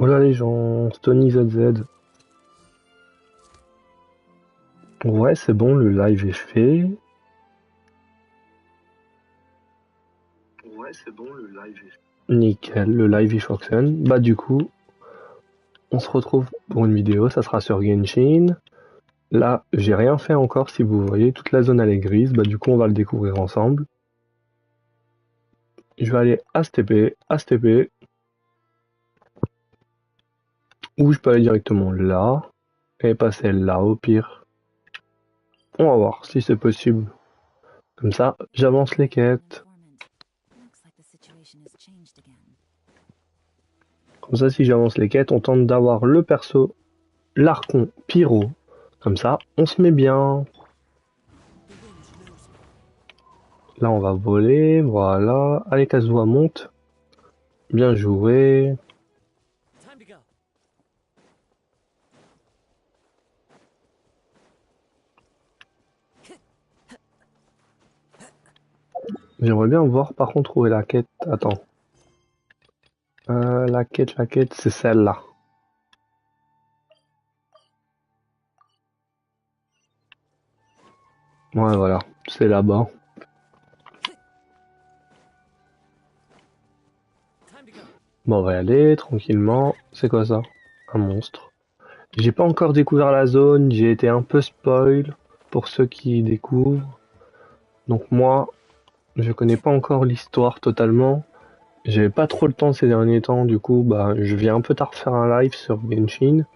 Hola les gens, Tony ZZ. Ouais, c'est bon, le live est fait. Ouais, c'est bon, le live est fait. Nickel, le live il fonctionne. Bah du coup, on se retrouve pour une vidéo, ça sera sur Genshin. Là, j'ai rien fait encore, si vous voyez, toute la zone elle est grise, bah du coup on va le découvrir ensemble. Je vais aller à STP, ou je peux aller directement là, et passer là au pire. On va voir si c'est possible. Comme ça, j'avance les quêtes. Comme ça, si j'avance les quêtes, on tente d'avoir le perso, l'archon, pyro. Comme ça, on se met bien. Là, on va voler, voilà. Allez, Kazuha, monte. Bien joué. J'aimerais bien voir, par contre, où est la quête. Attends. La quête, c'est celle-là. Ouais, voilà. C'est là-bas. Bon, on va y aller, tranquillement. C'est quoi ça? Un monstre. J'ai pas encore découvert la zone, j'ai été un peu spoil pour ceux qui découvrent. Donc moi, je connais pas encore l'histoire totalement. J'avais pas trop le temps ces derniers temps, du coup, bah, je viens un peu tard faire un live sur Genshin.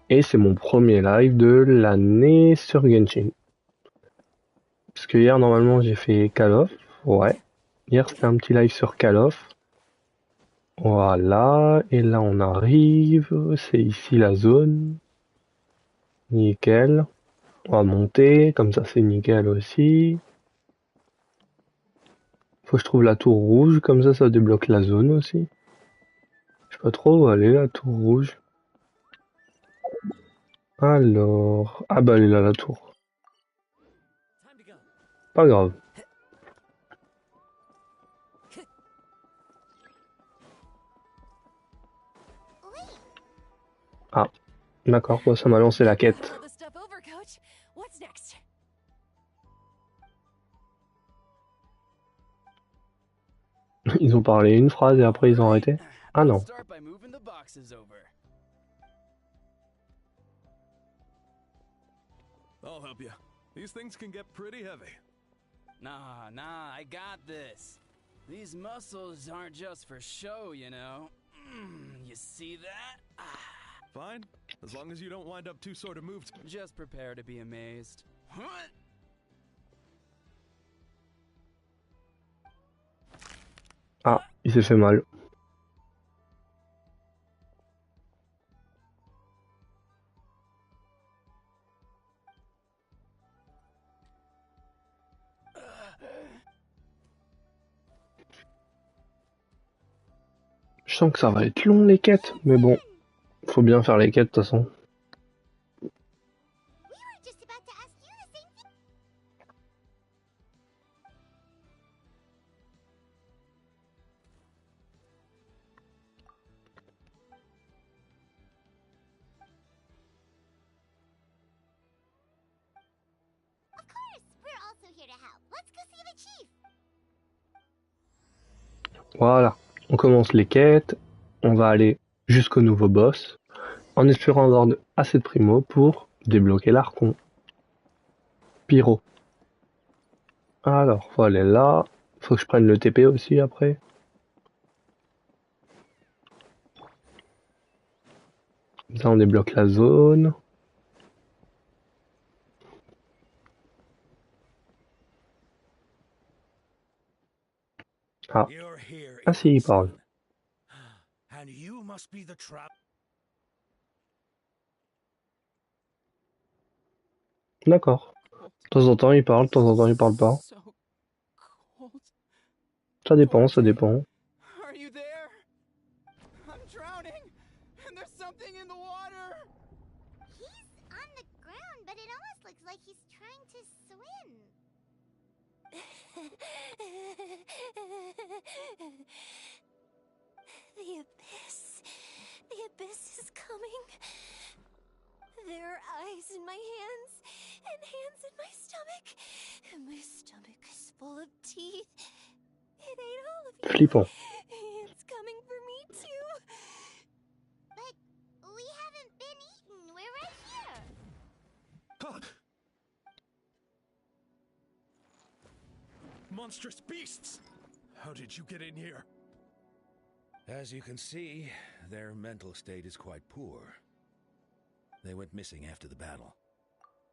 Et c'est mon premier live de l'année sur Genshin. Parce que hier, normalement, j'ai fait Call of. Ouais. Hier, c'était un petit live sur Call of. Voilà. Et là, on arrive. C'est ici la zone. Nickel. On va monter. Comme ça, c'est nickel aussi. Faut que je trouve la tour rouge. Comme ça débloque la zone aussi. Je sais pas trop où aller, la tour rouge. Alors... Ah bah, elle est là, la tour. Pas grave. Ah, d'accord, bon, ça m'a lancé la quête. Ils ont parlé une phrase et après ils ont arrêté. Ah non. I'll help you. These things can get pretty heavy. Nah, I got this. These muscles aren't just for show, you know. You see that? Fine, as long as you don't wind up two sort of moves. Just prepare to be amazed. Ah, il s'est fait mal. Je sens que ça va être long les quêtes, mais bon, faut bien faire les quêtes de toute façon. Voilà, on commence les quêtes, on va aller jusqu'au nouveau boss, en espérant avoir assez de primo pour débloquer l'archon. Pyro. Alors, faut aller là, faut que je prenne le TP aussi après. Là on débloque la zone. Ah, ah si, il parle. D'accord. De temps en temps il parle, de temps en temps il parle pas. Ça dépend, ça dépend. Are you there? I'm drowning, and there's something in the water. He's on the ground, but it almost looks like he's trying to swim. The abyss There are eyes in my hands, and hands in my stomach. And my stomach is full of teeth. It ate all of you. Flippant. It's coming for me too. But we haven't been eaten. We're right here. Monstrous beasts! How did you get in here? As you can see, their mental state is quite poor. They went missing after the battle.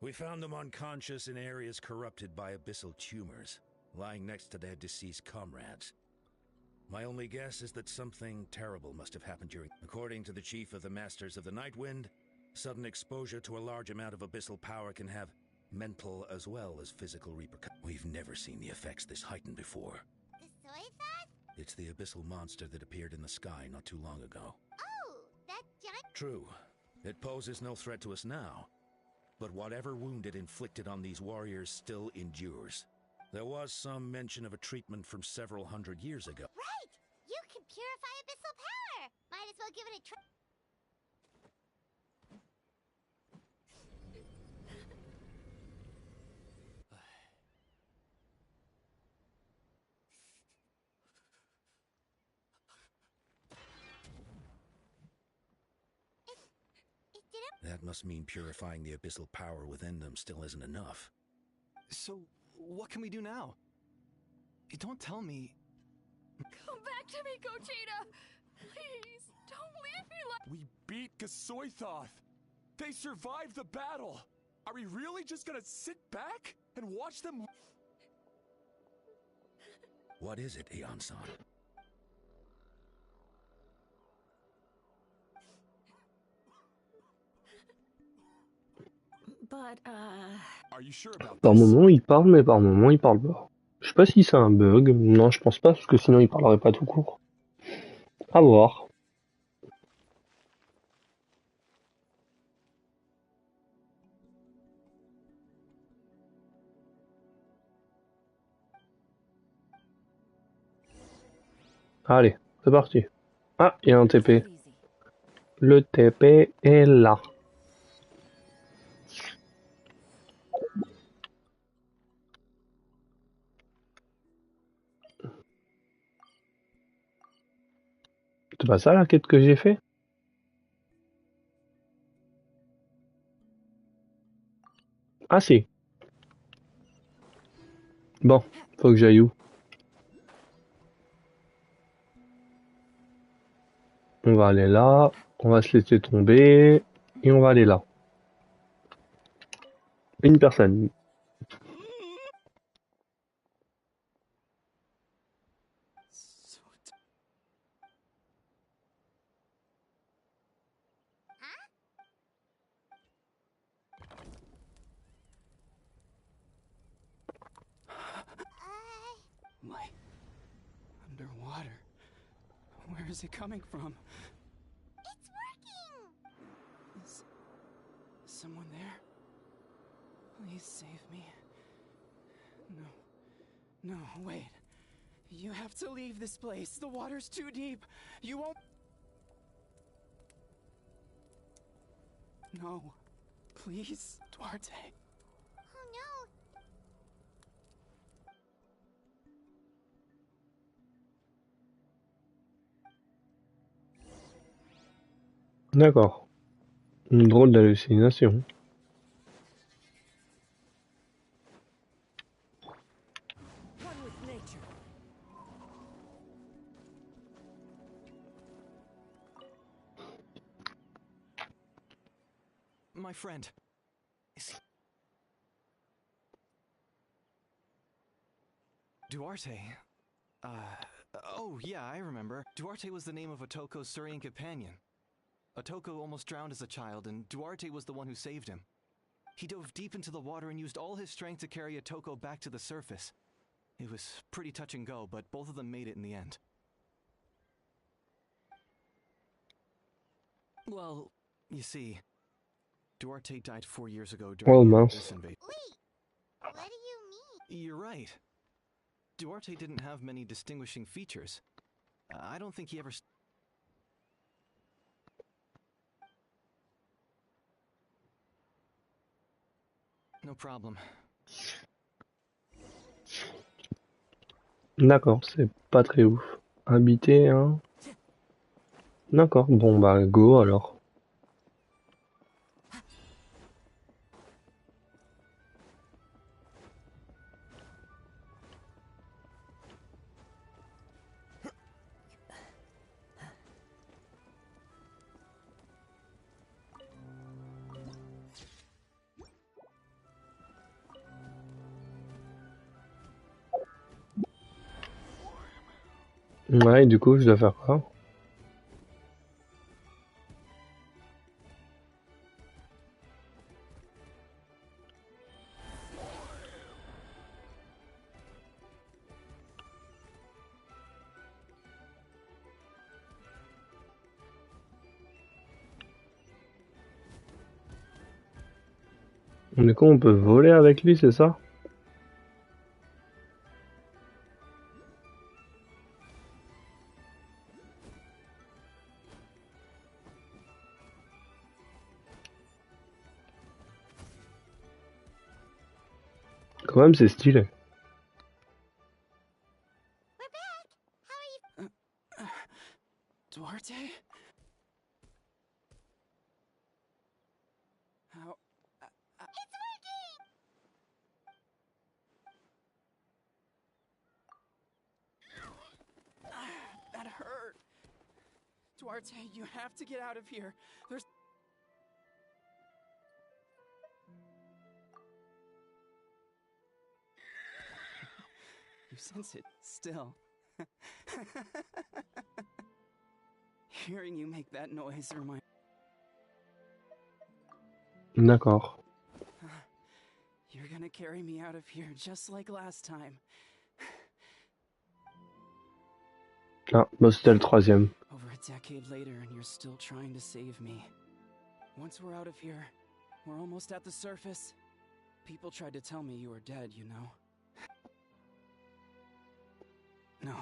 We found them unconscious in areas corrupted by abyssal tumors, lying next to their deceased comrades. My only guess is that something terrible must have happened during... According to the chief of the Masters of the Nightwind, sudden exposure to a large amount of abyssal power can have mental as well as physical repercussions. We've never seen the effects this heightened before. The soy thought? It's the abyssal monster that appeared in the sky not too long ago. Oh, that giant... True. It poses no threat to us now. But whatever wound it inflicted on these warriors still endures. There was some mention of a treatment from several hundred years ago. Right! You can purify abyssal power! Might as well give it a try. It didn't... That must mean purifying the abyssal power within them still isn't enough. So, what can we do now? Don't tell me. Come back to me, Gogeta! Please, don't leave me like... We beat Gasoithoth! They survived the battle! Are we really just gonna sit back and watch them? What is it, Aeon-san? But, Are you sure about Par this? moment il parle, mais par moment il parle pas. Je sais pas si c'est un bug. Non, je pense pas, parce que sinon il parlerait pas tout court. À voir. Allez, c'est parti. Ah, il y a un TP. Le TP est là. C'est pas ça la quête que j'ai fait? Ah si. Bon, faut que j'aille où? On va aller là, on va se laisser tomber, et on va aller là. Une personne. Light. Underwater. Where is it coming from? It's working! Is someone there? Please save me. No. No, wait. You have to leave this place. The water's too deep. You won't... No. Please, Duarte. Oh no! D'accord. Une drôle d'hallucination. One with nature. My friend. Is he... Duarte. Oh yeah, I remember. Duarte was the name of Otoko's Surian companion. Otoko almost drowned as a child, and Duarte was the one who saved him. He dove deep into the water and used all his strength to carry Otoko back to the surface. It was pretty touch and go, but both of them made it in the end. Well, you see, Duarte died 4 years ago Oh, during the mince. Abyss invasion. Wait! What do you mean? You're right. Duarte didn't have many distinguishing features. I don't think he ever... no problem. D'accord, c'est pas très ouf. Habiter, hein. D'accord, bon bah go alors. Ouais, et du coup, je dois faire quoi? Du coup, on peut voler avec lui, c'est ça? Quand même, c'est stylé. We're back! How are you? Duarte? How? It's working! That hurt. Duarte, you have to get out of here. There's. You sense it still. Hearing you make that noise reminds. D'accord. You're gonna carry me out of here just like last time. Ah, bah c'était le troisième. Over a decade later, and you're still trying to save me. Once we're out of here, we're almost at the surface. People tried to tell me you were dead, you know. No.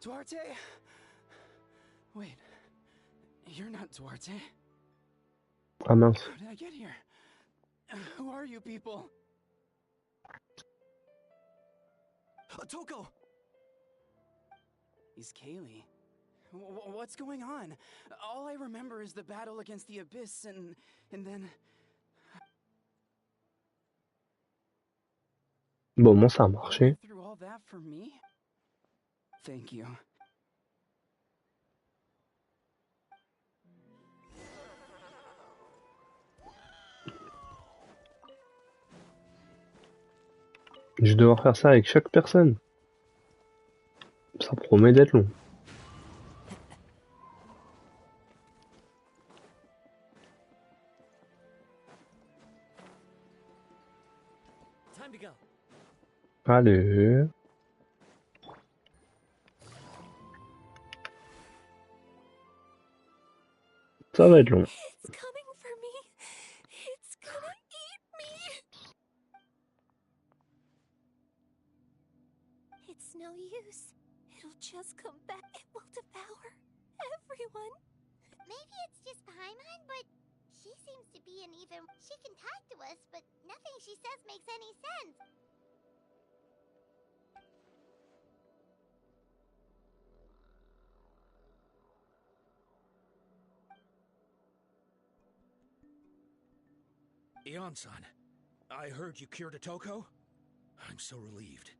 Duarte? Wait, you're not Duarte. Ah mince. How did I get here? Who are you people? Toko! He's Kaylee. What's going on? All I remember is the battle against the Abyss and then... Bon, au moins ça a You marché. went through all that for me? Thank you. Je vais devoir faire ça avec chaque personne. Ça promet d'être long. Time to go. Allez. Ça va être long. It's coming for me. It's gonna eat me. It's no use. It'll just come back. It will devour everyone. Maybe it's just Paimon, but she seems to be an even... She can talk to us, but nothing she says makes any sense. Ion-san, I heard you cured a Toko? I'm so relieved.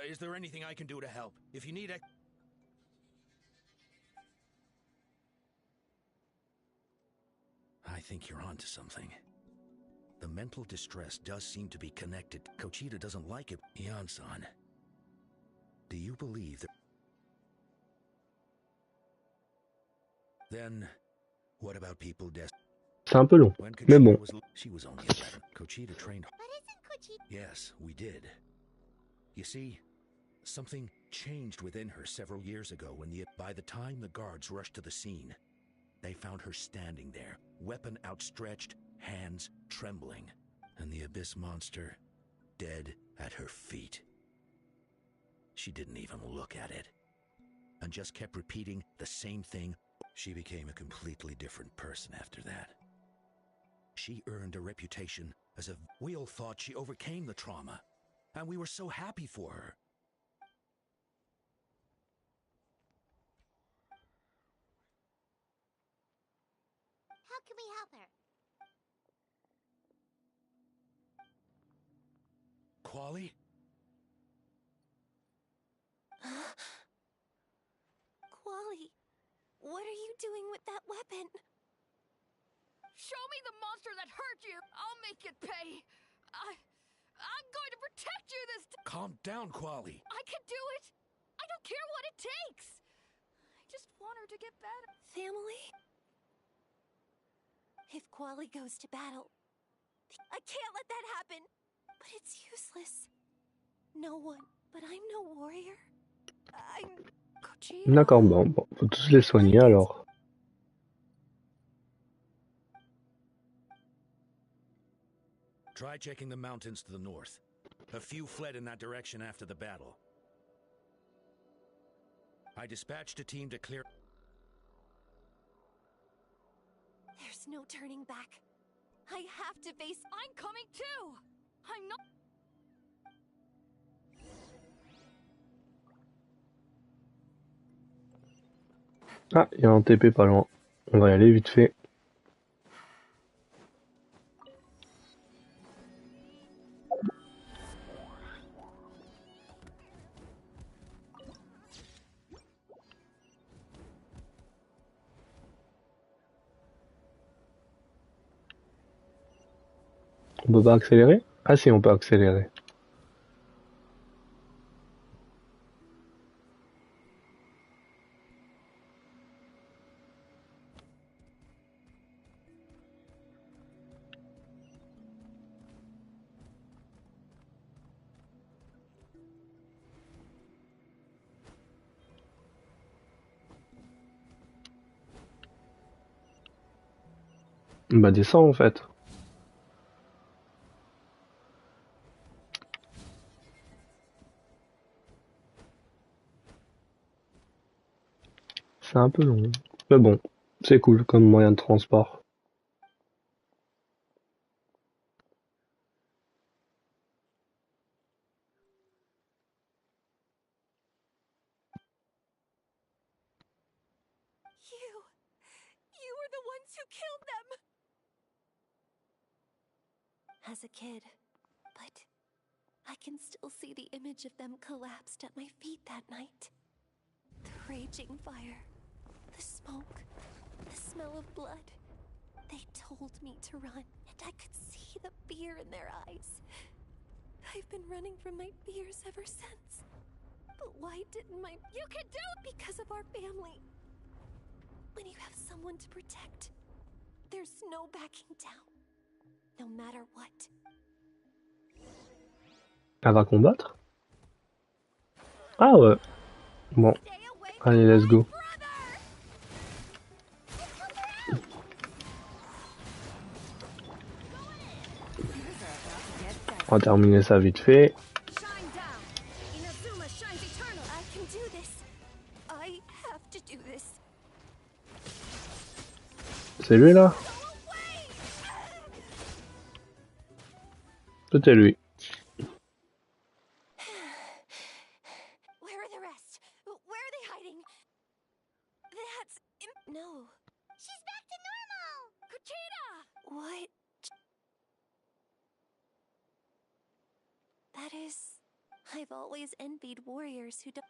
Is there anything I can do to help? If you need a... I think you're onto something. The mental distress does seem to be connected. Kochita doesn't like it. Ion-san, do you believe that... Then, what about people C'est un peu long. When Mais Kochita bon. was... She was only 11. Kochita trained... But isn't Kochita... Yes, we did. You see, something changed within her several years ago when by the time the guards rushed to the scene, they found her standing there, weapon outstretched, hands trembling, and the abyss monster dead at her feet. She didn't even look at it, and just kept repeating the same thing. She became a completely different person after that. She earned a reputation as a... We all thought she overcame the trauma, and we were so happy for her. How can we help her? Quali? Quali, what are you doing with that weapon? Show me the monster that hurt you. I'll make it pay. I'm going to protect you this time. Calm down, Quali. I can do it. I don't care what it takes. I just want her to get better. Family? If Quali goes to battle, I can't let that happen. But it's useless. No one, but I'm no warrior. I'm Gogeta. D'accord, bon, faut tous les soigner alors. Try checking the mountains to the north. A few fled in that direction after the battle. I dispatched a team to clear... There's no turning back. I have to face... I'm coming too. I'm not... Ah, il y a un TP pas loin. On va y aller vite fait. On peut pas accélérer? Ah si, on peut accélérer. Bah descends en fait. C'est un peu long. Mais bon, c'est cool comme moyen de transport. You were the ones who killed them! As a kid, but I can still see the image of them collapsed at my feet that night. The raging fire, the smoke, the smell of blood. They told me to run, and I could see the fear in their eyes. I've been running from my fears ever since. But why didn't my... You can do it! Because of our family. When you have someone to protect, there's no backing down. No matter what. Elle va combattre? Ah ouais. Bon. Allez, let's go. On va terminer ça vite fait. C'est lui là? C'était lui. Where are the rest? Where are they hiding? That's... No. She's back to normal! Gogeta! What? That is... I've always envied warriors who don't...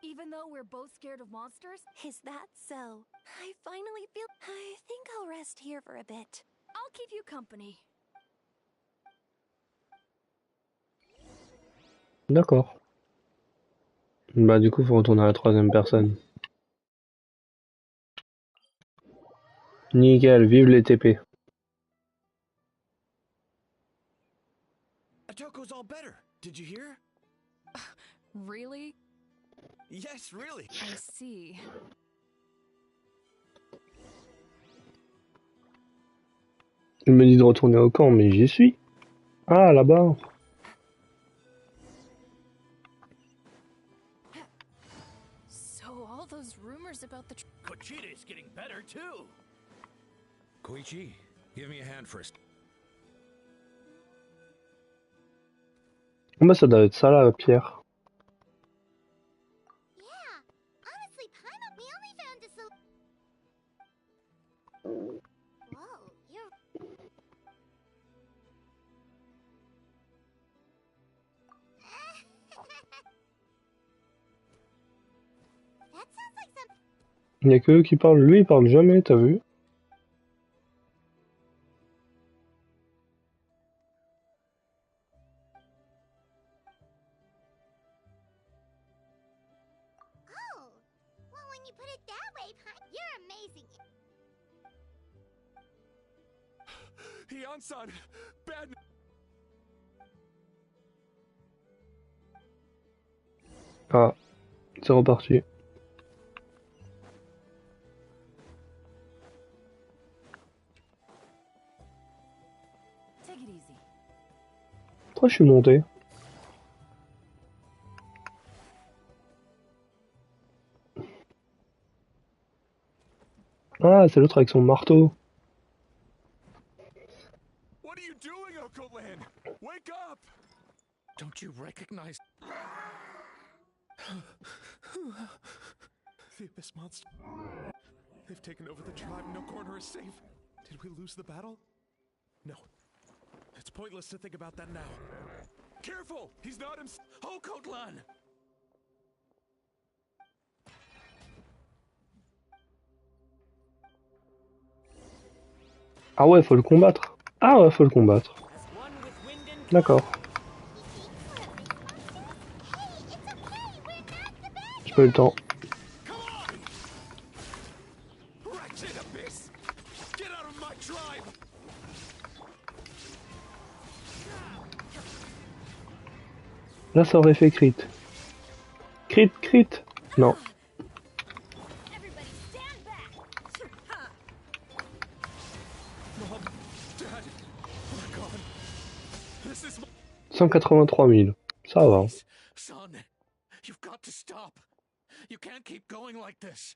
Even though we're both scared of monsters, Is that so? I finally feel... I think I'll rest here for a bit. I'll keep you company. D'accord. Bah du coup faut retourner à la troisième personne. Nickel, vive les TP. Atoko's all better. Did you hear? Really? Yes, really. I see. Il me dit de retourner au camp, mais j'y suis. Ah, là-bas. So all those rumors about the Kochita is getting better too. Koichi, give me a hand first. Bah, ça doit être ça, là, Pierre. Yeah. Honestly, Paimon, we only found a Whoa, you're... That sounds like some... Il n'y a que eux qui parlent. Lui, il parle jamais, t'as vu? Oh. Well, when you put it that way, you're amazing. Hian-san, bad. Ah, c'est reparti. Take it easy. Pourquoi je suis monté? Ah, c'est l'autre avec son marteau. What are you doing, Okolan? Wake up! Don't you recognize? The Abyss monster. They've taken over the tribe. No corner is safe. Did we lose the battle? No. It's pointless to think about that now. Careful! He's not himself. Okotlan! Ah ouais, faut le combattre. Ah ouais, faut le combattre. As one with wind and D'accord. J'ai pas eu le temps. Wretched Abyss! Get out of my tribe! Là, ça aurait fait crit. Crit, crit. Non. Everybody stand back! Mom, Dad, we're gone. This is my 183 000. Ça va. son. You've got to stop. You can't keep going like this.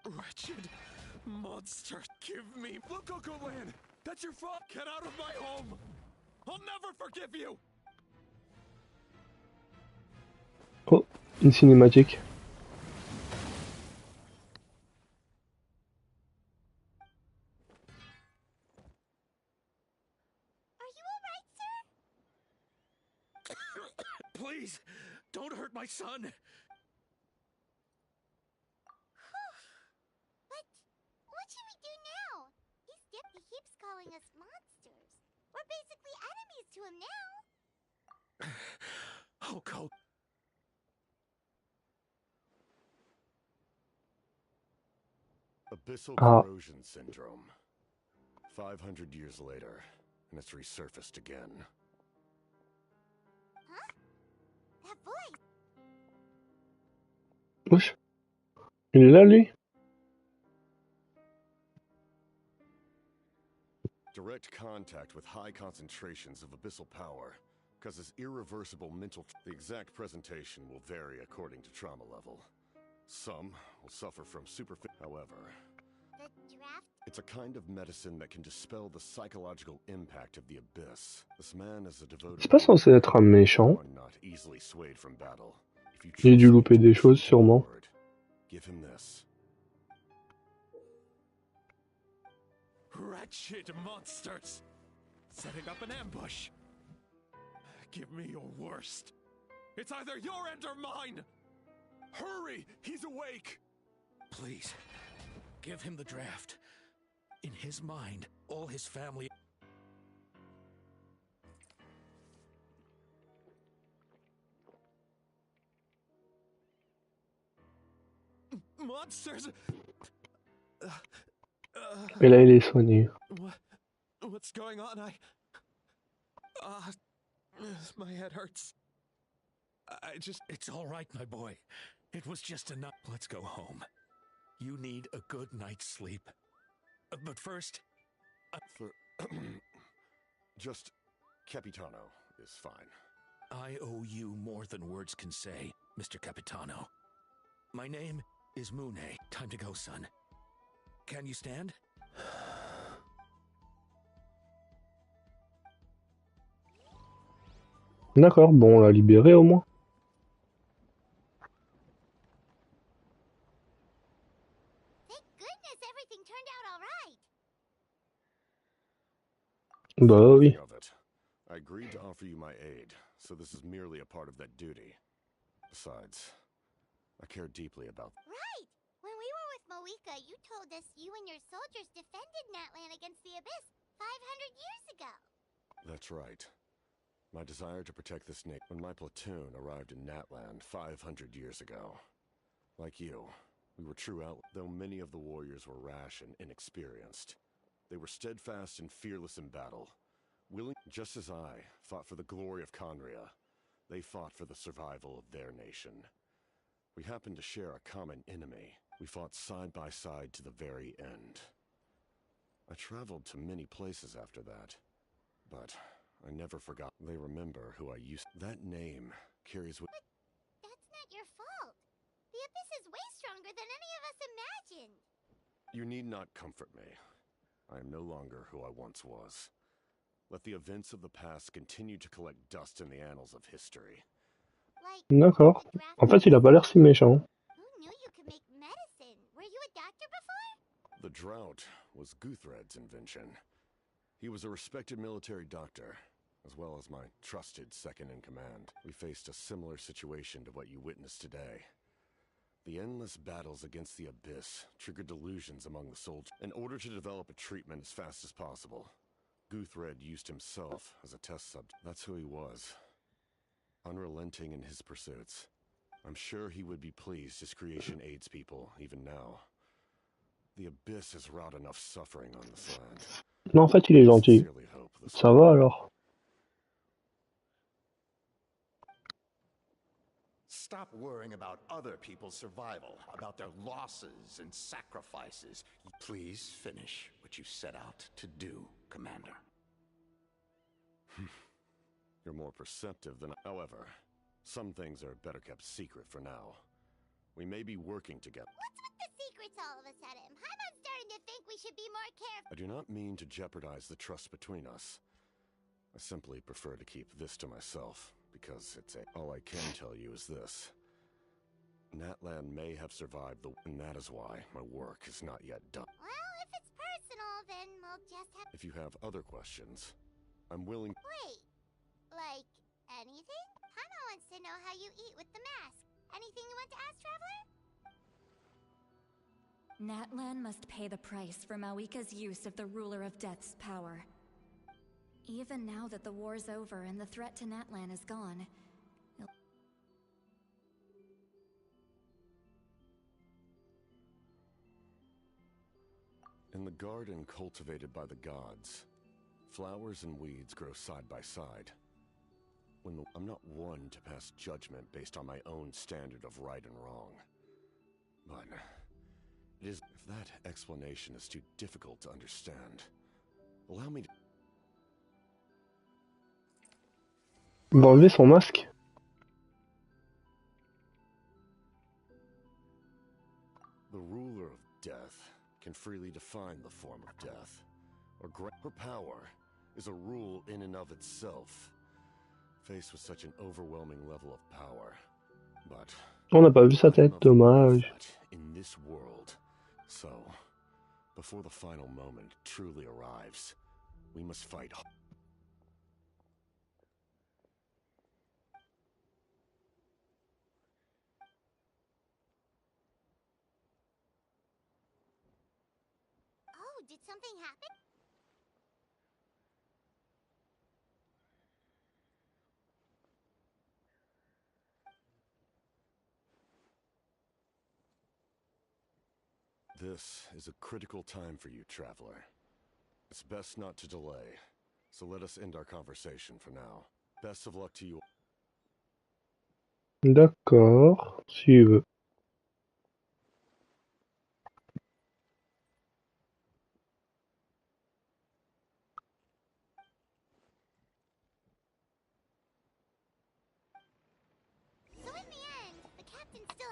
wretched monster. Give me. Look, Okolan! That's your fault! Get out of my home! I'll never forgive you! Oh, une cinématique. Are you alright, sir? Please, don't hurt my son. But what should we do now? He keeps calling us monsters. We're basically enemies to him now. Oko. Abyssal Ah. corrosion syndrome. 500 years later, and it's resurfaced again. Huh? That voice. Wesh. Il est là, lui? Direct contact with high concentrations of abyssal power causes irreversible mental. The exact presentation will vary according to trauma level. Some will suffer from However, The draft. it's a kind of medicine that can dispel the psychological impact of the abyss. This man is a devoted. C'est pas censé être un méchant. One not easily swayed from battle. If you J'ai dû trust louper him to des push choses, sûrement. forward, give him this. Wretched monsters! Setting up an ambush! Give me your worst! It's either your end or mine! Hurry! He's awake! Please, give him the draft. In his mind, all his family. Monsters! Et là, il est soigné. What's going on? My head hurts. I just... It's all right, my boy. It was just a night. Let's go home. You need a good night's sleep. But first... Just Capitano is fine. I owe you more than words can say, Mr. Capitano. My name is Mune. Time to go, son. Can you stand? D'accord, bon, on l'a libéré au moins. Thank goodness everything turned out all right. Bah oui. Of it. I agreed to offer you my aid, so this is merely a part of that duty. Besides, I care deeply about... Right! When we were with Moika, you told us you and your soldiers defended Natlan against the Abyss 500 years ago. That's right. My desire to protect this nation when my platoon arrived in Natlan 500 years ago. Like you, we were true out, though many of the warriors were rash and inexperienced. They were steadfast and fearless in battle. Willing, just as I fought for the glory of Conria, they fought for the survival of their nation. We happened to share a common enemy. We fought side by side to the very end. I traveled to many places after that, but I never forgot. They remember who I used. That name carries with... But that's not your fault. The Abyss is way stronger than any of us imagined. You need not comfort me. I am no longer who I once was. Let the events of the past continue to collect dust in the annals of history. D'accord. En fait, il a pas l'air si méchant. Who knew you could make medicine? Were you a doctor before? The drought was Guthred's invention. He was a respected military doctor, as well as my trusted second-in-command. We faced a similar situation to what you witnessed today. The endless battles against the Abyss triggered delusions among the soldiers. In order to develop a treatment as fast as possible, Guthred used himself as a test subject. That's who he was. Unrelenting in his pursuits. I'm sure he would be pleased his creation aids people, even now. The Abyss has wrought enough suffering on this land. Non, en fait, il est gentil. Ça va alors? Stop worrying about other people's survival, about their losses and sacrifices. Please finish what you set out to do, Commander. You're more perceptive than... However, some things are better kept secret for now. We may be working together. What's with the secrets all of a sudden? I'm starting to think we should be more careful. I do not mean to jeopardize the trust between us. I simply prefer to keep this to myself, because it's a... All I can tell you is this. Natlan may have survived and that is why my work is not yet done. Well, if it's personal, then we'll just have... If you have other questions, I'm willing... Wait. Like, anything? Hana wants to know how you eat with the mask. Anything you want to ask, Traveler? Natlan must pay the price for Mawika's use of the Ruler of Death's power. Even now that the war's over and the threat to Natlan is gone... In the garden cultivated by the gods, flowers and weeds grow side by side. I'm not one to pass judgment based on my own standard of right and wrong. But it is... If that explanation is too difficult to understand, allow me to... Il va enlever son masque. The ruler of death can freely define the form of death, or grant her power is a rule in and of itself. Faced with such an overwhelming level of power, but On n'a pas vu sa tête, dommage. in this world, so before the final moment truly arrives, we must fight. Oh, did something happen? This is a critical time for you, Traveler. It's best not to delay, so let us end our conversation for now. Best of luck to you. D'accord, si il veut.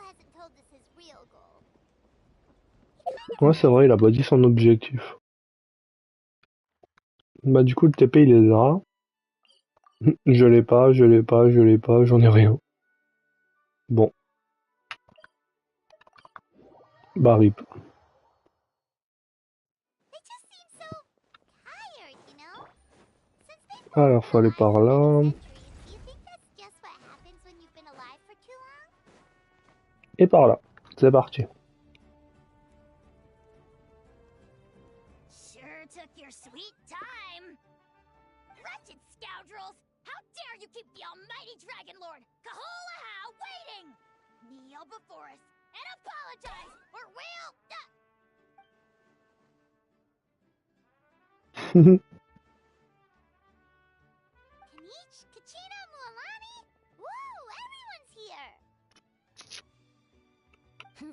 hasn't told us his real goal. Ouais, c'est vrai, il a pas dit son objectif. Bah du coup, le TP, il est là. Je l'ai pas, je l'ai pas, je l'ai pas, j'en ai rien. Bon. Bah rip. They just seem so tired, you know? Since they've been Alors, faut aller alive par for many là. centuries, do you think that's just what happens when you've been alive for too long? Et par là. C'est parti. Sure took your sweet time. Wretched scoundrels! How dare you keep the almighty Dragon Lord, Hola, waiting! Kneel before us and apologize, or we'll... Kanich, Kachina, Mualani? Woo! Everyone's here!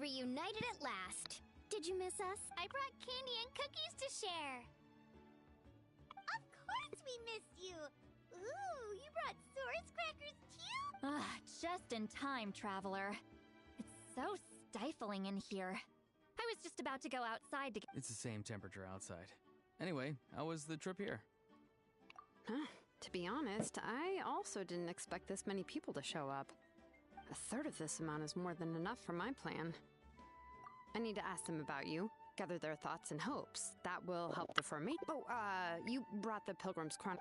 Reunited at last. Did you miss us? I brought candy and cookies to share. Of course we missed you! Ooh, you brought source crackers too? Just in time, traveler. It's so stifling in here. I was just about to go outside to get— It's the same temperature outside. Anyway, how was the trip here? To be honest, I also didn't expect this many people to show up. A third of this amount is more than enough for my plan. I need to ask them about you, gather their thoughts and hopes. That will help the formation. Oh, you brought the Pilgrim's Chron—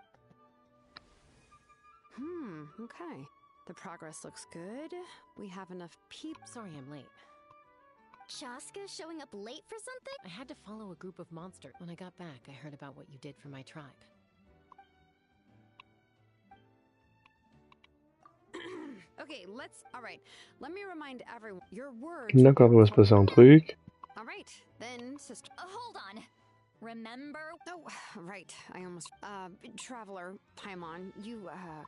okay. The progress looks good. We have enough people. Sorry I'm late. Chaska showing up late for something? I had to follow a group of monsters. When I got back, I heard about what you did for my tribe. Okay, alright. Let me remind everyone, your words— D'accord, il va se passer un truc. Alright, then, sister— hold on. Remember— Oh, right. I almost— Traveler, Paimon, you, Huh?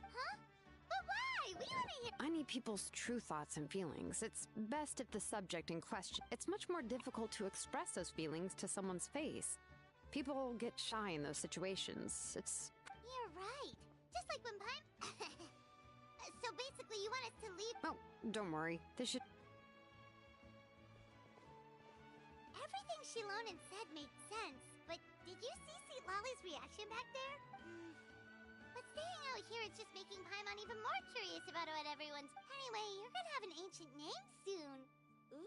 But why? We wanna hear— I need people's true thoughts and feelings. It's best if the subject in question— It's much more difficult to express those feelings to someone's face. People get shy in those situations. It's— You're right. Just like when Paim— So basically you want us to leave— Oh, don't worry. This should— Everything Shilonen said made sense, but did you see Lolly's reaction back there? But staying out here is just making Paimon even more curious about what everyone's— Anyway, you're gonna have an ancient name soon. Ooh,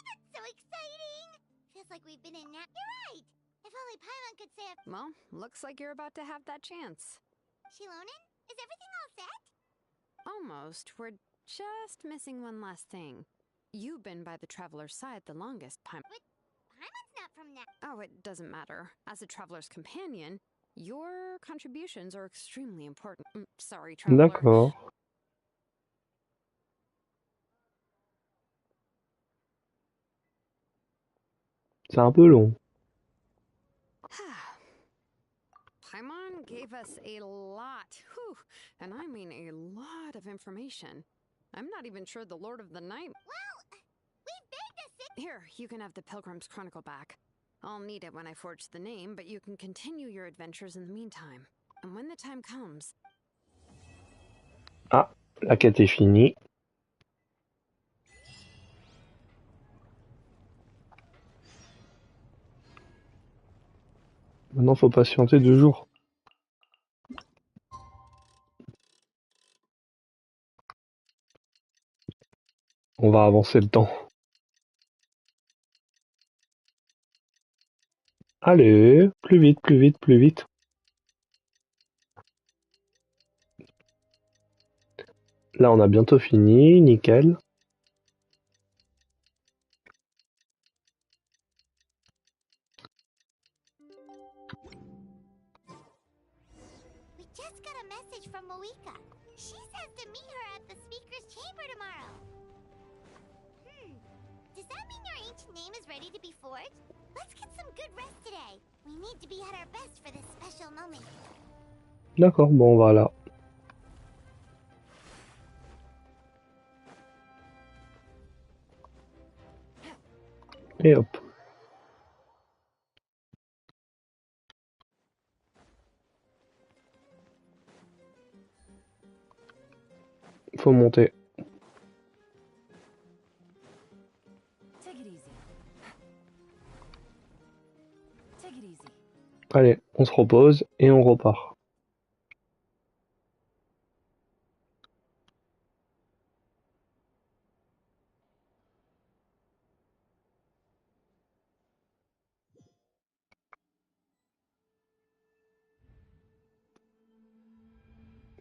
that's so exciting! Feels like we've been in now— You're right! If only Paimon could say a— Well, looks like you're about to have that chance. Shilonen, is everything all set? Almost. We're just missing one last thing. You've been by the Traveler's side the longest, Paimon. But Paimon's not from now— Oh, it doesn't matter. As a Traveler's companion, your contributions are extremely important. Sorry, Traveler. D'accord. C'est un peu long. Paimon gave us a lot, and I mean a lot of information. I'm not even sure the Lord of the Night— Well, we begged us— Here, you can have the Pilgrim's Chronicle back. I'll need it when I forge the name, but you can continue your adventures in the meantime. And when the time comes— Ah, la quête est finie. Maintenant, faut patienter 2 jours. On va avancer le temps. Allez, plus vite, plus vite, plus vite. Là, on a bientôt fini, nickel. We just got a message from Moika. She says to meet her at the speaker's chamber tomorrow. Does that mean your ancient name is ready to be forged? Let's get some good rest today. We need to be at our best for this special moment. D'accord, bon, voilà. Et hop. Faut monter. Allez, on se repose et on repart.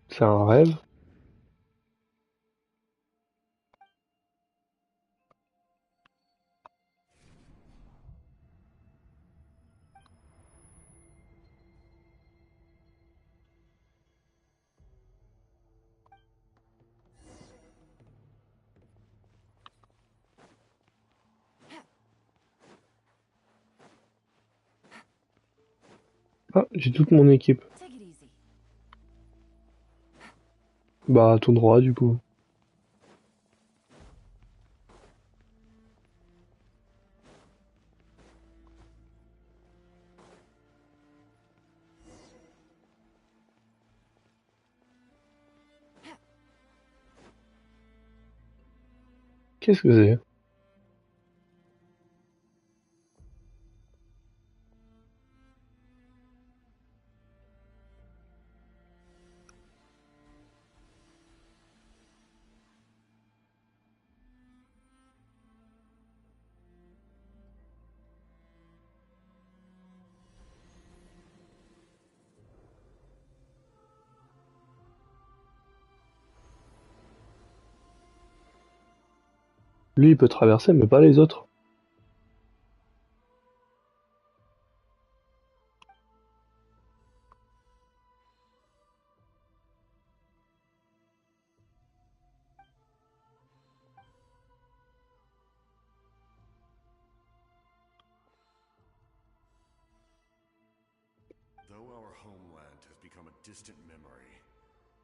C'est un rêve? Ah, j'ai toute mon équipe. Bah, tout droit du coup. Qu'est-ce que c'est? Lui, il peut traverser, mais pas les autres. Though our homeland has become a distant memory,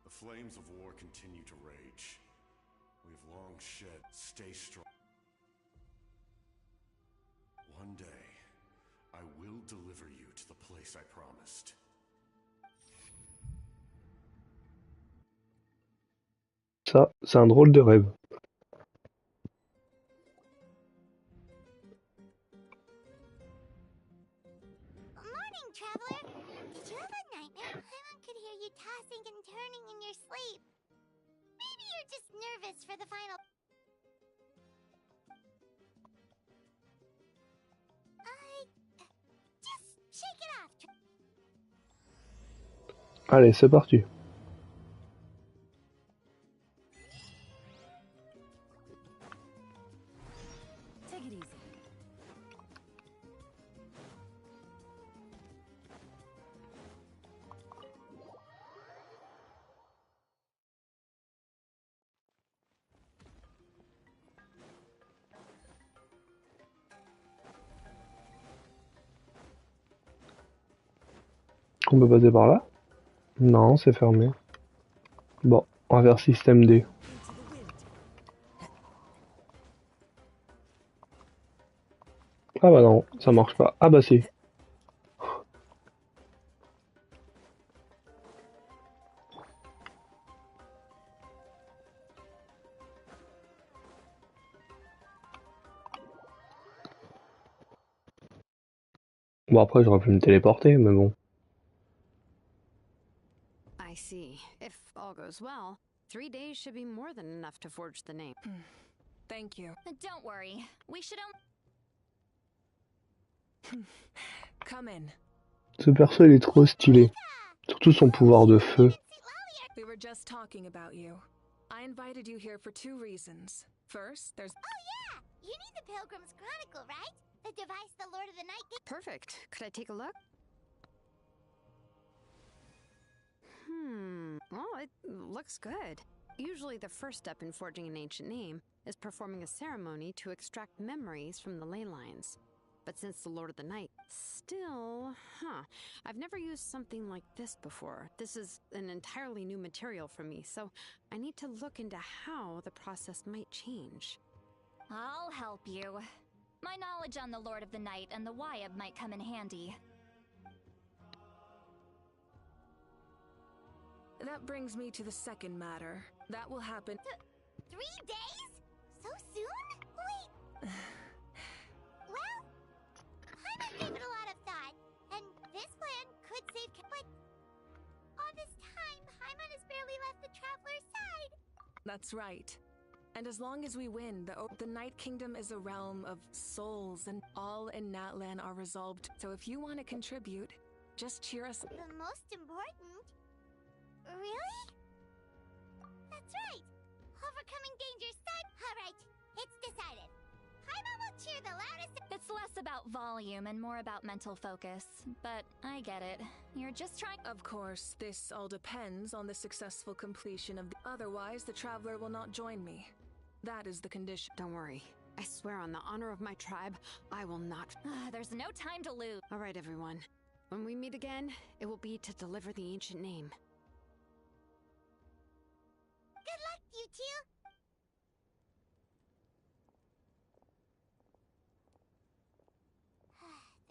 the flames of war continue to rage. We've long shed, stay strong. One day, I will deliver you to the place I promised. Ça, c'est un drôle de rêve. Morning, traveler. Did you have a nightmare? Paimon could hear you tossing and turning in your sleep. Maybe you're just nervous for the final. Just shake it off. Allez, c'est parti. Take it easy. On peut passer par là? Non, c'est fermé. Bon, on va faire système D. Ah bah non, ça marche pas. Ah bah si. Bon après j'aurais pu me téléporter, mais bon. I see. If all goes well, 3 days should be more than enough to forge the name. Thank you. Don't worry. We should Come in. Ce perso il est trop stylé. Surtout son pouvoir de feu. We were just talking about you. I invited you here for 2 reasons. First, there's... Oh yeah! You need the Pilgrim's Chronicle, right? The device the Lord of the Night gave. Perfect. Could I take a look? Well, it looks good. Usually the first step in forging an ancient name is performing a ceremony to extract memories from the ley lines. But since the Lord of the Night, still, I've never used something like this before. This is an entirely new material for me, so I need to look into how the process might change. I'll help you. My knowledge on the Lord of the Night and the Wyab might come in handy. That brings me to the second matter. That will happen... 3 days? So soon? Wait. Well, Paimon gave it a lot of thought, and this plan this time, Paimon has barely left the Traveler's side. That's right. And as long as we win, the Night Kingdom is a realm of souls, and all in Natlan are resolved. So if you want to contribute, just cheer us. The most important? Really? That's right. Overcoming danger's side. Alright, it's decided. Paimon will cheer the loudest. It's less about volume and more about mental focus. But I get it. You're just trying. Of course, this all depends on the successful completion of the. Otherwise, the Traveler will not join me. That is the condition. Don't worry. I swear on the honor of my tribe, I will not. There's no time to lose. All right, everyone. When we meet again, it will be to deliver the ancient name. Good luck, you two.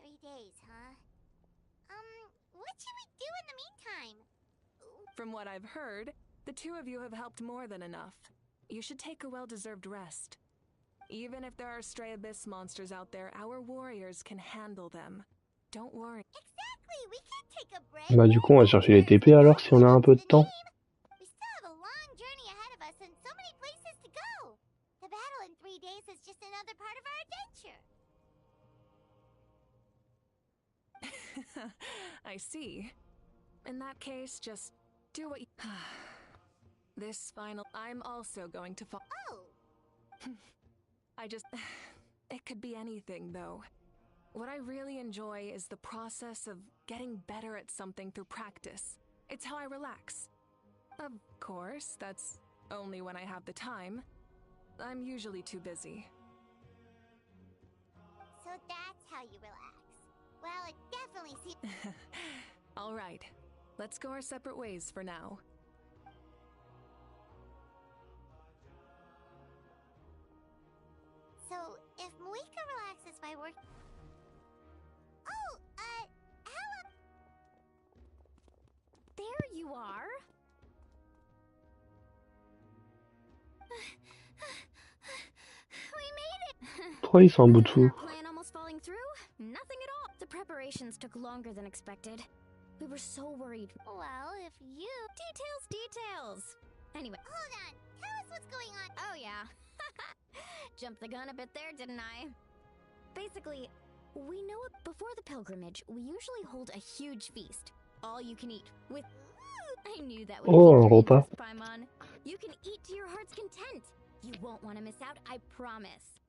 3 days, huh? What should we do in the meantime? From what I've heard, the two of you have helped more than enough. You should take a well-deserved rest. Even if there are stray abyss monsters out there, our warriors can handle them. Don't worry. Exactly, we can't take a break. Bah du coup on va chercher les TP alors si on a un peu de temps. We still have a long journey ahead of us and so many places to go. The battle in 3 days is just another part of our adventure. I see. In that case, just do what you... This final... I'm also going to fall... Oh! I just... It could be anything, though. What I really enjoy is the process of getting better at something through practice. It's how I relax. Of course, that's only when I have the time. I'm usually too busy. So that's how you relax. Well, it definitely seems... All right. Let's go our separate ways for now. So, if Moika relaxes by work... Oh, hello! There you are! We made it! Pourquoi ils sont en bout de fou? Plan almost falling through? Nothing at all. The preparations took longer than expected. We were so worried. Well, if you... Details! Anyway. Hold on! Tell us what's going on! Oh, yeah. Jumped the gun a bit there, didn't I? Basically, we know before the pilgrimage, we usually hold a huge feast. All you can eat. With... I knew that would Oh, un be your repas. interest, Paimon. You can eat to your heart's content. You won't want to miss out, I promise.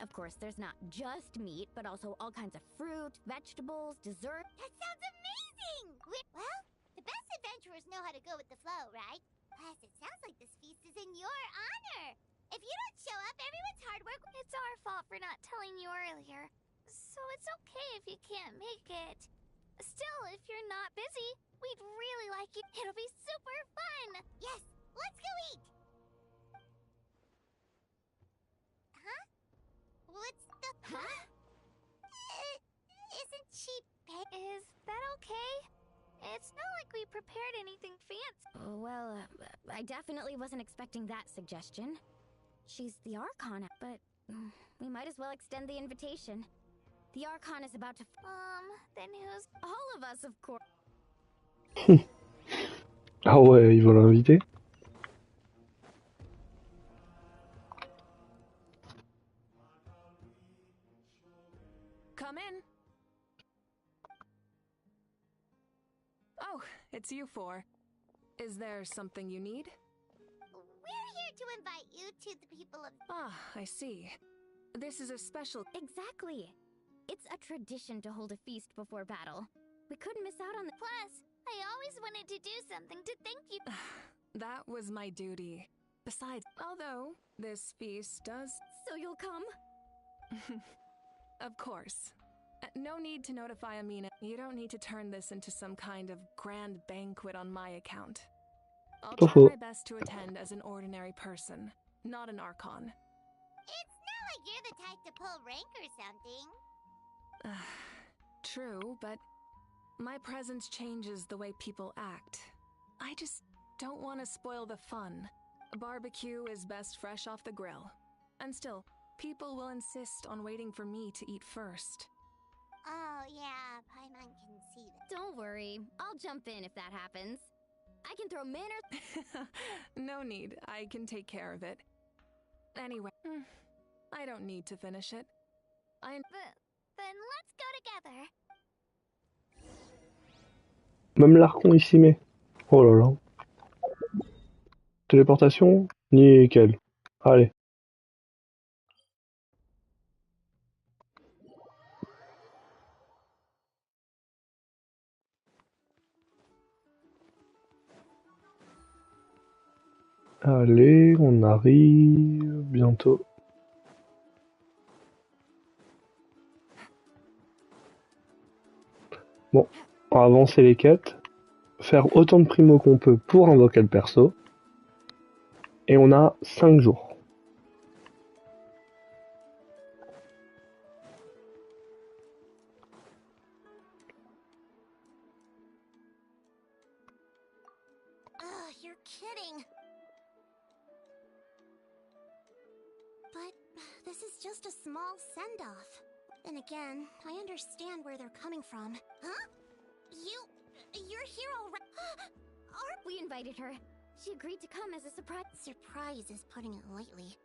Of course, there's not just meat, but also all kinds of fruit, vegetables, dessert. That sounds amazing! Well, the best adventurers know how to go with the flow, right? Plus, it sounds like this feast is in your honor. If you don't show up, everyone's hard work... It's our fault for not telling you earlier. So it's okay if you can't make it. Still, if you're not busy, we'd really like you. It'll be super fun! Yes, let's go eat! Huh? What's the... Huh? Isn't she... Is that okay? It's not like we prepared anything fancy. Well, I definitely wasn't expecting that suggestion. She's the Archon, but we might as well extend the invitation. The Archon is about to... Then who's... All of us, of course. Ah ouais, ils vont l'inviter. Come in. Oh, it's you four. Is there something you need? We're here to invite you to the people of... Ah, I see. This is a special... Exactly. It's a tradition to hold a feast before battle. We couldn't miss out on the... Plus, I always wanted to do something to thank you. That was my duty. Besides, although this feast does... So you'll come? Of course. No need to notify Amina. You don't need to turn this into some kind of grand banquet on my account. I'll try my best to attend as an ordinary person, not an Archon. It's not like you're the type to pull rank or something. True, but my presence changes the way people act. I just don't want to spoil the fun. A barbecue is best fresh off the grill. And still, people will insist on waiting for me to eat first. Oh, yeah, Paimon can Don't worry, I'll jump in if that happens. I can throw manners. No need, I can take care of it. Anyway, I don't need to finish it. Then let's go together. Même l'archon ici met. Oh là là. Téléportation? Nickel. Allez. Allez, on arrive bientôt. Bon, on va avancer les quêtes, faire autant de primos qu'on peut pour invoquer le perso, et on a 5 jours. Ugh, you're kidding. But this is just a small send-off. Then again, I understand where they're coming from. Huh? Your hero We invited her. She agreed to come as a surprise. Surprise is putting it lightly.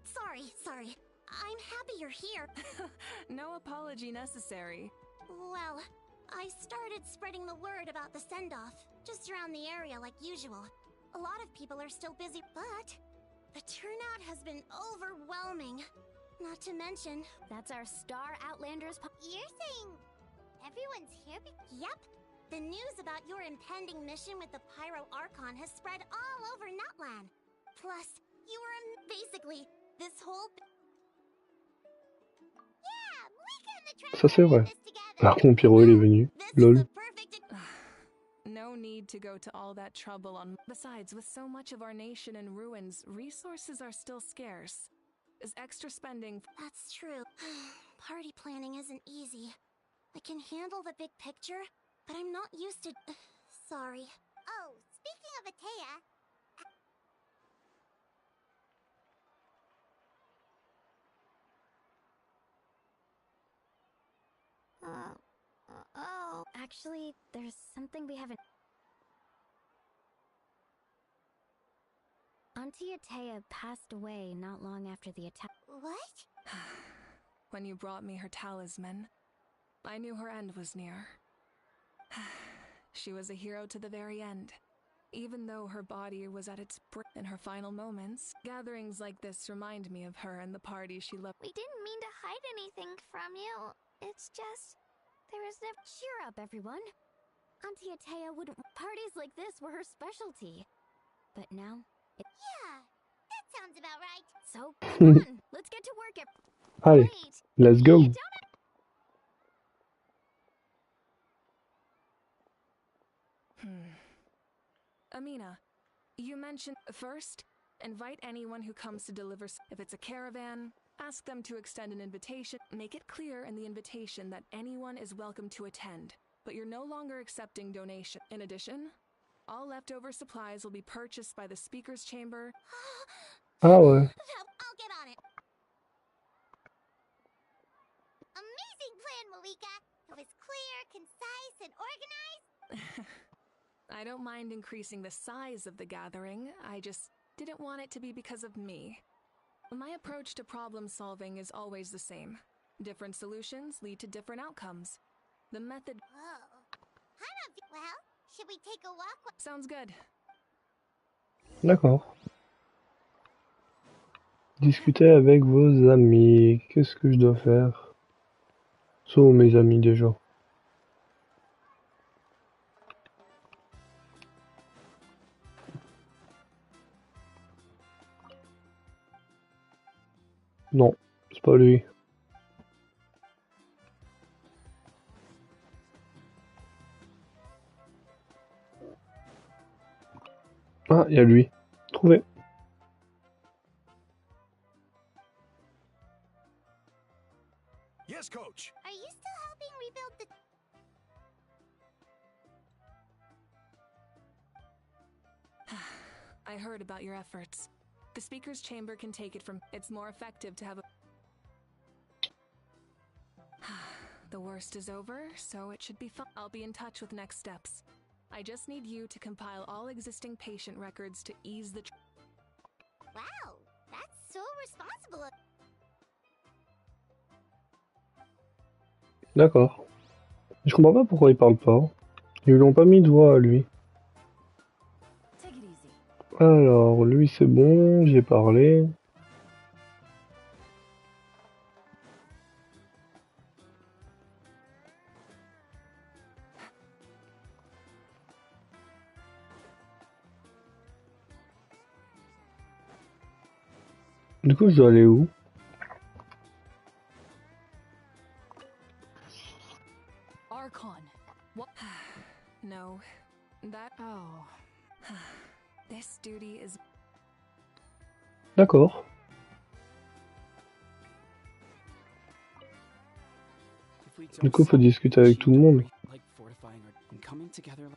Sorry. I'm happy you're here. No apology necessary. Well, I started spreading the word about the send-off, just around the area like usual. A lot of people are still busy, but the turnout has been overwhelming. Not to mention... That's our Star Outlanders... You're saying everyone's here? Yep. The news about your impending mission with the Pyro Archon has spread all over Nutland. Plus, you were basically this whole... Yeah, we couldn't have Ça c'est vrai. L'archon pyro il est venu. Lol. No need to go to all that trouble on... Besides, with so much of our nation in ruins, resources are still scarce. Is extra spending... That's true. Party planning isn't easy. I can handle the big picture, but I'm not used to... Sorry. Oh, speaking of Atea... Oh. Actually, there's something we haven't... Auntie Atea passed away not long after the attack. What? When you brought me her talisman, I knew her end was near. She was a hero to the very end. Even though her body was at its in her final moments, gatherings like this remind me of her and the party she loved. We didn't mean to hide anything from you. It's just... there is no... Cheer up, everyone. Auntie Atea wouldn't... Parties like this were her specialty. But now... Yeah, that sounds about right. So, come on, let's get to work. Allez, let's go. Amina, you mentioned first, invite anyone who comes to deliver. If it's a caravan, ask them to extend an invitation. Make it clear in the invitation that anyone is welcome to attend, but you're no longer accepting donation. In addition, all leftover supplies will be purchased by the speaker's chamber. Ah ouais. I'll get on it. Amazing plan, Malika. It was clear, concise, and organized. I don't mind increasing the size of the gathering. I just didn't want it to be because of me. My approach to problem solving is always the same. Different solutions lead to different outcomes. The method... Well, should we take a walk? Sounds good. D'accord. Discuter avec vos amis. Qu'est-ce que je dois faire? Sauf mes amis déjà. Non, c'est pas lui. Ah, il y a lui. Trouvé. Yes, coach. Are you still helping rebuild the... I heard about your efforts. The speaker's chamber can take it from... It's more effective to have a... The The worst is over, so it should be fun. I'll be in touch with next steps. I just need you to compile all existing patient records to ease the... Wow, that's so responsible. D'accord. Je comprends pas pourquoi il parle pas. Ils lui ont pas mis de voix à lui. Alors, lui c'est bon, j'ai parlé. Du coup, je dois aller où? Archon. What? No. That... Oh. This duty is... D'accord. Du coup, faut discuter avec tout le monde. Like fortifying and coming together.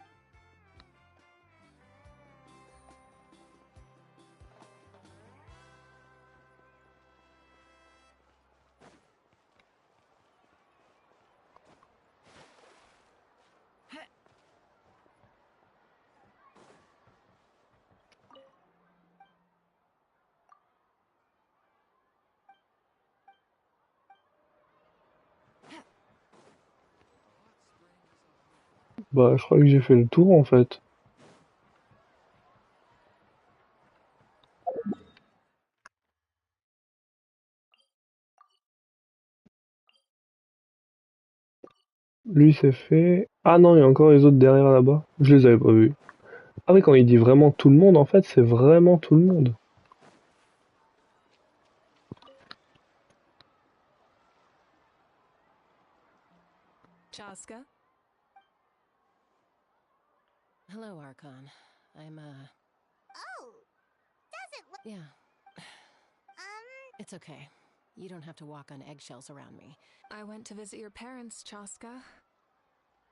Bah, je crois que j'ai fait le tour en fait. Lui c'est fait. Ah non, il y a encore les autres derrière là-bas. Je les avais pas vus. Ah oui, quand il dit vraiment tout le monde, en fait, c'est vraiment tout le monde. Chaska? Hello, Archon. I'm, Oh, does it look... Yeah. It's okay. You don't have to walk on eggshells around me. I went to visit your parents, Chaska.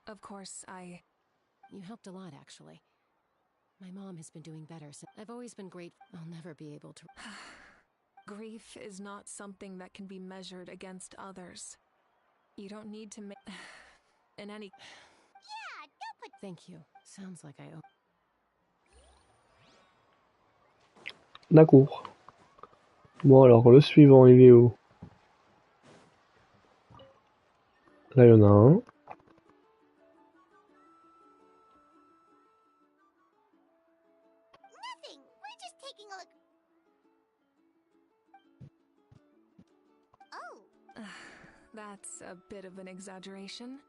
Of course, You helped a lot, actually. My mom has been doing better since... I've always been grateful. I'll never be able to... Grief is not something that can be measured against others. You don't need to make... In any... Yeah, don't put... Thank you. Sounds like I owe... D'accord. Bon alors, le suivant, il est où? Là, il y en a un. Nothing. We're just taking a look. Oh. That's a bit of an exaggeration.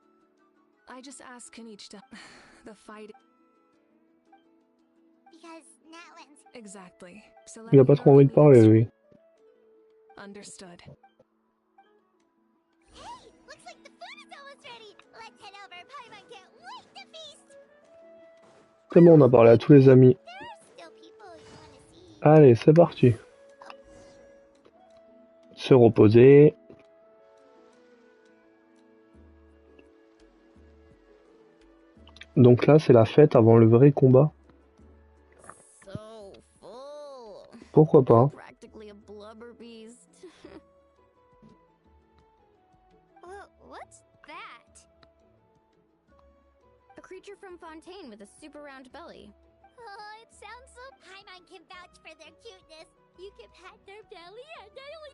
I just asked Kanich to... The fight... Because Natlan's... Exactly. So Il a pas trop envie de parler, lui. Understood. Hey, looks like the food is almost ready. Let's head over. Paimon can't wait to feast. C'est bon, on a parlé à tous les amis. There are still people you want to see. Allez, c'est parti. Se reposer. Donc là, c'est la fête avant le vrai combat. So full. Pourquoi pas? Practically a blubber beast. What's that? A creature from Fontaine with a super round belly. Oh, it sounds so... Paimon can vouch for their cuteness. You can pat their belly and not only...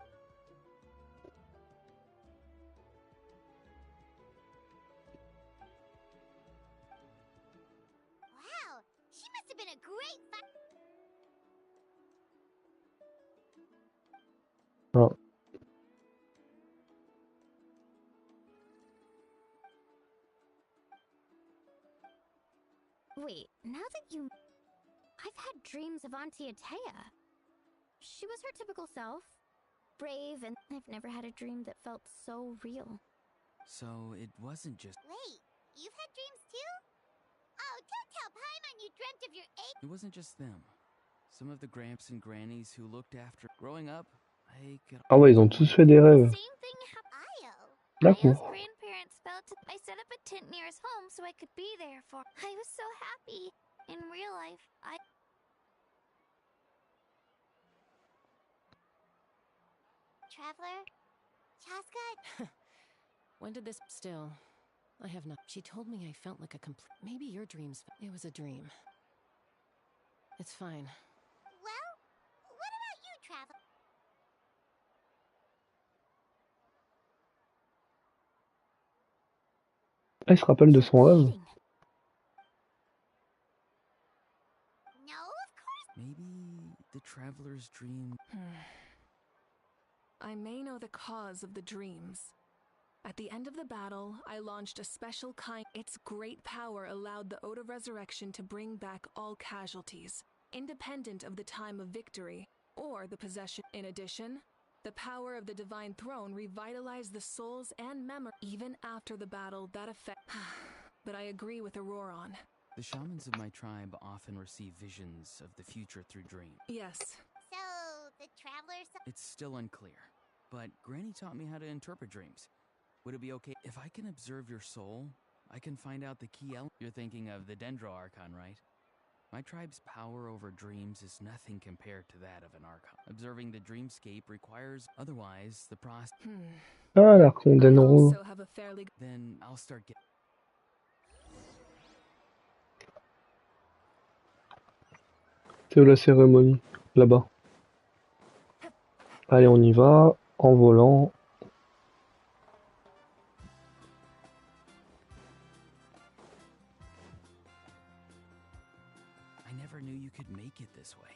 Wow, she must have been a great Ah. Wait, now that you... I've had dreams of Auntie Atea. She was her typical self. Brave, and I've never had a dream that felt so real. So it wasn't just... Wait, you've had dreams too? Oh, don't tell Paimon you dreamt of your egg. It wasn't just them. Some of the gramps and grannies who looked after... Growing up, I could... Ah ouais, ils ont tous fait des rêves. Same thing happened. Io's D'accord. grandparents felt I set up a tent near his home so I could be there for... I was so happy. In real life, Traveler? Chaska? When did this... Still, I have not... She told me I felt like a complete... Maybe your dreams... It was a dream. It's fine. Well, what about you, Travel? Ah, il se rappelle de son rêve. Maybe the traveler's dream. I may know the cause of the dreams. At the end of the battle, I launched a special kind. Its great power allowed the Ode of Resurrection to bring back all casualties, independent of the time of victory or the possession. In addition, the power of the Divine Throne revitalized the souls and memory even after the battle. That effect. But I agree with Auroron. The shamans of my tribe often receive visions of the future through dreams. Yes. So, the travelers... It's still unclear, but Granny taught me how to interpret dreams. Would it be okay if I can observe your soul? I can find out the key element. You're thinking of the Dendro Archon, right? My tribe's power over dreams is nothing compared to that of an Archon. Observing the dreamscape requires... Otherwise, the process... Ah, l'archon d'Enro. Then I'll start getting... C'est où la cérémonie? Là-bas. Allez, on y va. En volant. I never knew you could make it this way.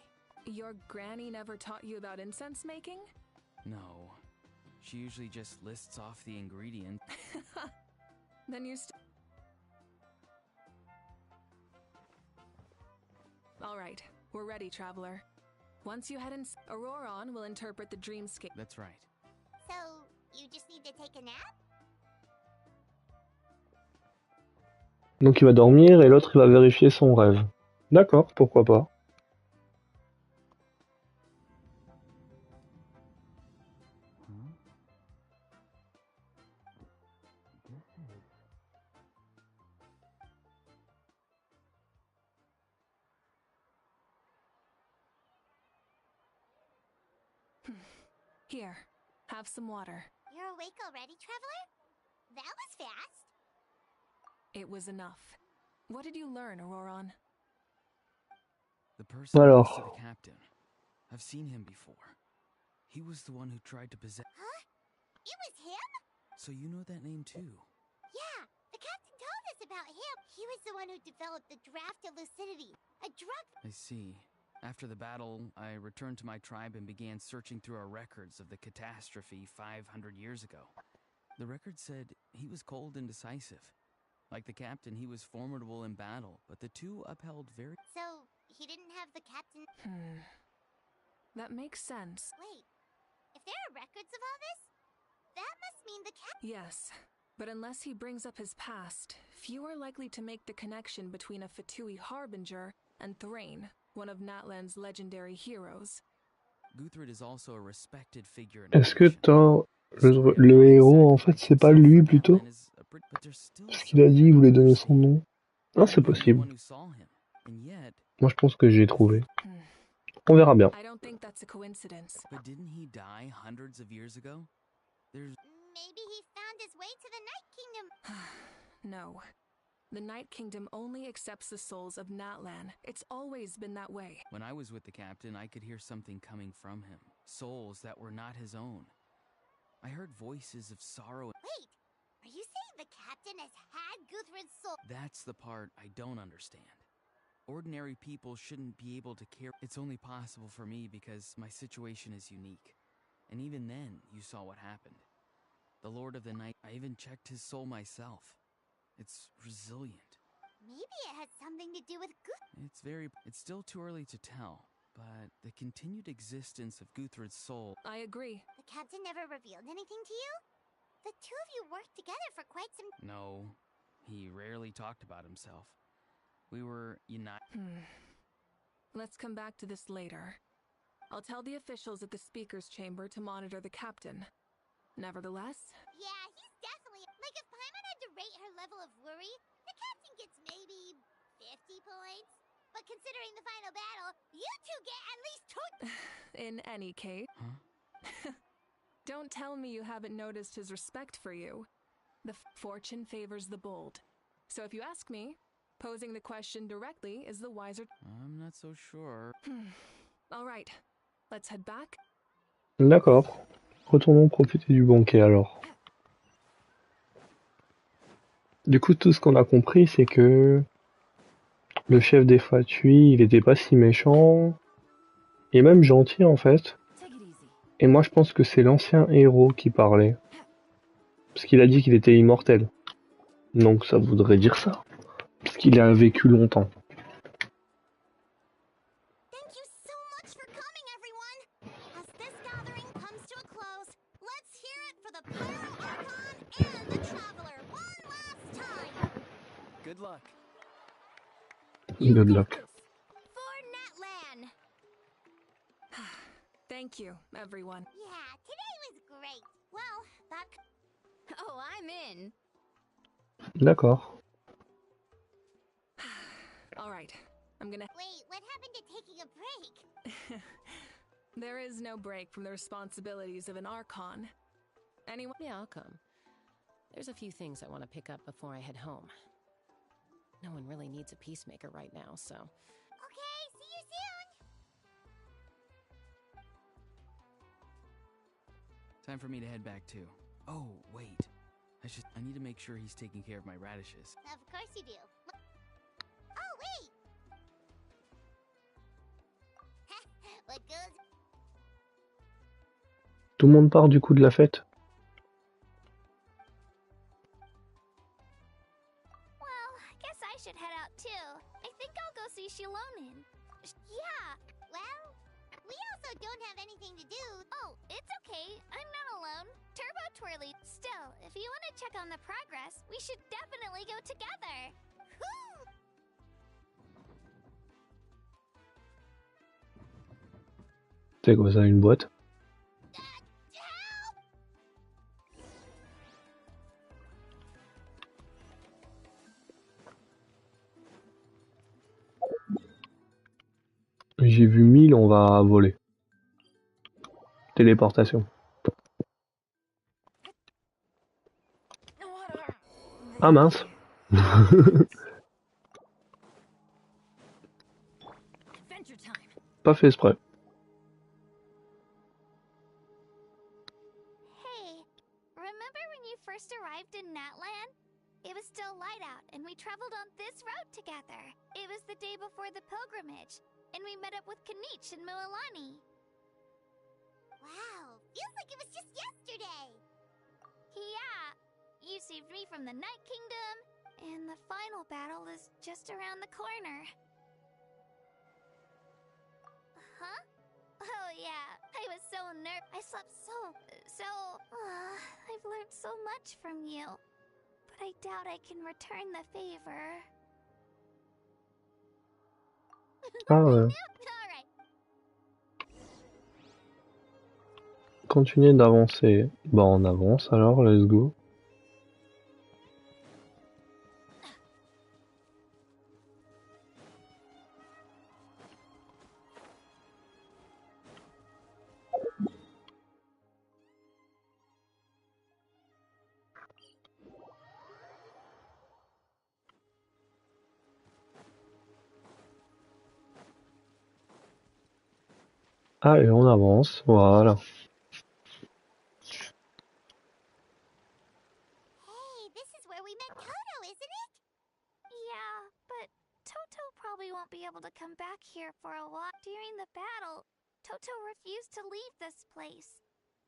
Your granny never taught you about incense making? No. She usually just lists off the ingredients. Then you All right, we're ready, Traveler. Once you head in, Auroron will interpret the dreamscape. That's right. So, you just need to take a nap? Donc il va dormir et l'autre il va vérifier son rêve. D'accord, pourquoi pas. Here, have some water. You're awake already, Traveler? That was fast. It was enough. What did you learn, Auroron? The person next to Alors, the captain. I've seen him before. He was the one who tried to possess... Huh? It was him? So you know that name too? Yeah, the captain told us about him. He was the one who developed the Draft of Lucidity, a drug... I see. After the battle, I returned to my tribe and began searching through our records of the catastrophe 500 years ago. The record said he was cold and decisive. Like the captain, he was formidable in battle, but the two upheld very... So, he didn't have the captain... That makes sense. Wait, if there are records of all this, that must mean the captain... Yes, but unless he brings up his past, few are likely to make the connection between a Fatui Harbinger and Thrain, one of Natlan's legendary heroes. Guthrid is also a respected figure in est-ce que le héros en fait c'est pas lui plutôt? Parce qu'il a dit il voulait donner son nom. Ah, c'est possible. Moi je pense que j'ai trouvé. On verra bien. I don't think that's a coincidence. But didn't he die hundreds of years ago? There's... Maybe he found his way to the Night Kingdom. No. The Night Kingdom only accepts the souls of Natlan. It's always been that way. When I was with the captain, I could hear something coming from him. Souls that were not his own. I heard voices of sorrow. Wait, are you saying the captain has had Guthrid's soul? That's the part I don't understand. Ordinary people shouldn't be able to care. It's only possible for me because my situation is unique. And even then, you saw what happened. The Lord of the Night, I even checked his soul myself. It's resilient. Maybe it has something to do with It's still too early to tell, but the continued existence of Guthrid's soul... I agree. The captain never revealed anything to you? The two of you worked together for quite some... No, he rarely talked about himself. We were united. Let's come back to this later. I'll tell the officials at the speaker's chamber to monitor the captain. Nevertheless... Yeah, he's definitely... Like, if Paimon had to rate her level of worry, the captain gets maybe 50 points. But considering the final battle, you two get at least 2... In any case... Huh? Don't tell me you haven't noticed his respect for you. The fortune favors the bold. So if you ask me, posing the question directly is the wiser. I'm not so sure. All right, let's head back. D'accord. Retournons profiter du banquet alors. Du coup, tout ce qu'on a compris, c'est que le chef des Fatui, il était pas si méchant, et même gentil en fait. Et moi, je pense que c'est l'ancien héros qui parlait. Parce qu'il a dit qu'il était immortel. Donc ça voudrait dire ça. Parce qu'il a vécu longtemps. Thank you so much for coming, everyone! As this gathering comes to a close, let's hear it for the Pyro Archon and the Traveler one last time! Good luck. Good luck. For Natlan! Thank you, everyone. Yeah, today was great. Well, that... Oh, I'm in. D'accord. All right, I'm gonna... Wait, what happened to taking a break? There is no break from the responsibilities of an Archon. Anyone? Yeah, I'll come. There's a few things I want to pick up before I head home. No one really needs a peacemaker right now, so... Okay, see you soon! Time for me to head back too. Oh, wait. I need to make sure he's taking care of my radishes. Of course you do. Oh, wait! What goes... Tout le monde part du coup de la fête. Well, I guess I should head out too. I think I'll go see Shilonin. Yeah. Well, we also don't have anything to do. Oh, it's okay. I'm not alone. Turbo Twirly. Still, if you want to check on the progress, we should definitely go together. Woo! C'est quoi ça, une boîte? J'ai vu 1000, on va voler. Téléportation. Ah mince. Pas fait exprès. Hey, remember when you first arrived in Natlan? It was still light out, and we traveled on this road together. It was the day before the pilgrimage, and we met up with Kanich and Mualani. Wow, feels like it was just yesterday! Yeah, you saved me from the Night Kingdom, and the final battle is just around the corner. Huh? Oh yeah, I was so nervous. I slept I've learned so much from you, but I doubt I can return the favor. Ah ouais. Alright. Continuer d'avancer. Bah on avance alors, let's go. Allez, on avance, voilà. Hey, this is where we met Toto, isn't it? Yeah, but Toto probably won't be able to come back here for a while. During the battle, Toto refused to leave this place.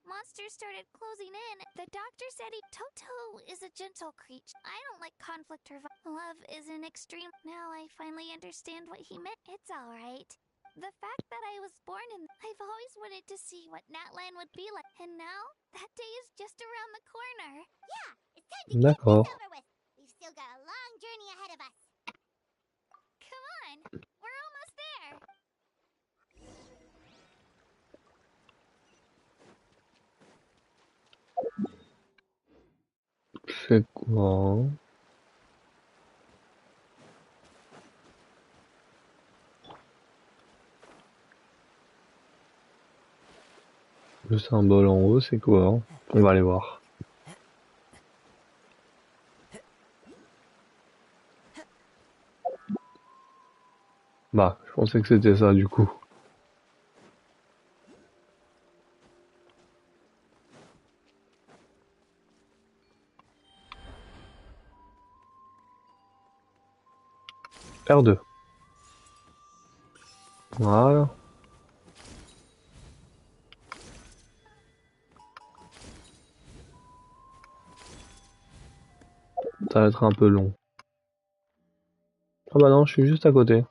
Monsters started closing in. The doctor said Toto is a gentle creature. I don't like conflict or love is an extreme. Now I finally understand what he meant. It's alright. The fact that I was born in... I've always wanted to see what Natlan would be like. And now, that day is just around the corner. Yeah, it's time to get D'accord. this over with. We've still got a long journey ahead of us. Come on, we're almost there. C'est quoi? Le symbole en haut, c'est quoi? On va aller voir. Bah, je pensais que c'était ça du coup. R2. Voilà. Ça va être un peu long. Ah bah non, je suis juste à côté.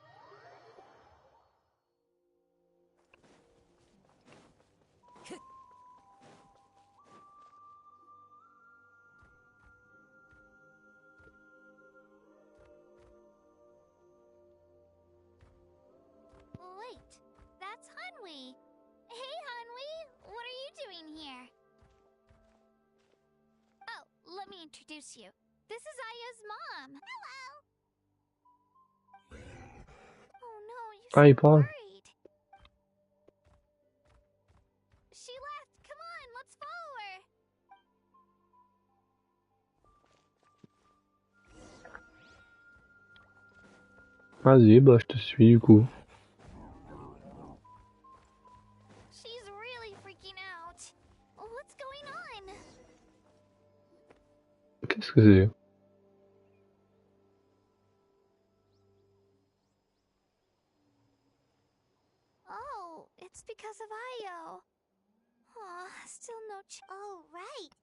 Wait, that's Hanwi. Hey, Hanwi, what are you doing here? Oh, let me introduce you. This is Aya's mom. Hello. Oh no, you Ah, il seem parle. worried. She left. Come on, let's follow her. Vas-y, bah je te suis du coup. She's really freaking out. What's going on? Qu'est-ce que c'est? Oh, it's because of Io. Aw, still no Oh, right.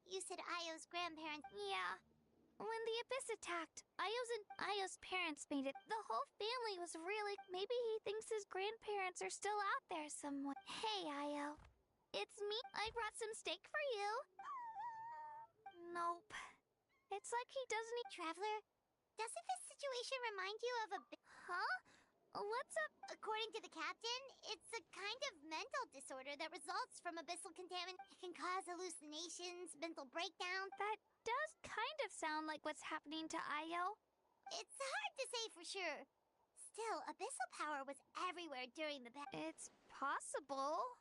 You said Io's grandparents. Yeah. When the Abyss attacked, Io's parents made it. The whole family was really... Maybe he thinks his grandparents are still out there somewhere. Hey, Io. It's me. I brought some steak for you. Nope. It's like he doesn't eat... Traveler, doesn't this situation remind you of a Huh? What's up? According to the captain, it's a kind of mental disorder that results from abyssal contamination. It can cause hallucinations, mental breakdown. That does kind of sound like what's happening to Io. It's hard to say for sure. Still, abyssal power was everywhere during the battle. It's possible.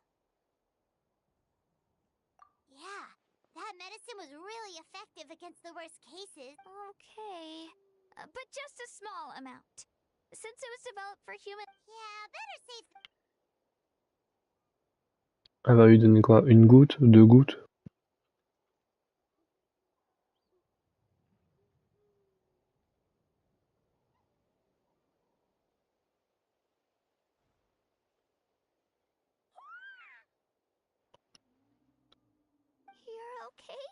Yeah, that medicine was really effective against the worst cases. Okay. But just a small amount. Since it was developed for human... Yeah, better safe. Elle va lui donner quoi? Une goutte? Deux gouttes? You're okay?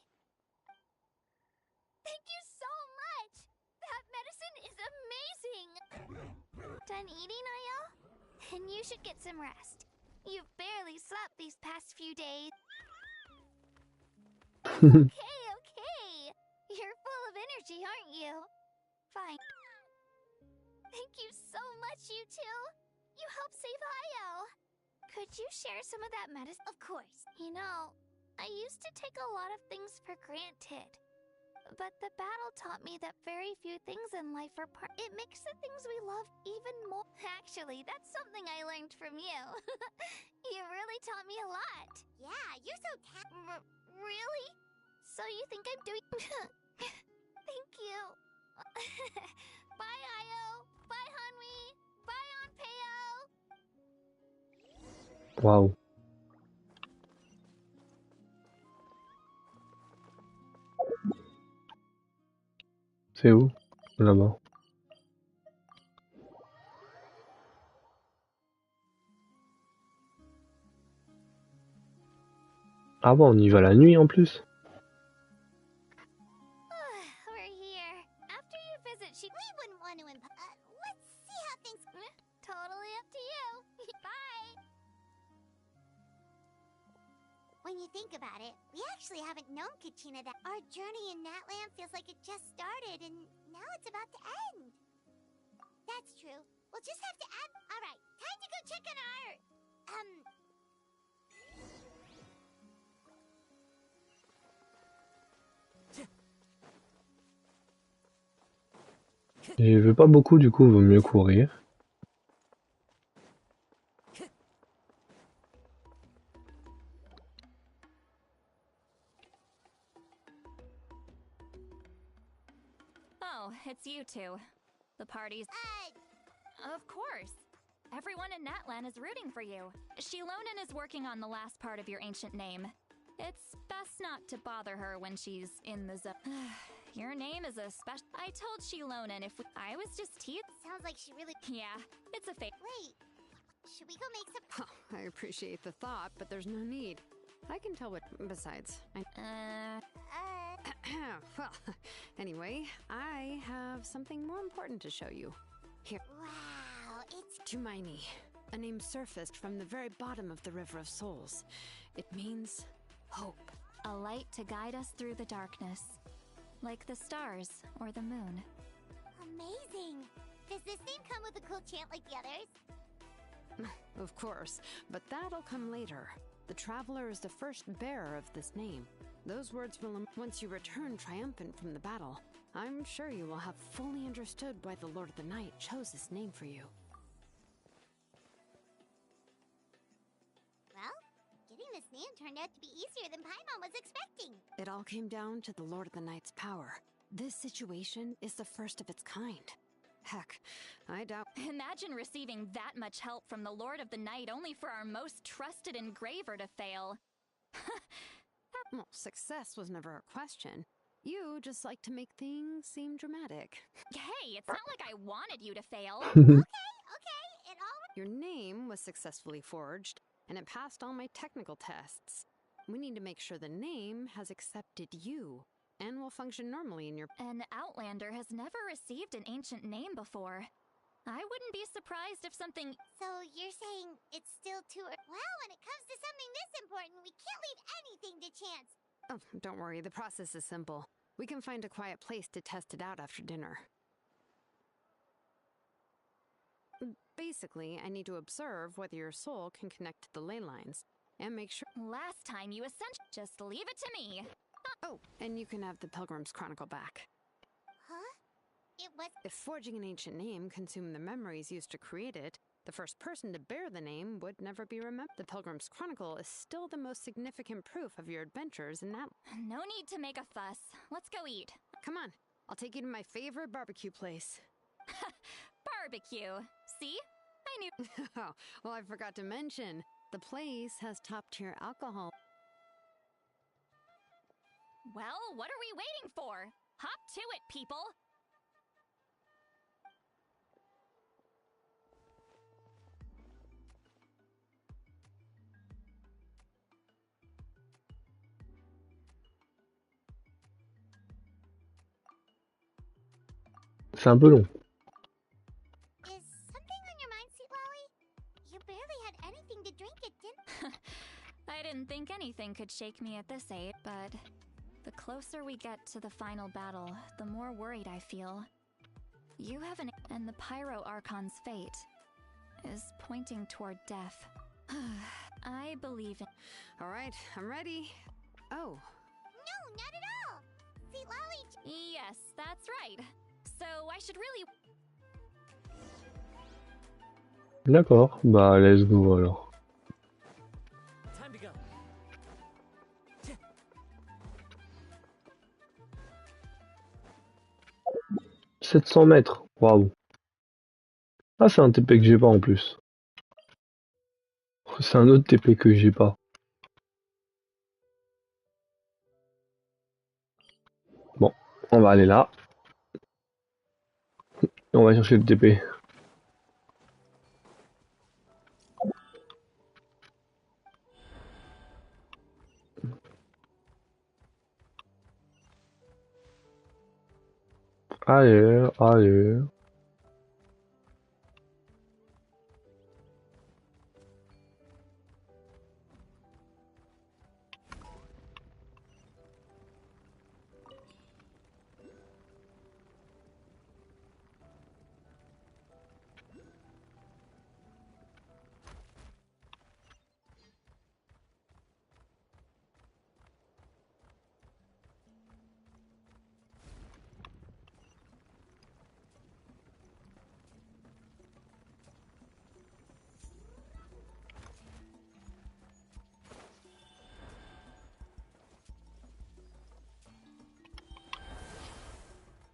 Thank you so much! That medicine is amazing! Done eating, Io? Then you should get some rest. You've barely slept these past few days. Okay. You're full of energy, aren't you? Fine. Thank you so much, you two. You helped save Io. Could you share some of that medicine? Of course. You know, I used to take a lot of things for granted. But the battle taught me that very few things in life are It makes the things we love even more. Actually, that's something I learned from you. You really taught me a lot. Yeah, you're so Really? So you think I'm doing... Thank you. Bye, Io. Bye, Hanwi. Bye, Onpeo. Waouh. C'est où? Là-bas. Ah bon, on y va la nuit en plus? We're here. After you visit, We wouldn't want to let's see how things... Totally up to you. Bye. When you think about it, we actually haven't known Kachina that... Our journey in Natland feels like it just started, and now it's about to end. That's true. We'll just have to add... Alright, time to go check on our... J'y vais pas beaucoup, du coup, vaut mieux courir. Oh, it's you two. The party's... Of course. Everyone in Natlan is rooting for you. Shilonen is working on the last part of your ancient name. It's best not to bother her when she's in the zone. Your name is a special. I told Shilonen if I was just Sounds like she really. Yeah, it's a fake. Wait, should we go make some? Oh, I appreciate the thought, but there's no need. I can tell what. Besides, well, anyway, I have something more important to show you. Here. Wow, it's Tumaini, a name surfaced from the very bottom of the River of Souls. It means hope. A light to guide us through the darkness. Like the stars or the moon. amazing. Does this name come with a cool chant like the others? Of course, but that'll come later. The Traveler is the first bearer of this name. Those words will once you return triumphant from the battle. I'm sure you will have fully understood why the Lord of the Night chose this name for you. Well, getting this name turned out to be easier than Paimon was expecting. It all came down to the Lord of the Night's power. This situation is the first of its kind. Heck, I doubt. Imagine receiving that much help from the Lord of the Night only for our most trusted engraver to fail. Well, success was never a question. You just like to make things seem dramatic. Hey, it's not like I wanted you to fail. Okay, it all... Your name was successfully forged, and it passed all my technical tests. We need to make sure the name has accepted you, and will function normally in your... An Outlander has never received an ancient name before. I wouldn't be surprised if something... So you're saying it's still too... Well, when it comes to something this important, we can't leave anything to chance. Oh, don't worry, the process is simple. We can find a quiet place to test it out after dinner. Basically, I need to observe whether your soul can connect to the ley lines, and make sure... Last time you just leave it to me. Oh, and you can have the Pilgrim's Chronicle back. Huh? It was... If forging an ancient name consumed the memories used to create it, the first person to bear the name would never be remembered. The Pilgrim's Chronicle is still the most significant proof of your adventures in that... No need to make a fuss. Let's go eat. Come on, I'll take you to my favorite barbecue place. Barbecue. See? I knew... Oh, well, I forgot to mention, the place has top-tier alcohol. Well, what are we waiting for? Hop to it, people! C'est un peu long. Is something on your mind, Sweet Lolly? You barely had anything to drink it, didn't... I didn't think anything could shake me at this age, but the closer we get to the final battle, the more worried I feel. You have an... and the Pyro Archon's fate is pointing toward death. I believe in... All right, I'm ready. Oh. No, not at all! Sweet Lolly... Yes, that's right. So I should really... D'accord, bah let's go alors. Time to go. 700 mètres, waouh. Ah, c'est un TP que j'ai pas en plus. C'est un autre TP que j'ai pas. Bon, on va aller là. Et on va chercher le TP. Allez, allez.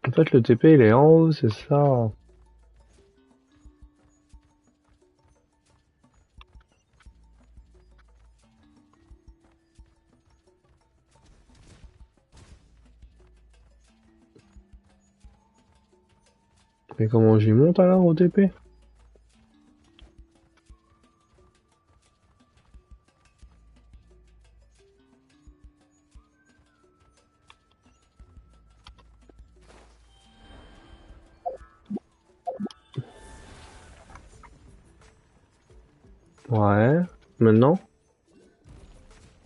En fait, le TP il est en haut, c'est ça. Mais comment j'y monte alors au TP? Ouais, maintenant?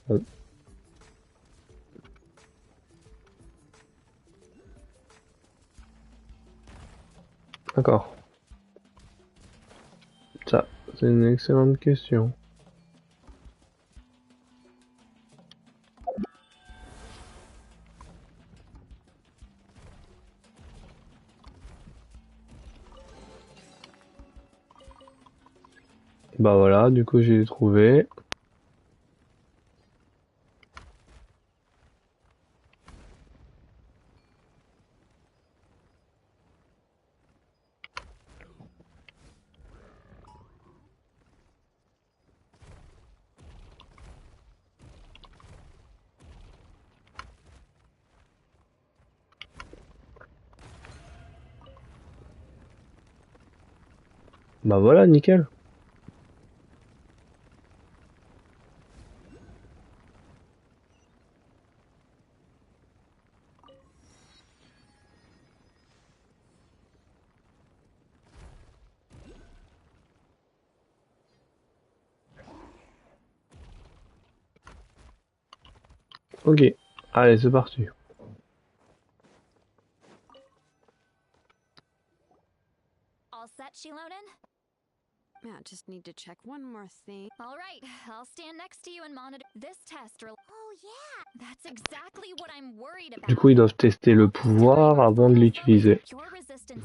Bon. D'accord. Ça, c'est une excellente question. Bah voilà, du coup j'ai trouvé. Bah voilà, nickel. Ok, allez, c'est parti. All set, Shilonen? Yeah, just need to check one more thing. All right, I'll stand next to you and monitor this test. Oh yeah, that's exactly what I'm worried about. Du coup, ils doivent tester le pouvoir avant de l'utiliser.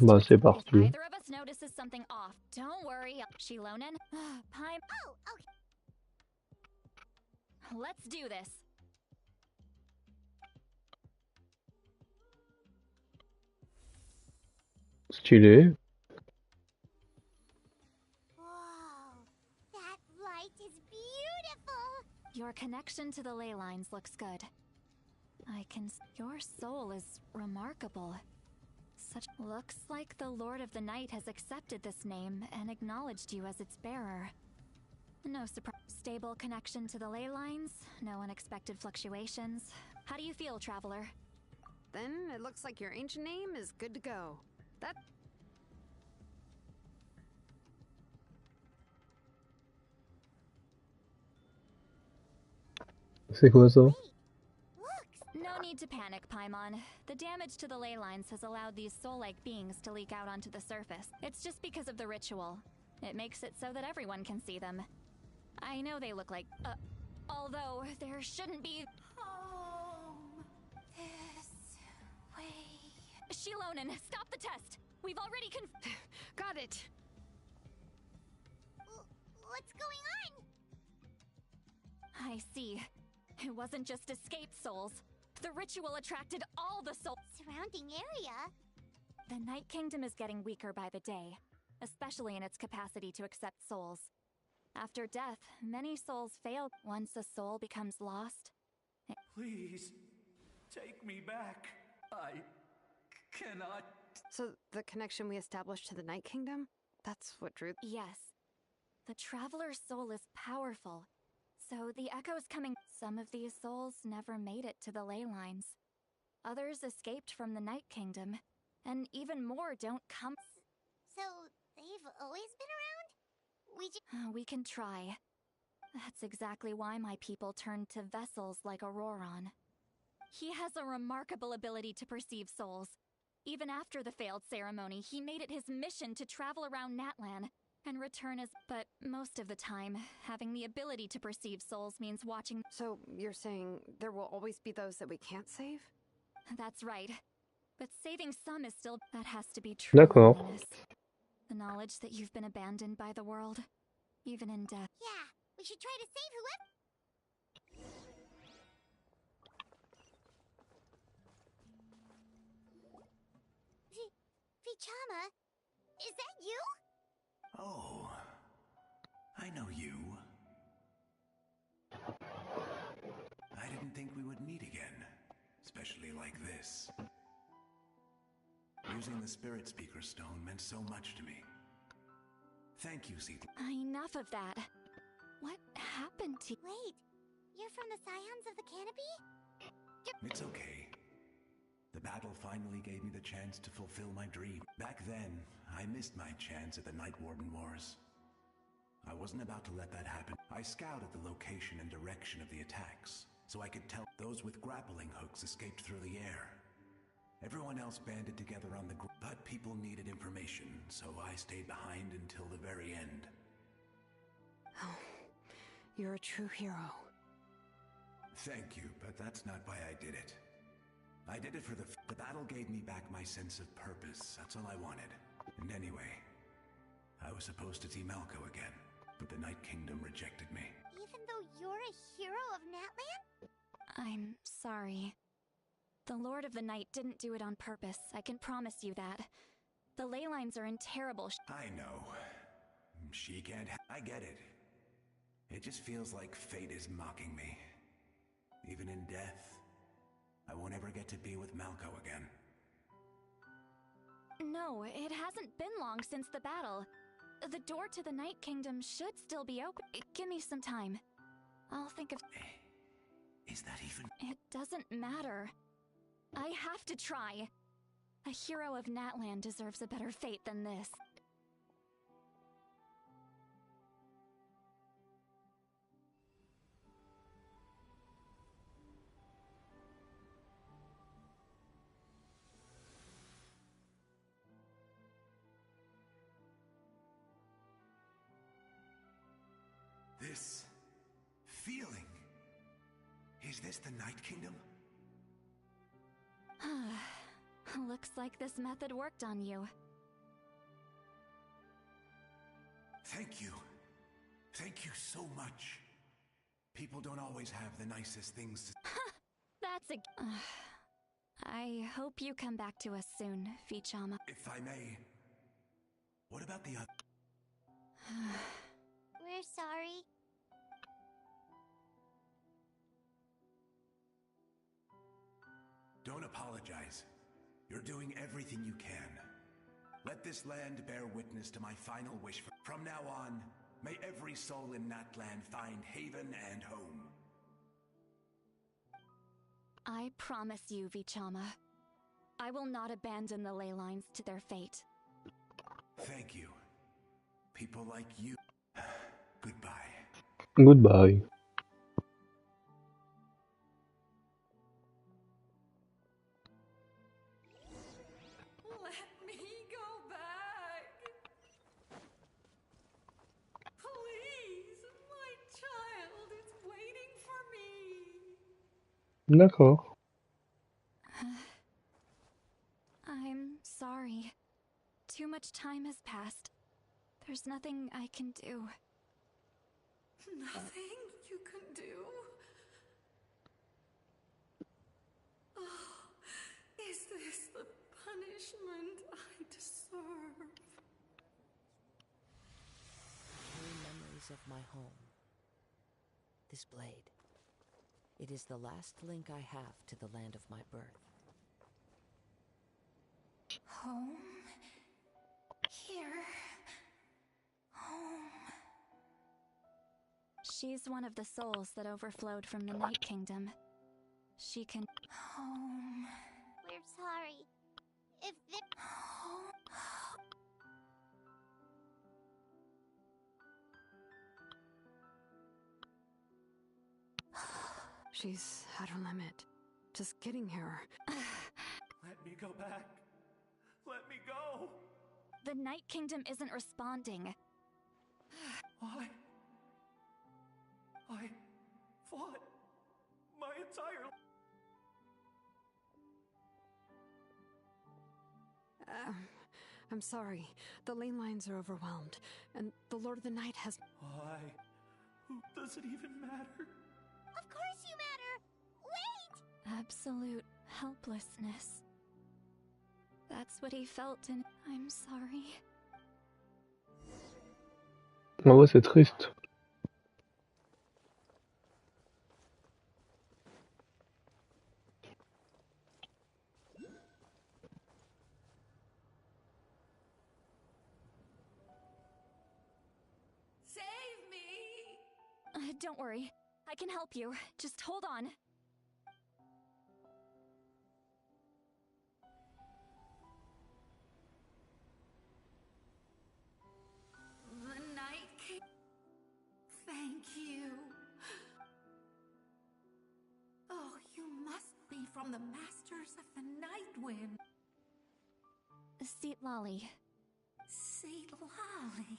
Bah, c'est parti. Either of us notices something off. Don't worry, Shilonen. Paim. Oh, okay. Let's do this. Stylé. Whoa, that light is beautiful. Your connection to the ley lines looks good. Your soul is remarkable. Looks like the Lord of the Night has accepted this name and acknowledged you as its bearer. No surprise. Stable connection to the ley lines, no unexpected fluctuations. How do you feel, traveler? Then it looks like your ancient name is good to go. That... C'est quoi ça? No need to panic, Paimon. The damage to the ley lines has allowed these soul-like beings to leak out onto the surface. It's just because of the ritual. It makes it so that everyone can see them. I know they look like... although there shouldn't be... Home. This way. Shilonen, stop the test! We've already Got it! What's going on? I see. It wasn't just escaped souls. The ritual attracted all the souls. Surrounding area? The Night Kingdom is getting weaker by the day, especially in its capacity to accept souls. After death, many souls fail. Once a soul becomes lost... Please, take me back. I cannot... So, the connection we established to the Night Kingdom? That's what drew... Yes. The Traveler's soul is powerful. So the echoes coming... Some of these souls never made it to the ley lines. Others escaped from the Night Kingdom. And even more don't come... So, they've always been around? We can try. That's exactly why my people turned to vessels like Auroron. He has a remarkable ability to perceive souls. Even after the failed ceremony, he made it his mission to travel around Natlan and return as... But most of the time, having the ability to perceive souls means watching... So, you're saying there will always be those that we can't save? That's right. But saving some is still... That has to be true. D'accord. The knowledge that you've been abandoned by the world, even in death. Yeah, we should try to save whoever... Vichama, is that you? Oh, I know you. I didn't think we would meet again, especially like this. You Using the Spirit Speaker Stone meant so much to me. Thank you, Seed. Enough of that. What happened to— Wait, you're from the Scions of the Canopy? It's okay. The battle finally gave me the chance to fulfill my dream. Back then, I missed my chance at the Night Warden Wars. I wasn't about to let that happen. I scouted the location and direction of the attacks, so I could tell those with grappling hooks escaped through the air. Everyone else banded together on the ground, but people needed information, so I stayed behind until the very end. Oh, you're a true hero. Thank you, but that's not why I did it. I did it for the battle gave me back my sense of purpose. That's all I wanted. And anyway, I was supposed to see Malco again, but the Night Kingdom rejected me. Even though you're a hero of Natlan? I'm sorry. The Lord of the Night didn't do it on purpose, I can promise you that. The ley lines are in terrible I know. She can't I get it. It just feels like fate is mocking me. Even in death, I won't ever get to be with Malco again. No, it hasn't been long since the battle. The door to the Night Kingdom should still be open. Give me some time. I'll think of— Is that even— It doesn't matter. I have to try. A hero of Natlan deserves a better fate than this. This feeling. Is this the Night Kingdom? Looks like this method worked on you. Thank you. Thank you so much. People don't always have the nicest things to— That's a— I hope you come back to us soon, Vichama. If I may, what about the other— We're sorry. Don't apologize. You're doing everything you can. Let this land bear witness to my final wish. From now on, may every soul in Natlan find haven and home. I promise you, Vichama. I will not abandon the ley lines to their fate. Thank you. People like you. Goodbye. Goodbye. Let me go back. Please, my child is waiting for me. D'accord. I'm sorry. Too much time has passed. There's nothing I can do. Nothing you can do? Oh, is this the punishment I deserve? Carry memories of my home. This blade. It is the last link I have to the land of my birth. Home? Here? Home? She's one of the souls that overflowed from the Night Kingdom. She can— Home. We're sorry. If this— She's at her limit. Just getting here. Let me go back. Let me go. The Night Kingdom isn't responding. I fought my entire— I'm sorry. The ley lines are overwhelmed, and the Lord of the Night has— Why? Does it even matter? Of course you matter! Wait! Absolute helplessness. That's what he felt, and I'm sorry. Ah ouais, c'est triste. Don't worry. I can help you. Just hold on. The Night King. Thank you. Oh, you must be from the Masters of the Night Wind. Seat Lolly. Seat Lolly.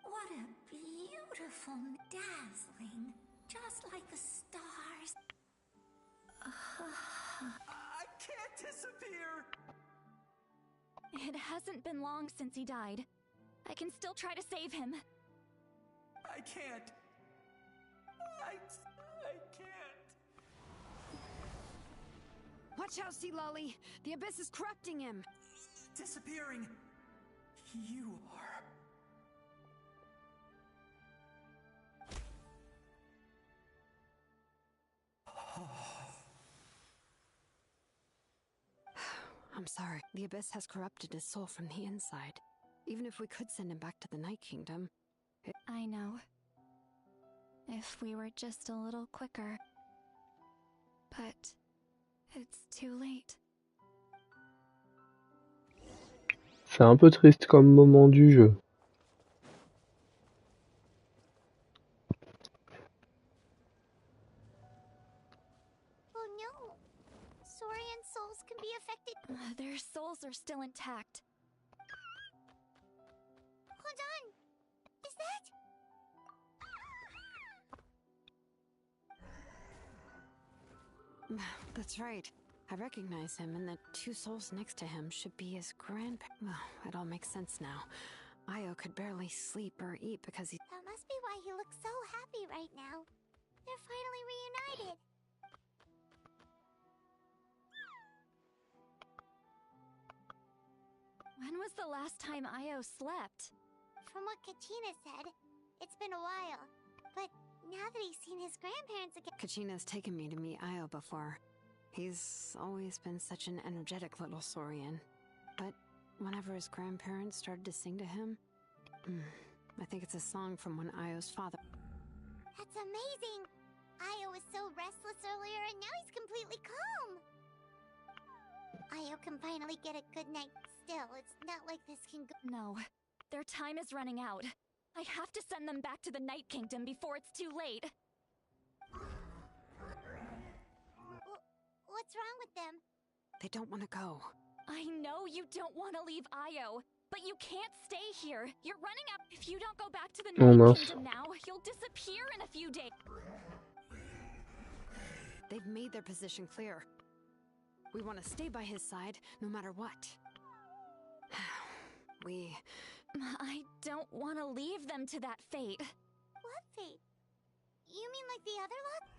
What a beautiful, dazzling, just like the stars. I can't disappear! It hasn't been long since he died. I can still try to save him. I can't. I can't. Watch out, Sea Lolly! The abyss is corrupting him! Disappearing. You are. I'm sorry. The abyss has corrupted his soul from the inside. Even if we could send him back to the Night Kingdom... I know. If we were just a little quicker. But... it's too late. C'est un peu triste comme moment du jeu. Oh no! Saurian souls can be affected. Their souls are still intact. Hold on! Is that... That's right. I recognize him, and the two souls next to him should be his grandparents. Well, it all makes sense now. Io could barely sleep or eat because he... That must be why he looks so happy right now. They're finally reunited. When was the last time Io slept? From what Kachina said, it's been a while. But now that he's seen his grandparents again... Kachina's taken me to meet Io before. He's always been such an energetic little Saurian. But whenever his grandparents started to sing to him... I think it's a song from when Io's father... That's amazing! Io was so restless earlier and now he's completely calm! Io can finally get a good night. Still, it's not like this can go... No. Their time is running out. I have to send them back to the Night Kingdom before it's too late. What's wrong with them? They don't want to go. I know you don't want to leave Io, but you can't stay here. You're running out. If you don't go back to the Night Kingdom now, you'll disappear in a few days. They've made their position clear. We want to stay by his side, no matter what. I don't want to leave them to that fate. What fate? You mean like the other lot?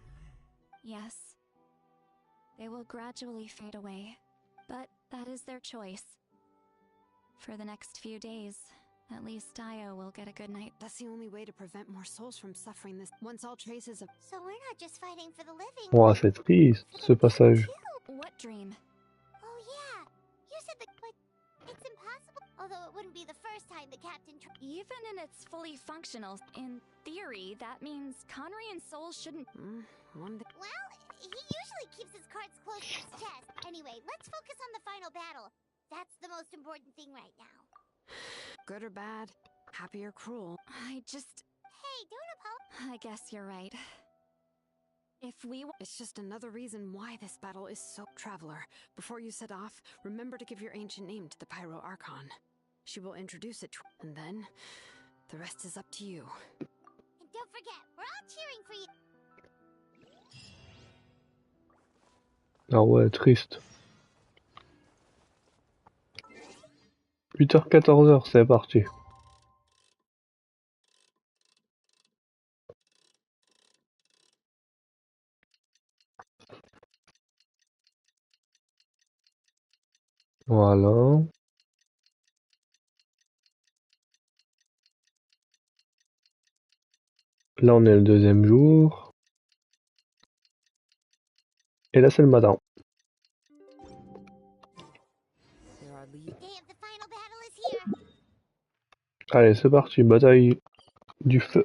Yes. They will gradually fade away, but that is their choice. For the next few days, at least Io will get a good night. That's the only way to prevent more souls from suffering this. Once all traces of... So we're not just fighting for the living. Oh, c'est triste, ce passage. What dream? Oh yeah, you said that, but it's impossible. Although it wouldn't be the first time the captain... Even in its fully functional, in theory, that means Conrian's soul shouldn't... Well, he usually keeps his cards close to his chest. Anyway, let's focus on the final battle. That's the most important thing right now. Good or bad, happy or cruel. I just... Hey, don't apologize. I guess you're right. If we... It's just another reason why this battle is so... Traveler, before you set off, remember to give your ancient name to the Pyro Archon. She will introduce it to... And then, the rest is up to you. And don't forget, we're all cheering for you. Ah ouais, triste. 8h, 14h, c'est parti. Voilà. Là, on est le deuxième jour. Et là, c'est le matin. Allez, c'est parti, bataille. du feu.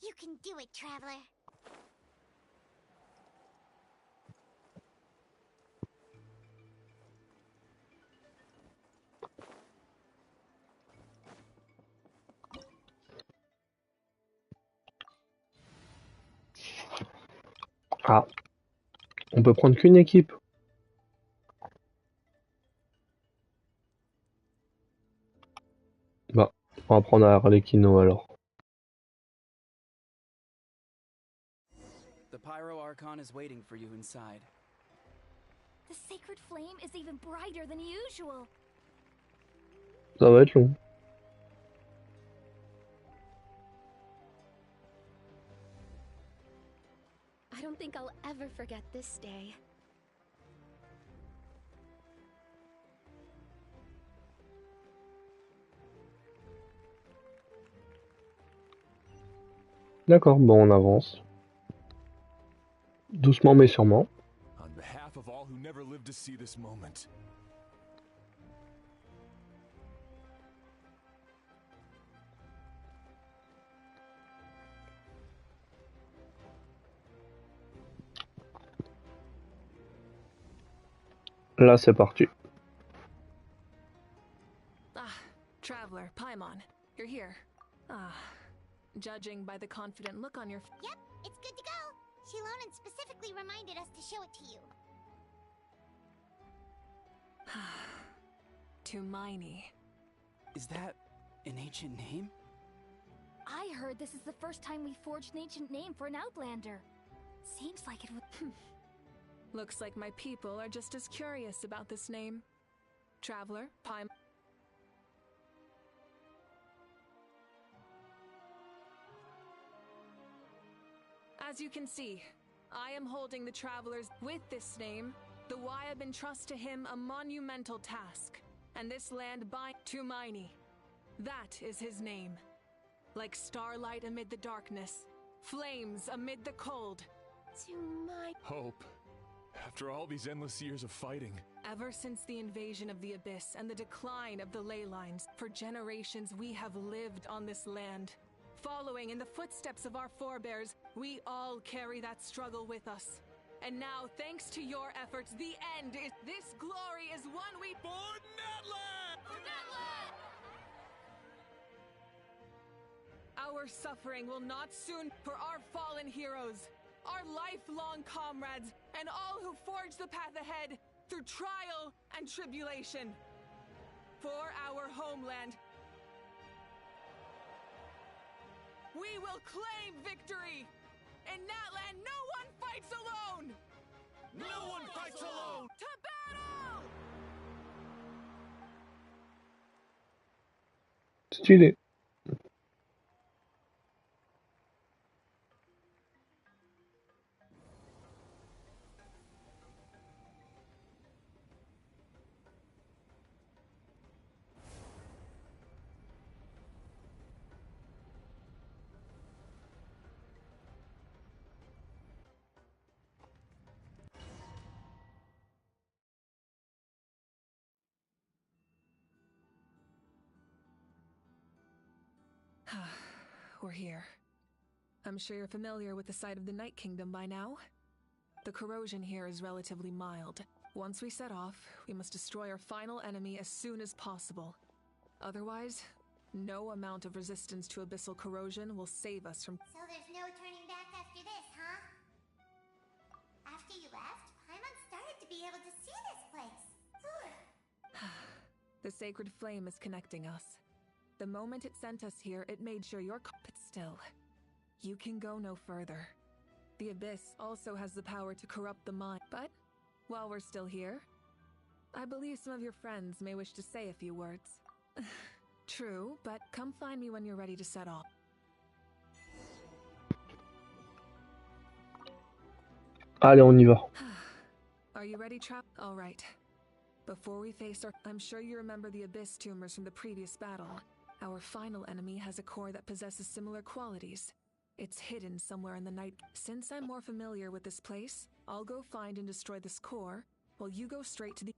You can do it, traveler. Ah, on peut prendre qu'une équipe. Bah, on va prendre Arlecchino alors. The pyro archon is waiting for you inside. The sacred flame is even brighter than usual. Ça va être long. I don't think I'll ever forget this day. D'accord, bon on avance. Doucement mais sûrement. On behalf of all who never lived to see this moment. Là c'est parti. Ah, traveler, Paimon, you're here. Ah, judging by the confident look on your Yep, it's good to go. Shilonen specifically reminded us to show it to you. To Miney. Is that an ancient name? I heard this is the first time we forged an ancient name for an Outlander. Seems like it would. Looks like my people are just as curious about this name. Traveler, Paimon. As you can see, I am holding the travelers with this name, the Wyab entrust to him a monumental task, and this land by to Miney. That is his name. Like starlight amid the darkness, flames amid the cold. To my Hope. After all these endless years of fighting. Ever since the invasion of the Abyss and the decline of the ley lines, for generations we have lived on this land. Following in the footsteps of our forebears, we all carry that struggle with us. And now, thanks to your efforts, the end is... This glory is one we... Born Natlan! Our suffering will not soon... For our fallen heroes, our lifelong comrades, and all who forge the path ahead through trial and tribulation. For our homeland, we will claim victory! In Natlan, no one fights alone! No one fights alone! To battle! Stylé. We're here. I'm sure you're familiar with the site of the Night Kingdom by now. The corrosion here is relatively mild. Once we set off, we must destroy our final enemy as soon as possible. Otherwise, no amount of resistance to abyssal corrosion will save us from... So there's no turning back after this, huh? After you left, Paimon started to be able to see this place. The sacred flame is connecting us. The moment it sent us here, it made sure your... But still, you can go no further. The Abyss also has the power to corrupt the mind. But, while we're still here, I believe some of your friends may wish to say a few words. True, but come find me when you're ready to set off. Allez, on y va. Are you ready, Trap? All right. Before we face our... I'm sure you remember the Abyss tumors from the previous battle. Our final enemy has a core that possesses similar qualities. It's hidden somewhere in the night. Since I'm more familiar with this place, I'll go find and destroy this core, while you go straight to the...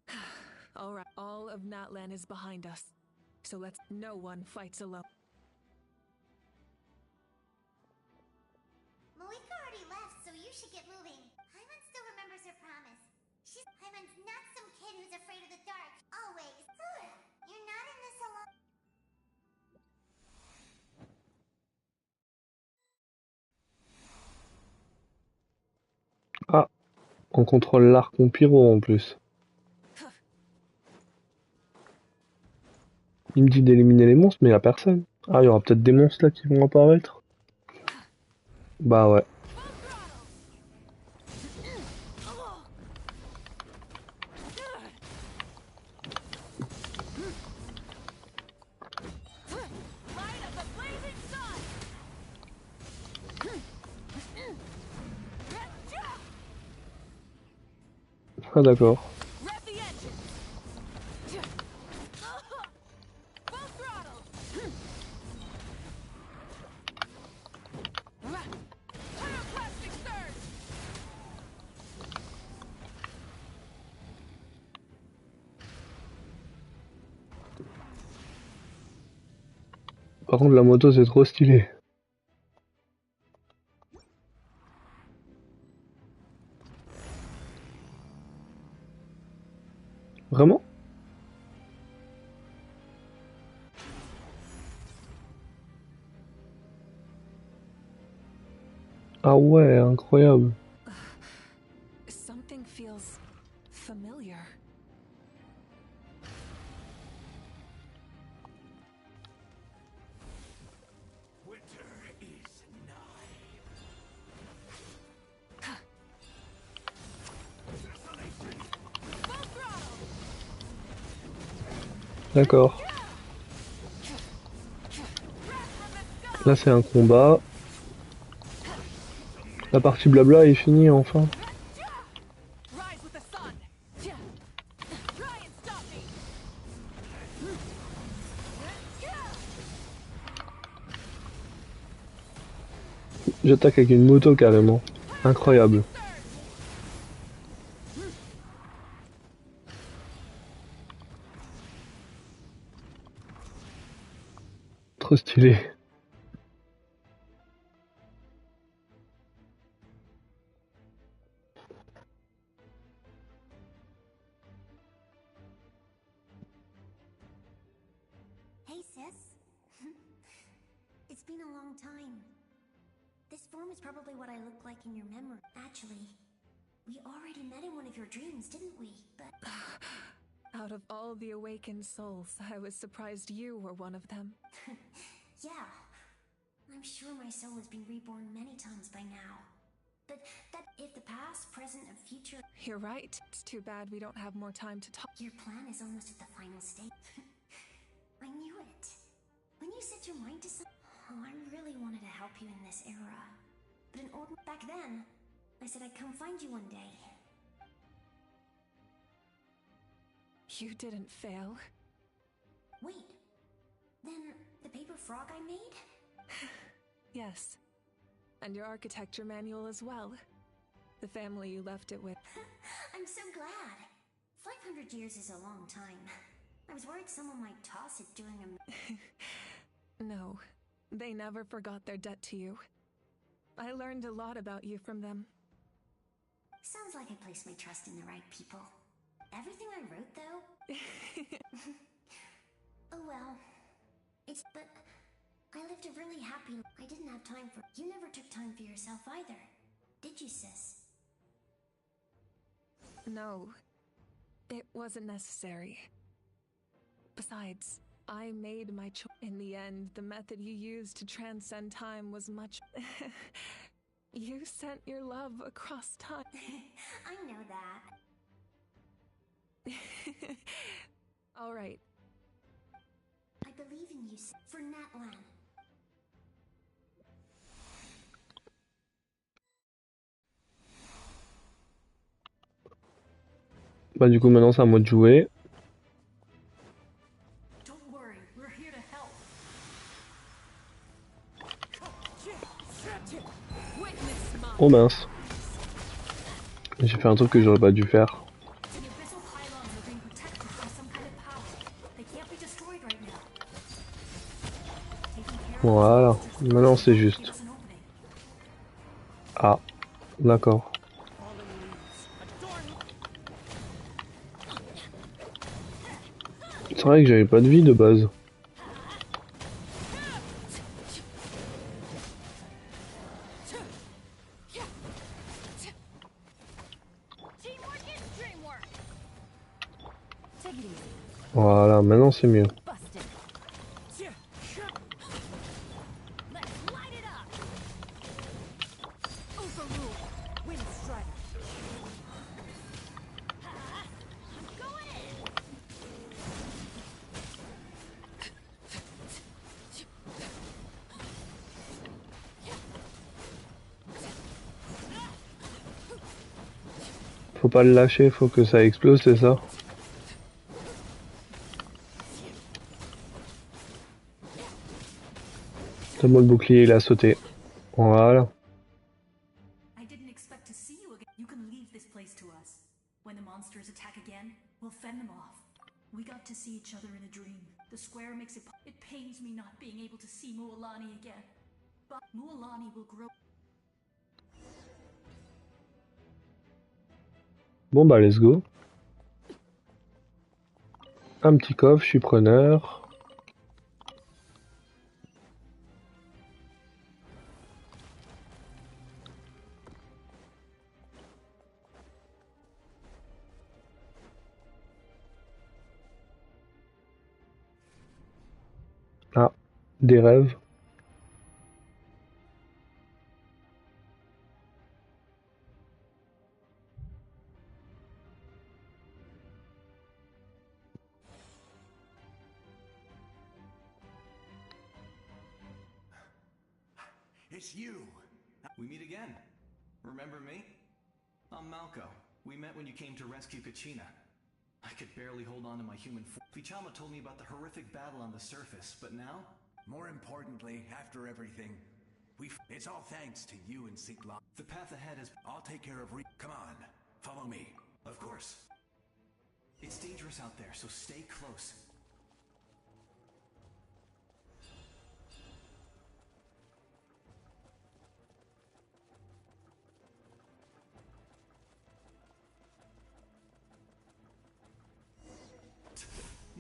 Alright, all of Natlan is behind us. So let's... No one fights alone. should get moving. Hyman still remembers her promise. Hyman's not some kid who's afraid of the dark. Always. You're not in this alone. Ah, on contrôle l'arc en pyro en plus. Il me dit d'éliminer les monstres, mais il y a personne. Ah, il y aura peut-être des monstres là qui vont apparaître. Bah ouais. Ah d'accord. Par contre la moto c'est trop stylé. Vraiment? Ah ouais, incroyable. Something feels familiar. D'accord. Là c'est un combat. La partie blabla est finie enfin. J'attaque avec une moto carrément. Incroyable. Trop stylé. Hey, sis. It's been a long time. This form is probably what I look like in your memory. Actually, we already met in one of your dreams, didn't we? But Out of all the awakened souls, I was surprised you were one of them. yeah, I'm sure my soul has been reborn many times by now. But that if the past, present, and future... You're right. It's too bad we don't have more time to talk. Your plan is almost at the final stage. I knew it. When you set your mind to something... Oh, I really wanted to help you in this era. But in order... Back then, I said I'd come find you one day. You didn't fail. Wait. Then, the paper frog I made? Yes. And your architecture manual as well. The family you left it with. I'm so glad. 500 years is a long time. I was worried someone might toss it during a... No, they never forgot their debt to you. I learned a lot about you from them. Sounds like I placed my trust in the right people. Everything I wrote, though? Oh well. It's... But... I lived a really happy... I didn't have time for... You never took time for yourself either. Did you, sis? No. It wasn't necessary. Besides, I made my choice. In the end, the method you used to transcend time was much... You sent your love across time. I know that. All right. I believe in you, for Natlan. Bah du coup maintenant c'est à moi de jouer. Don't worry, we're here to help. Oh mince. J'ai fait un truc que j'aurais pas dû faire. The abyssal pylons are being protected by some kind of power. They can't be destroyed right now. Taking care of Voilà. Maintenant c'est juste. gives an opening. Ah. D'accord. C'est vrai que j'avais pas de vie de base. Voilà, maintenant c'est mieux. Faut pas le lâcher, faut que ça explose, c'est ça? C'est bon, le bouclier, il a sauté. Voilà. I didn't expect to see you again. You can leave this place to us. When the monsters attack again, we'll fend them off. We got to see each other in a dream. The square makes it... It pains me not being able to see Mualani again. But Mualani will grow... Bon bah let's go. Un petit coffre, je suis preneur. Ah, des rêves. It's you! We meet again. Remember me? I'm Malco. We met when you came to rescue Kachina. I could barely hold on to my human form. Fichama told me about the horrific battle on the surface, but now? More importantly, after everything, it's all thanks to you and Sikla. The path ahead is... I'll take care of Come on, follow me. Of course. It's dangerous out there, so stay close.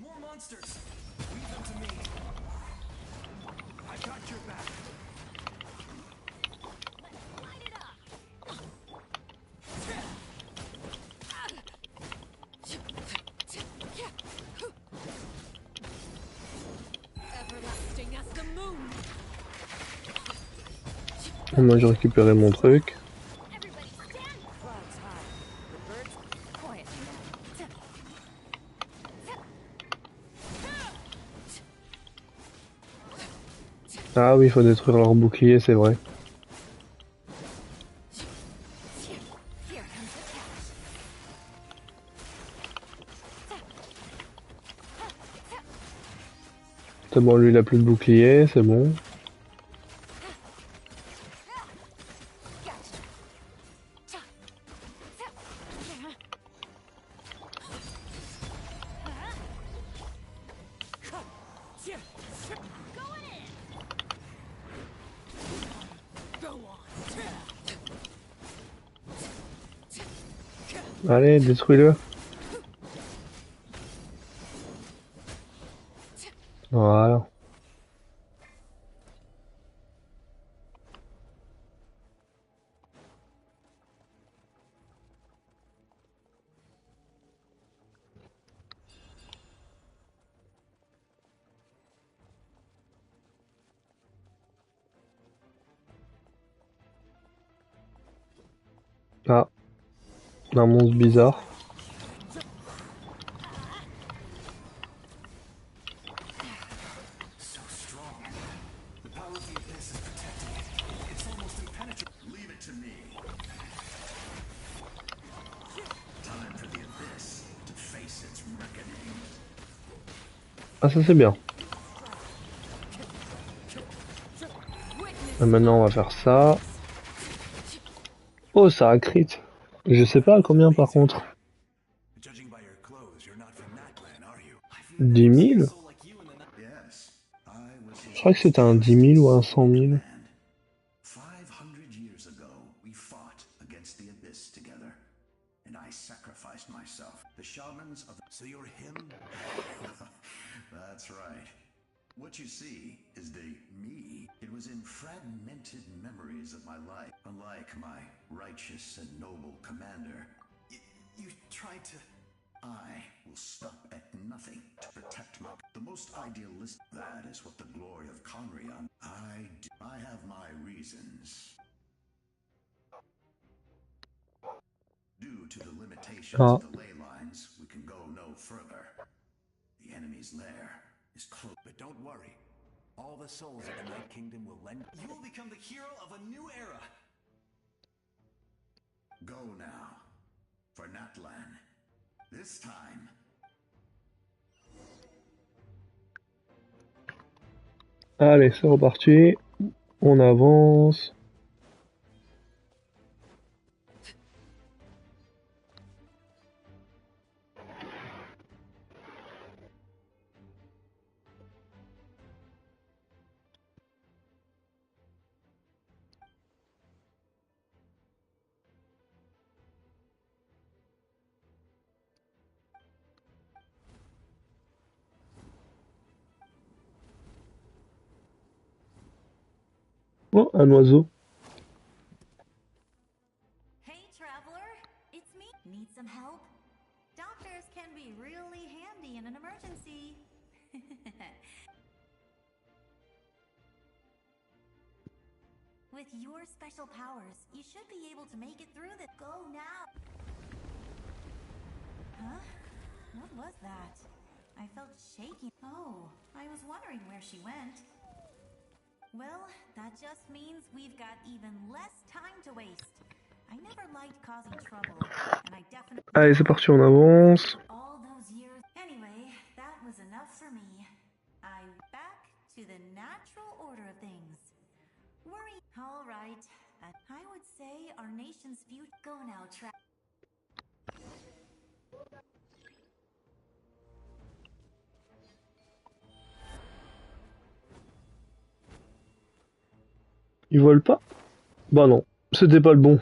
More monsters! Leave them to me. I got your back. Let's light it up! Everlasting as the moon! Moi j'ai récupéré mon truc. Ah oui, il faut détruire leur bouclier, c'est vrai. C'est bon, lui il a plus de bouclier, c'est bon. Allez, détruis-le. Voilà. Ah, un monstre bizarre. So strong. The power of the abyss is protecting it. It's almost impenetrable. Leave it to me. Time for the abyss to face its reckoning. Ah, ça c'est bien. Et maintenant on va faire ça. Oh, ça a crit. Je sais pas à combien par contre. 10 000? Je crois que c'était un 10 000 ou un 100 000. was in fragmented memories of my life. Unlike my righteous and noble commander, you tried to... I will stop at nothing to protect my... The most idealistic... That is what the glory of Conrion... I have my reasons. Due to the limitations of the ley lines, we can go no further. The enemy's lair is close. But don't worry. All the souls of the Night Kingdom will lend... You will become the hero of a new era! Go now. For Natlan. This time. Allez, c'est reparti. On avance. Oh, un oiseau. Hey, traveler, it's me. Need some help? Doctors can be really handy in an emergency. With your special powers, you should be able to make it through this. Go now. Huh? What was that? I felt shaky. Oh, I was wondering where she went. Well, that just means we've got even less time to waste. I never liked causing trouble, and I definitely... Allez, c'est parti, on avance. All those years... Anyway, that was enough for me. I'm back to the natural order of things. Worry... All right. I would say our nation's future... Go now, Ils volent pas? Bah non, c'était pas le bon.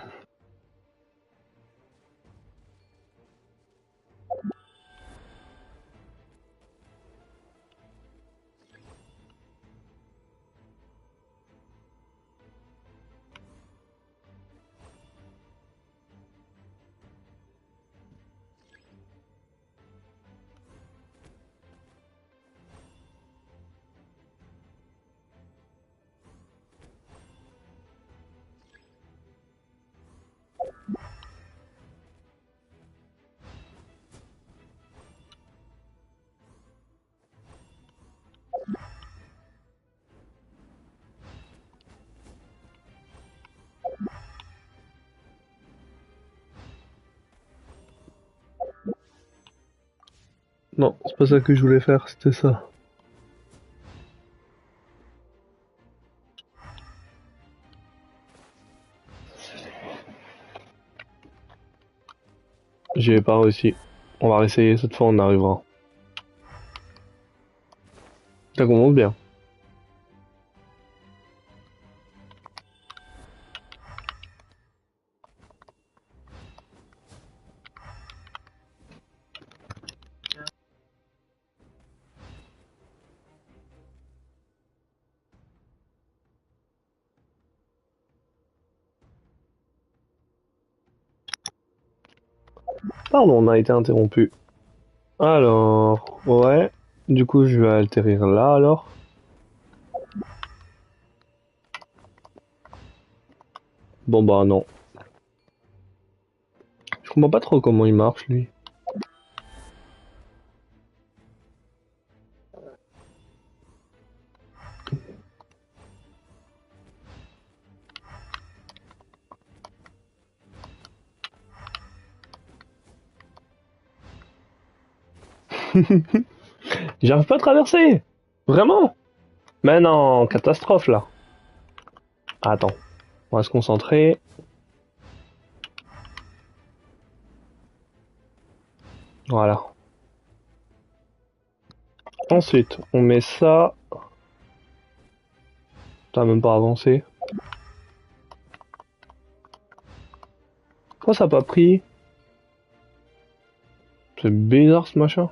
Non, c'est pas ça que je voulais faire, c'était ça. J'y ai pas réussi. On va réessayer, cette fois on arrivera. Ça commence bien. Pardon, on a été interrompu. Alors, ouais. Du coup, je vais atterrir là alors. Bon bah non. Je comprends pas trop comment il marche lui. J'arrive pas à traverser. Vraiment? Mais non, catastrophe là. Attends, on va se concentrer. Voilà. Ensuite, on met ça. T'as même pas avancé. Pourquoi ça a pas pris? C'est bizarre ce machin.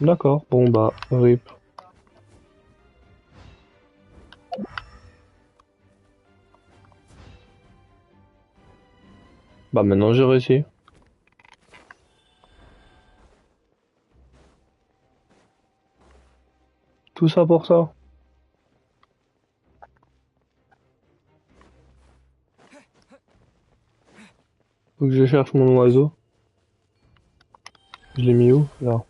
D'accord, bon bah, rip. Bah maintenant j'ai réussi. Tout ça pour ça. Faut que je cherche mon oiseau. Je l'ai mis où? Là.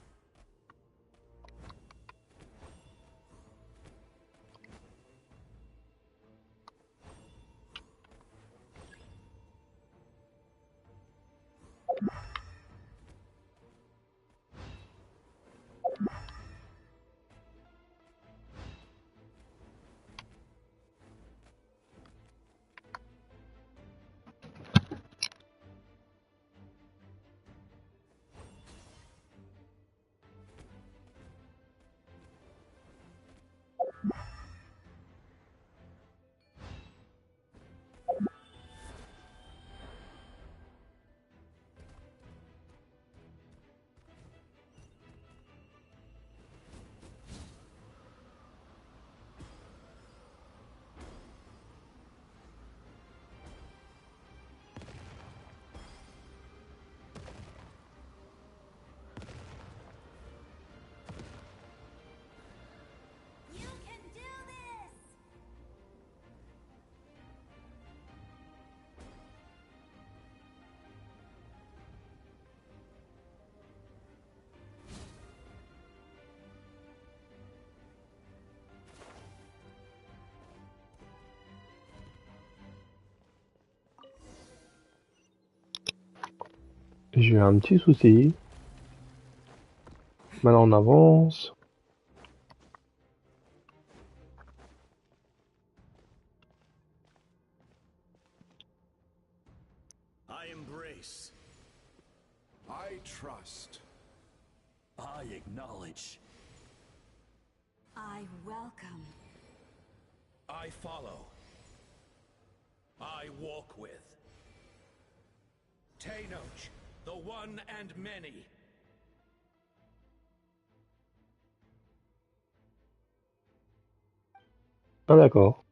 J'ai eu un petit souci. Maintenant on avance. I embrace. I trust. I acknowledge. I welcome. I follow. I walk with. Tenoch, the one and many. Ah d'accord.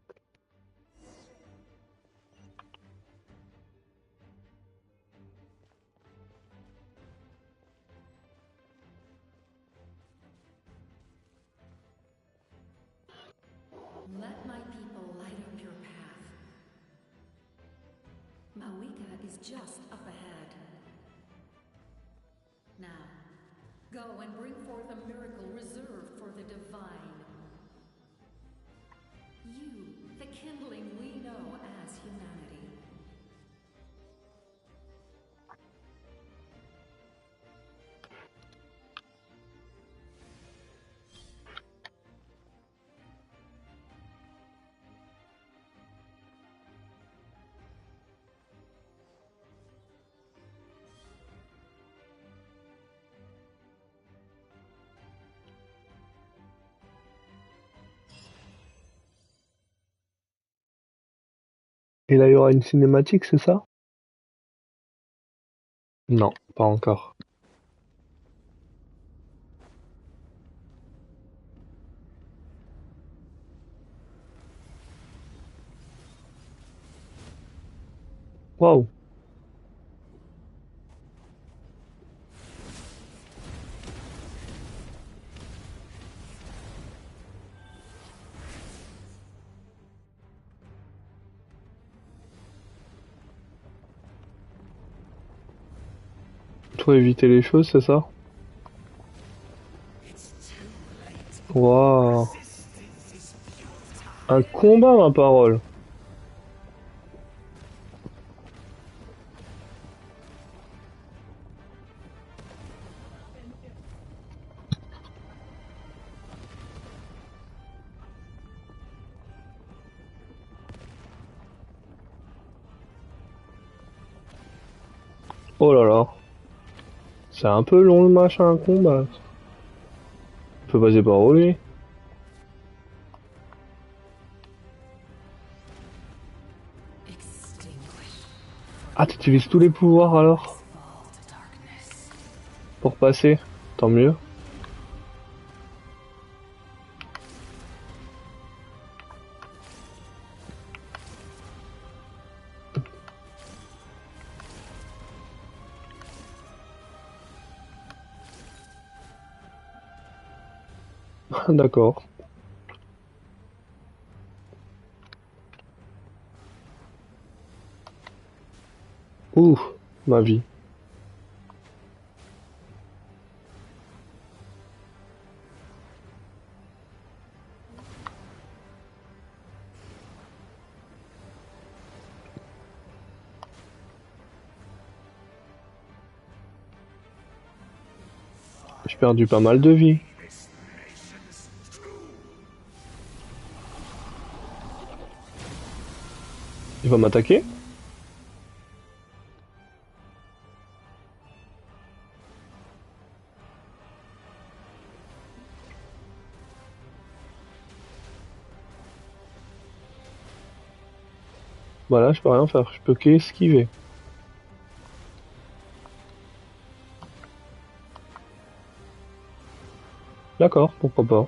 Let my people light up your path. Mawika is just up ahead. Now, go and bring forth a miracle reserved for the divine. You, the kindling we know as humanity. Et là il y aura une cinématique, c'est ça? Non, pas encore. Waouh. Faut éviter les choses, c'est ça? Waouh. Un combat, ma parole. Oh là là. C'est un peu long le machin à combat. On peut passer par où lui? Ah, tu utilises tous les pouvoirs alors? Pour passer, tant mieux. D'accord. Ouh, ma vie. J'ai perdu pas mal de vie. Il va m'attaquer? Voilà, je peux rien faire, je peux qu'esquiver. D'accord, pourquoi pas.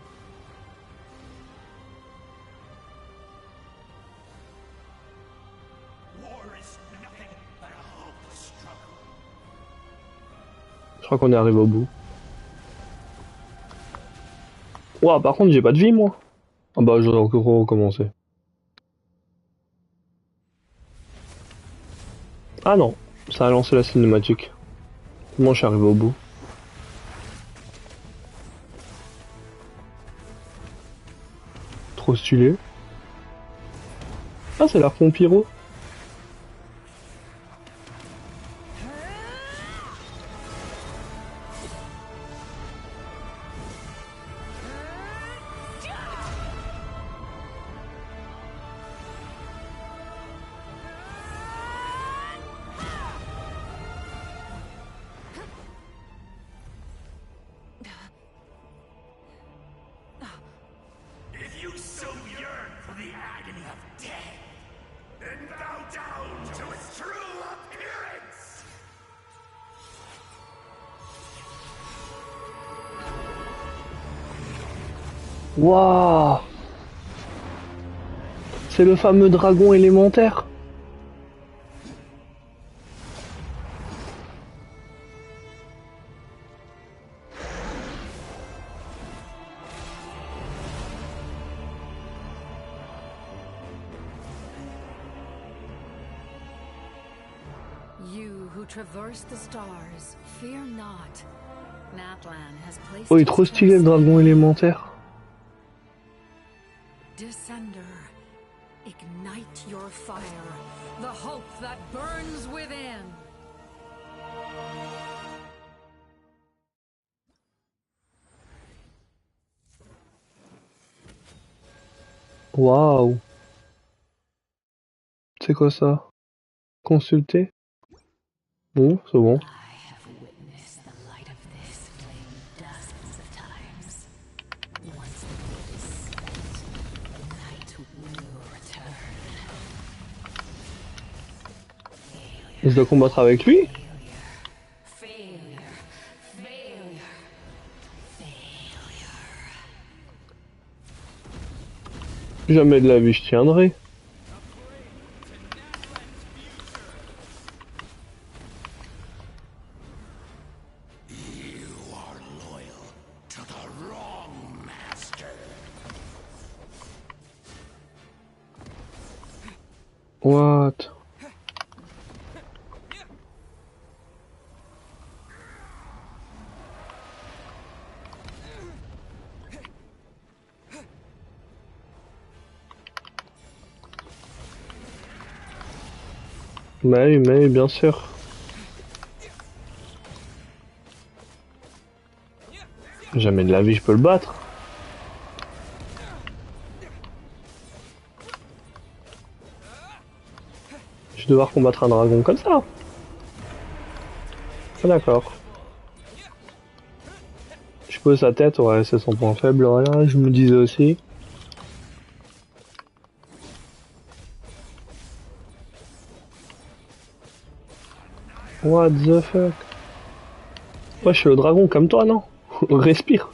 Je crois qu'on est arrivé au bout. Ouah, par contre, j'ai pas de vie, moi. Ah bah, je vais encore recommencer. Ah non, ça a lancé la cinématique. Comment je suis arrivé au bout? Trop stylé. Ah, c'est l'arc pyro. If you so yearn for the agony of death, then bow down to its true appearance! Waouh! C'est le fameux dragon élémentaire. You who traverse the stars, fear not. Natlan has placed Oh, il est trop stylé le dragon élémentaire. Descender, ignite your fire, the hope that burns within. Waouh! C'est quoi ça? Consulter? Bon, c'est bon. Et je dois combattre avec lui? Jamais de la vie je tiendrai. What? Mais bien sûr. Jamais de la vie je peux le battre. Je vais devoir combattre un dragon comme ça. Ah, d'accord. Je pose sa tête, ouais, c'est son point faible, voilà, je me disais aussi. What the fuck? Ouais, je suis le dragon comme toi, non? Respire.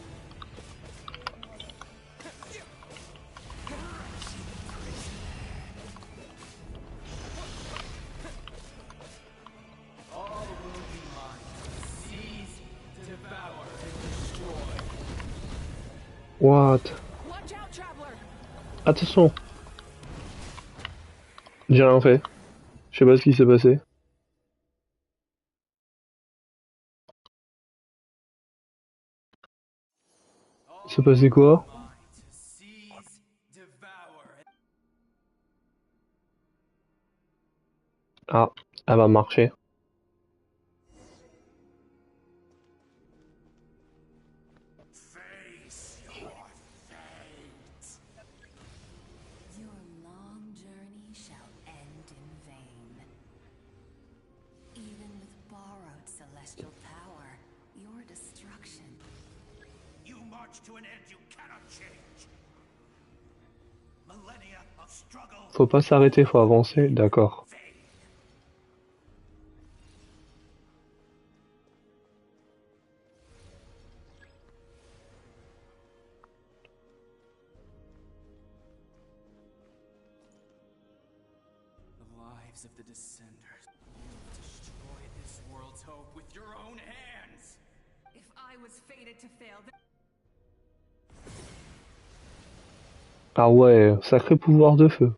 What? Attention. J'ai rien fait. Je sais pas ce qui s'est passé. Il s'est passé quoi? Ah, elle va marcher. Your long journey shall end in vain. Even with borrowed celestial power, your destruction. You march to an end you cannot change. Millennia of struggle. Faut pas s'arrêter, faut avancer. D'accord. Lives of the Descenders. Destroy this world's hope with your own hands! If I was fated to fail, Ah ouais, sacré pouvoir de feu.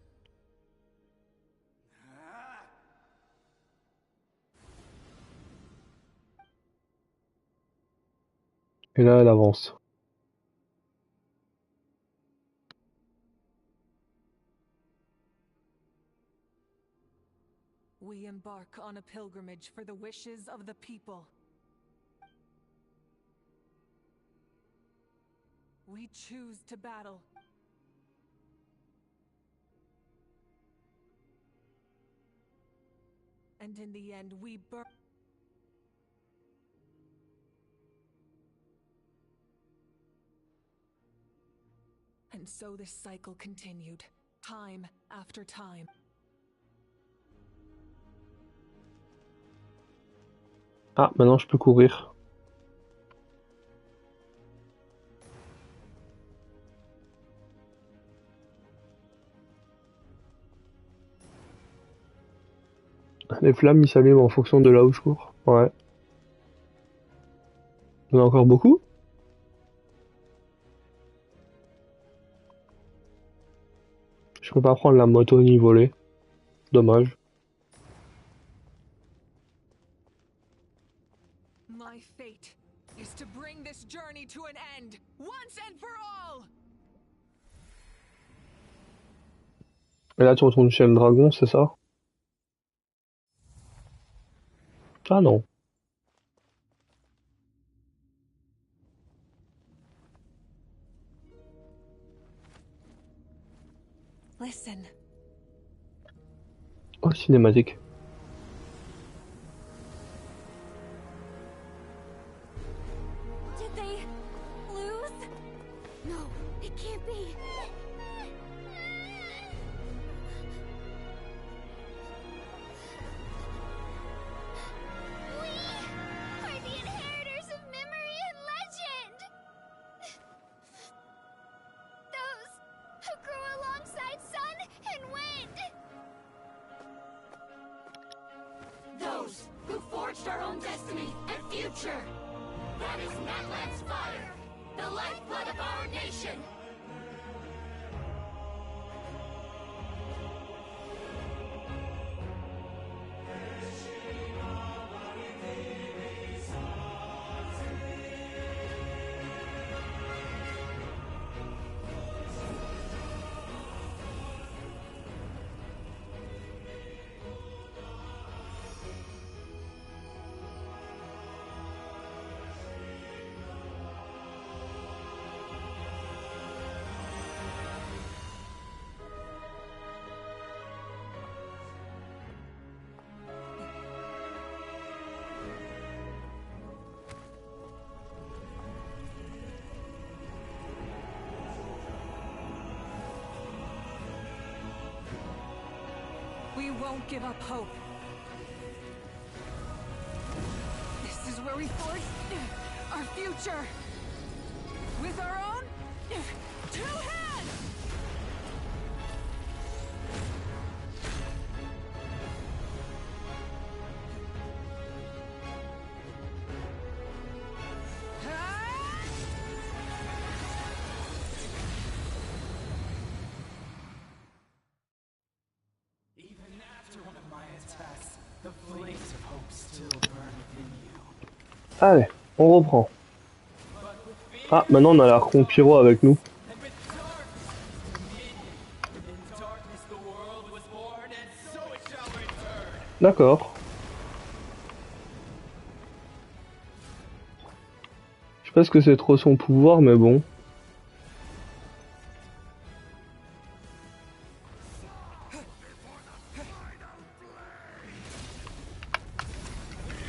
Et là, elle avance. we embark on a pilgrimage for the wishes of the people. We choose to battle. And in the end, we burn. And so this cycle continued, time after time. Ah, maintenant je peux courir. Les flammes, ils s'allument en fonction de là où je cours. Ouais. Il y en a encore beaucoup? Je peux pas prendre la moto ni voler. Dommage. My fate is to bring this journey to an end, once and for all! Et là, tu retournes chez le dragon, c'est ça? Ah non. Listen. Oh, cinématique. Did they lose? No, it can't be. We are the inheritors of memory and legend. Those who grew alongside sun and wind. Those who forged our own destiny and future. That is Natlan's fire, the lifeblood of our nation. We won't give up hope. This is where we forge our future. With our own two hands! Allez, on reprend. Ah, maintenant on a l'archon pyro avec nous. D'accord. Je sais pas ce que c'est trop son pouvoir, mais bon.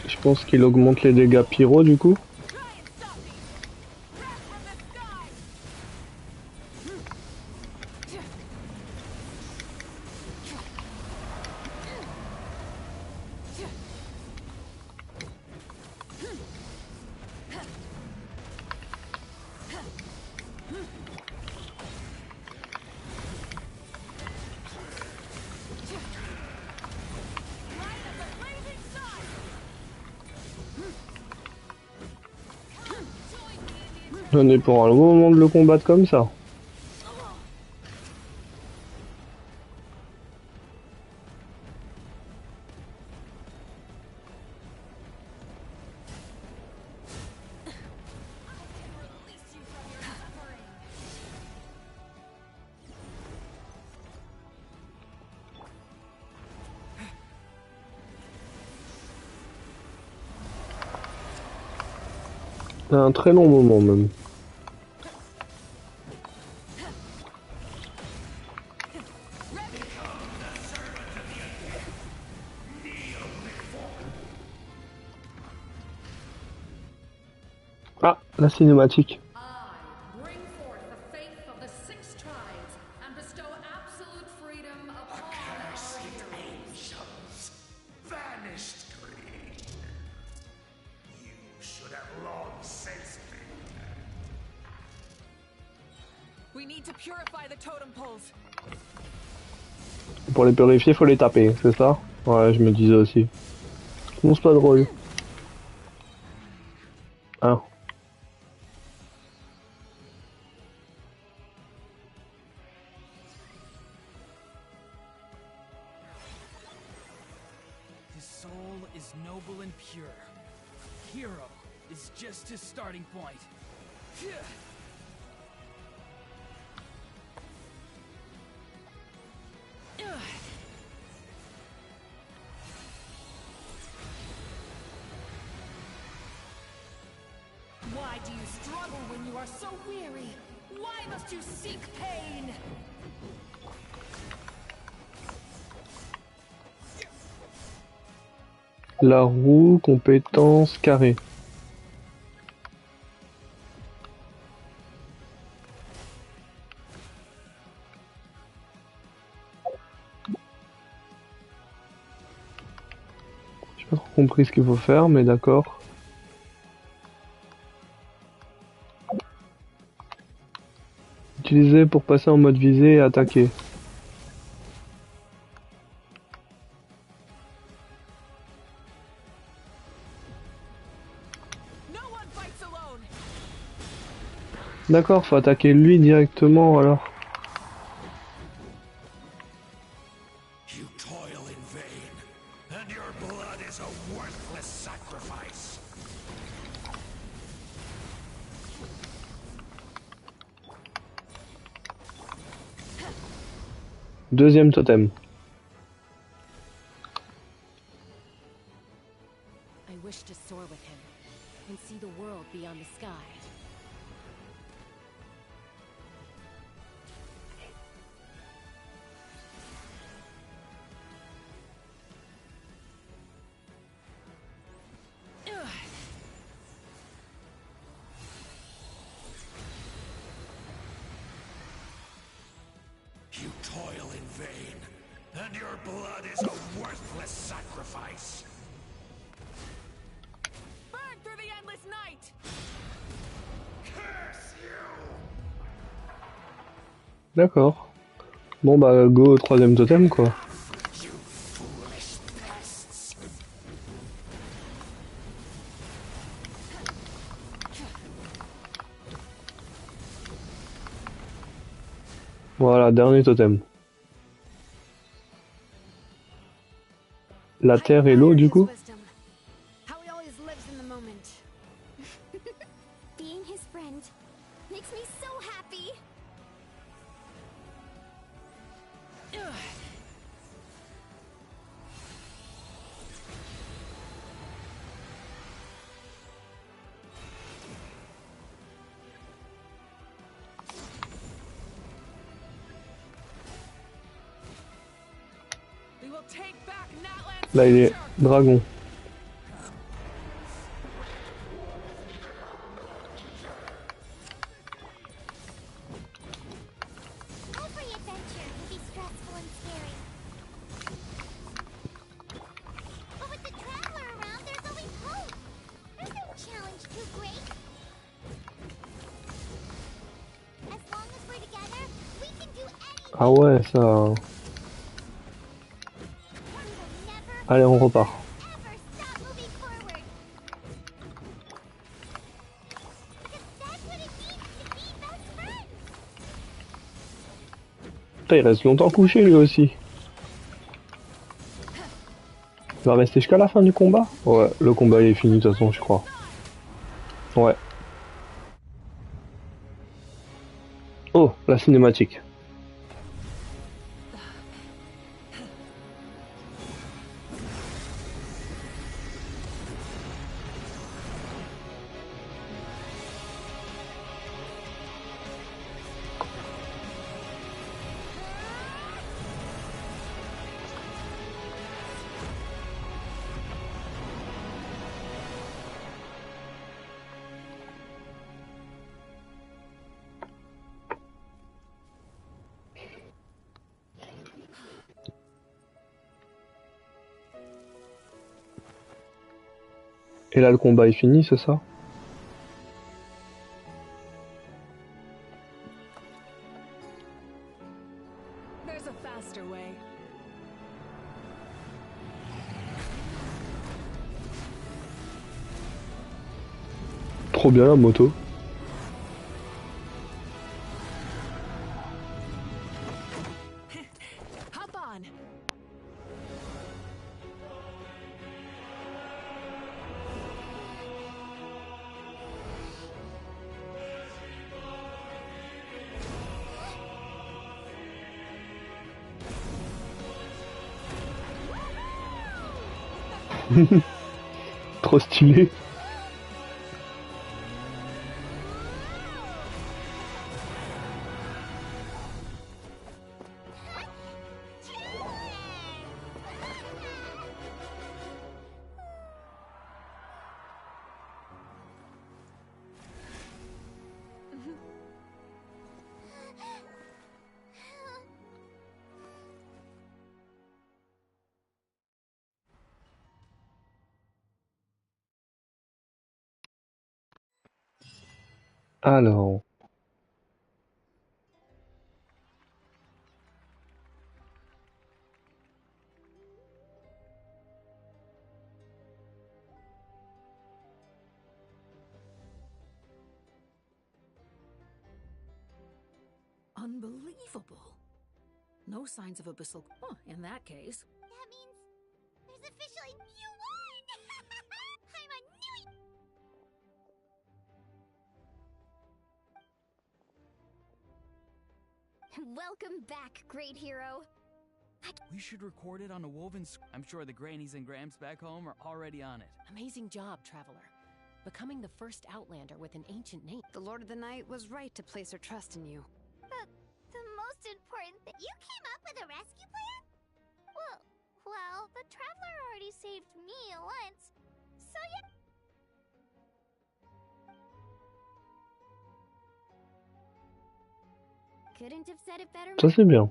Je pense qu'il augmente les dégâts pyro du coup. On est pour un long moment de le combattre comme ça. C'est un très long moment même. Ah, la cinématique. Bring forth the faith of the 6 tribes and bestow absolute freedom upon our Angels, vanished green. You should have long since been. We need to purify the totem poles. Pour les purifier, faut les taper, c'est ça? Ouais, je me disais aussi. Sinon, c'est pas drôle. Ah. His soul is noble and pure. Hero is just his starting point. Why do you struggle when you are so weary? Why must you seek pain? La roue, compétence, carré. J'ai pas trop compris ce qu'il faut faire, mais d'accord. Utiliser pour passer en mode visée et attaquer. D'accord, faut attaquer lui directement alors. You toil in vain, and your blood is a worthless sacrifice. Deuxième totem. I wish to soar with him and see the world beyond the sky. You toil in vain, and your blood is a worthless sacrifice. Burn through the endless night! Curse you! D'accord. Bon bah go au troisième totem quoi. Voilà, dernier totem. La terre et l'eau du coup. How he always lives in the moment. his friend. Makes me so happy. Ugh. Là il est dragon. Ah ouais, ça... Allez, on repart. Putain, il reste longtemps couché lui aussi. Il va rester jusqu'à la fin du combat? Ouais, le combat il est fini de toute façon, je crois. Ouais. Oh, la cinématique. Et là le combat est fini, c'est ça? Trop bien la moto. Trop stylé. Alors... Unbelievable. No signs of abyssal... Oh, in that case... That means there's officially you won! I'm a new... Welcome back, great hero. We should record it on a woven... I'm sure the grannies and gramps back home are already on it. Amazing job, Traveler. Becoming the first Outlander with an ancient name. The Lord of the Night was right to place her trust in you. But the most important thing... You came up with a rescue plan? Well, the Traveler already saved me once, so yeah... Couldn't have said it better. Ça c'est bien.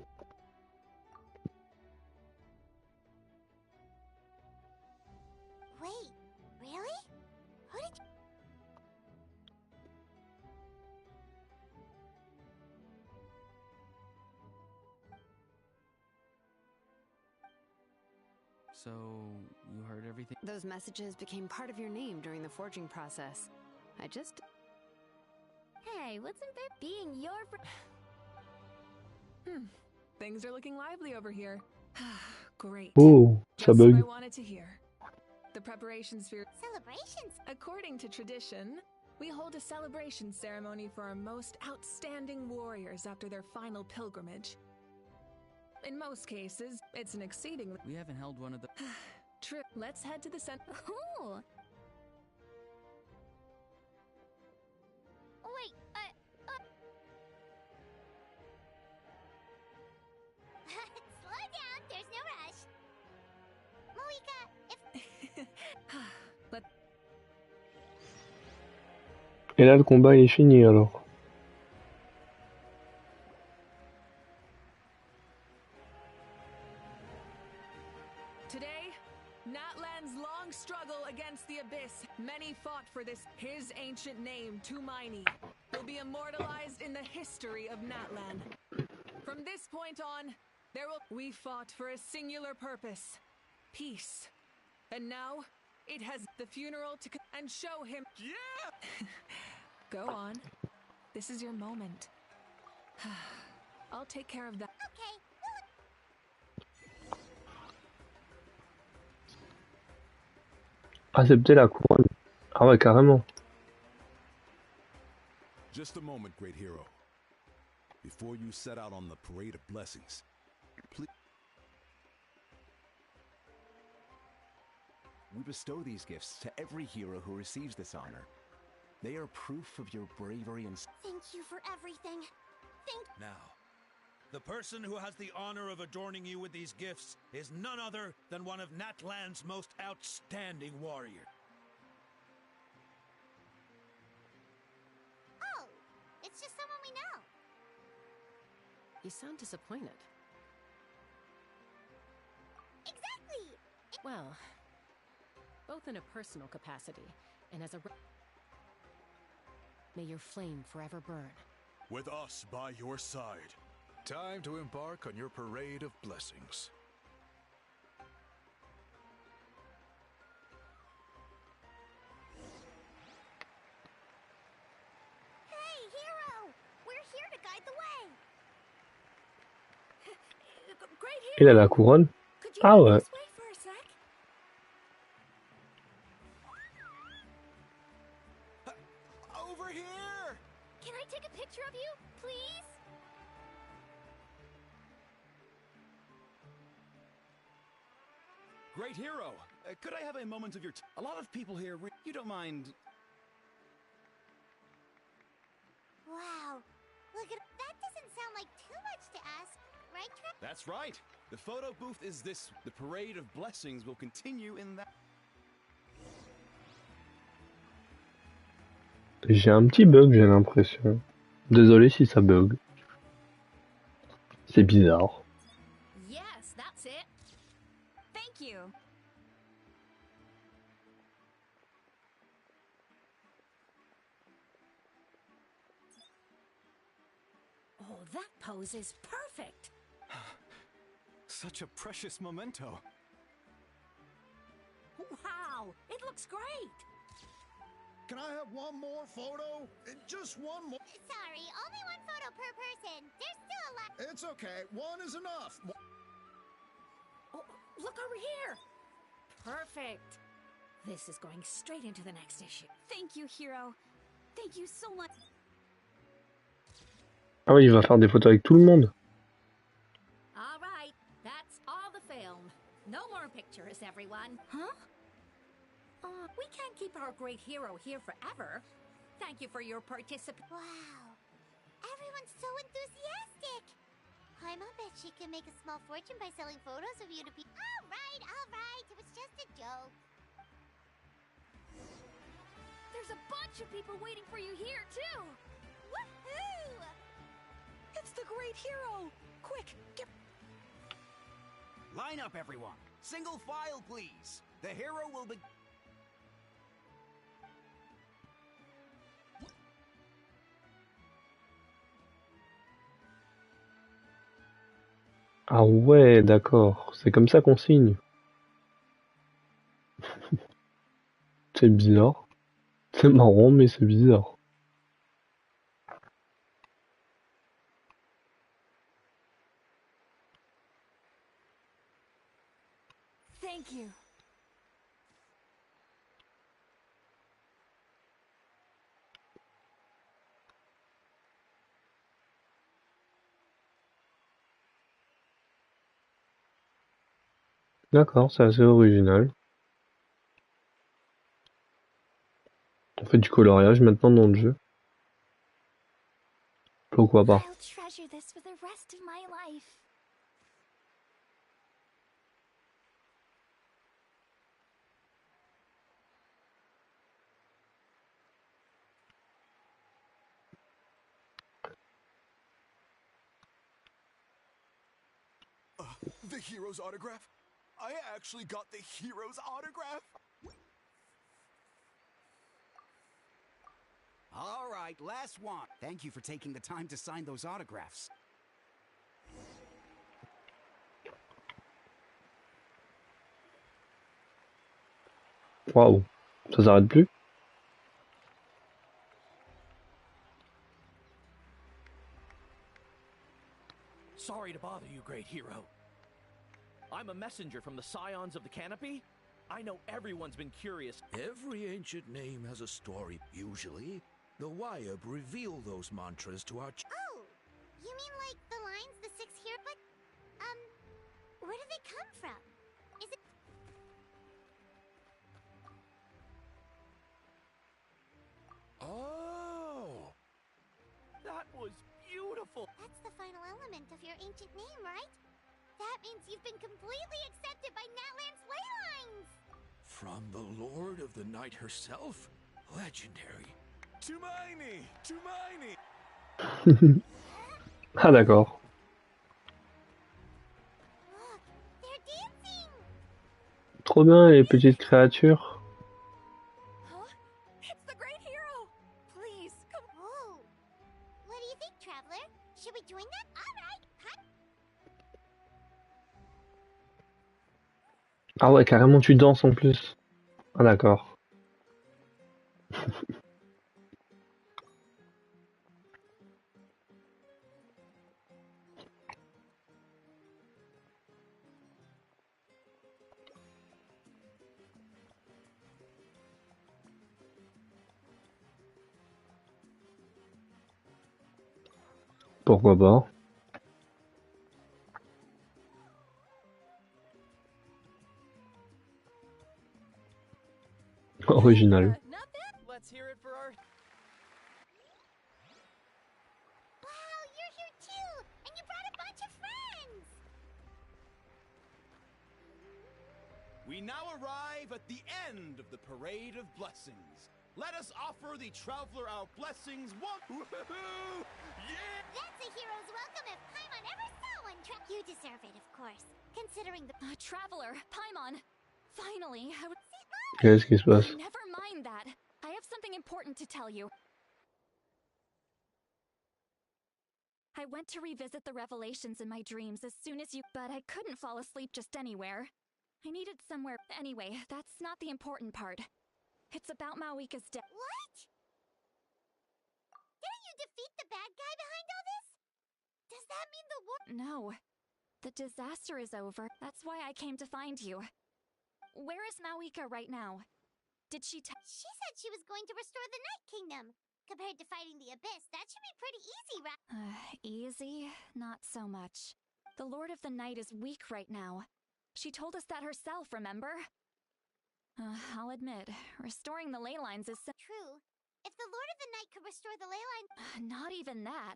Wait, really? Who did you... So, you heard everything? Those messages became part of your name during the forging process. I just... Hey, wasn't it being your Things are looking lively over here. Great. Oh, ça Just what I bug. wanted to hear. The preparations for Celebrations? According to tradition, we hold a celebration ceremony for our most outstanding warriors after their final pilgrimage. In most cases, it's an exceedingly... We haven't held one of the... True. Let's head to the center. Ooh. Wait, Slow down, there's no rush. Moika, if... Et là, le combat est fini alors. Today, Natlan's long struggle against the Abyss. Many fought for this. His ancient name, Tumaini, will be immortalized in the history of Natlan. From this point on, we fought for a singular purpose. Peace. And now, it has the funeral to and show him. Yeah! Go on. This is your moment. I'll take care of that. Okay. Ah, c'est peut-être la couronne. Ah ouais, carrément. Just a moment, great hero. Before you set out on the parade of blessings, please... We bestow these gifts to every hero who receives this honor. They are proof of your bravery and... Thank you for everything. Now, the person who has the honor of adorning you with these gifts is none other than one of Natlan's most outstanding warriors. Oh, it's just someone we know. You sound disappointed. Exactly! Well, both in a personal capacity and as a... May your flame forever burn. With us by your side, time to embark on your parade of blessings. Hey, hero! We're here to guide the way. Great hero! Il a la couronne? Ah ouais. This way for a sec? Over here! Can I take a picture of you, please? Great hero! Could I have a moment of your a lot of people here, you don't mind... Wow. Look at that. Doesn't sound like too much to ask, right, Trip? That's right! The photo booth is this. The parade of blessings will continue in that... J'ai un petit bug, j'ai l'impression. Désolé si ça bug. C'est bizarre. Yes, that's it. Thank you. Oh, that pose is perfect. Such a precious memento. Wow, it looks great. Can I have one more photo? Just one more. Sorry, only one photo per person. There's still a lot. It's okay. One is enough. Oh, look over here. Perfect. This is going straight into the next issue. Thank you, hero. Thank you so much. Ah oui, il va faire des photos avec tout le monde. All right, that's all the film. No more pictures, everyone. Huh? We can't keep our great hero here forever. Thank you for your participation. Wow. Everyone's so enthusiastic. Paimon bet she can make a small fortune by selling photos of you to people. All right. It was just a joke. There's a bunch of people waiting for you here, too. Woohoo! It's the great hero! Quick, get... Line up, everyone. Single file, please. The hero will be... Ah ouais, d'accord. C'est comme ça qu'on signe. C'est bizarre. C'est marrant, mais c'est bizarre. Thank you. D'accord, c'est assez original. On fait du coloriage maintenant dans le jeu. Pourquoi pas? I'll treasure this for the rest of my life. The hero's autograph? I actually got the hero's autograph? All right, last one. Thank you for taking the time to sign those autographs. Waouh, ça s'arrête plus? Sorry to bother you, great hero. I'm a messenger from the Scions of the Canopy. I know everyone's been curious. Every ancient name has a story, usually. The Wyab reveal those mantras to our Oh, you mean like the lines the six here? But, where do they come from? Is it... Oh! That was beautiful! That's the final element of your ancient name, right? That means you've been completely accepted by Natlan's ley lines! From the Lord of the Night herself? Legendary. Tumaini! Tumaini! Ah d'accord. Look, they're dancing! Trop bien les petites créatures. Huh? It's the great hero! Please, come. Whoa! What do you think, Traveler? Should we join them? Alright! Ah ouais, carrément tu danses en plus. Ah d'accord. Pourquoi pas? Original. Let's hear it for our... Wow, you're here too! And you brought a bunch of friends! We now arrive at the end of the Parade of Blessings. Let us offer the traveler our blessings one. Woohoo! Yeah! That's a hero's welcome if Paimon ever saw one. You deserve it, of course. Considering the... Traveler, Paimon! Finally, I would... Qu'est-ce qui se passe? Never mind that. I have something important to tell you. I went to revisit the revelations in my dreams as soon as you... But I couldn't fall asleep just anywhere. I needed somewhere... Anyway, that's not the important part. It's about Mawika's death. What? Didn't you defeat the bad guy behind all this? Does that mean the war... No. The disaster is over. That's why I came to find you. Where is Mawika right now? Did she She said she was going to restore the Night Kingdom. Compared to fighting the Abyss, that should be pretty easy, right? Easy? Not so much. The Lord of the Night is weak right now. She told us that herself, remember? I'll admit, restoring the ley lines is true. If the Lord of the Night could restore the ley lines... Not even that.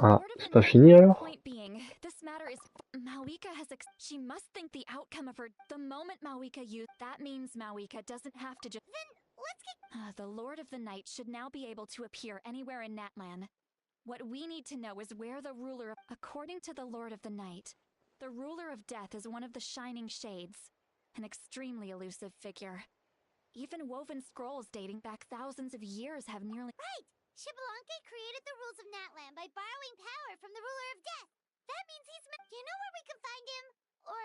Ah, c'est pas fini alors? Point being, this matter is... Mawika has... She must think the outcome of her... The moment Mawika used... That means Mawika doesn't have to just... Then, let's get... The Lord of the Night should now be able to appear anywhere in Natlan. What we need to know is where the ruler of... According to the Lord of the Night, the ruler of death is one of the Shining Shades. An extremely elusive figure. Even woven scrolls dating back thousands of years have nearly... Right! Xbalanque created the rules of Natlan by borrowing power from the ruler of death. That means he's... Do you know where we can find him? Or,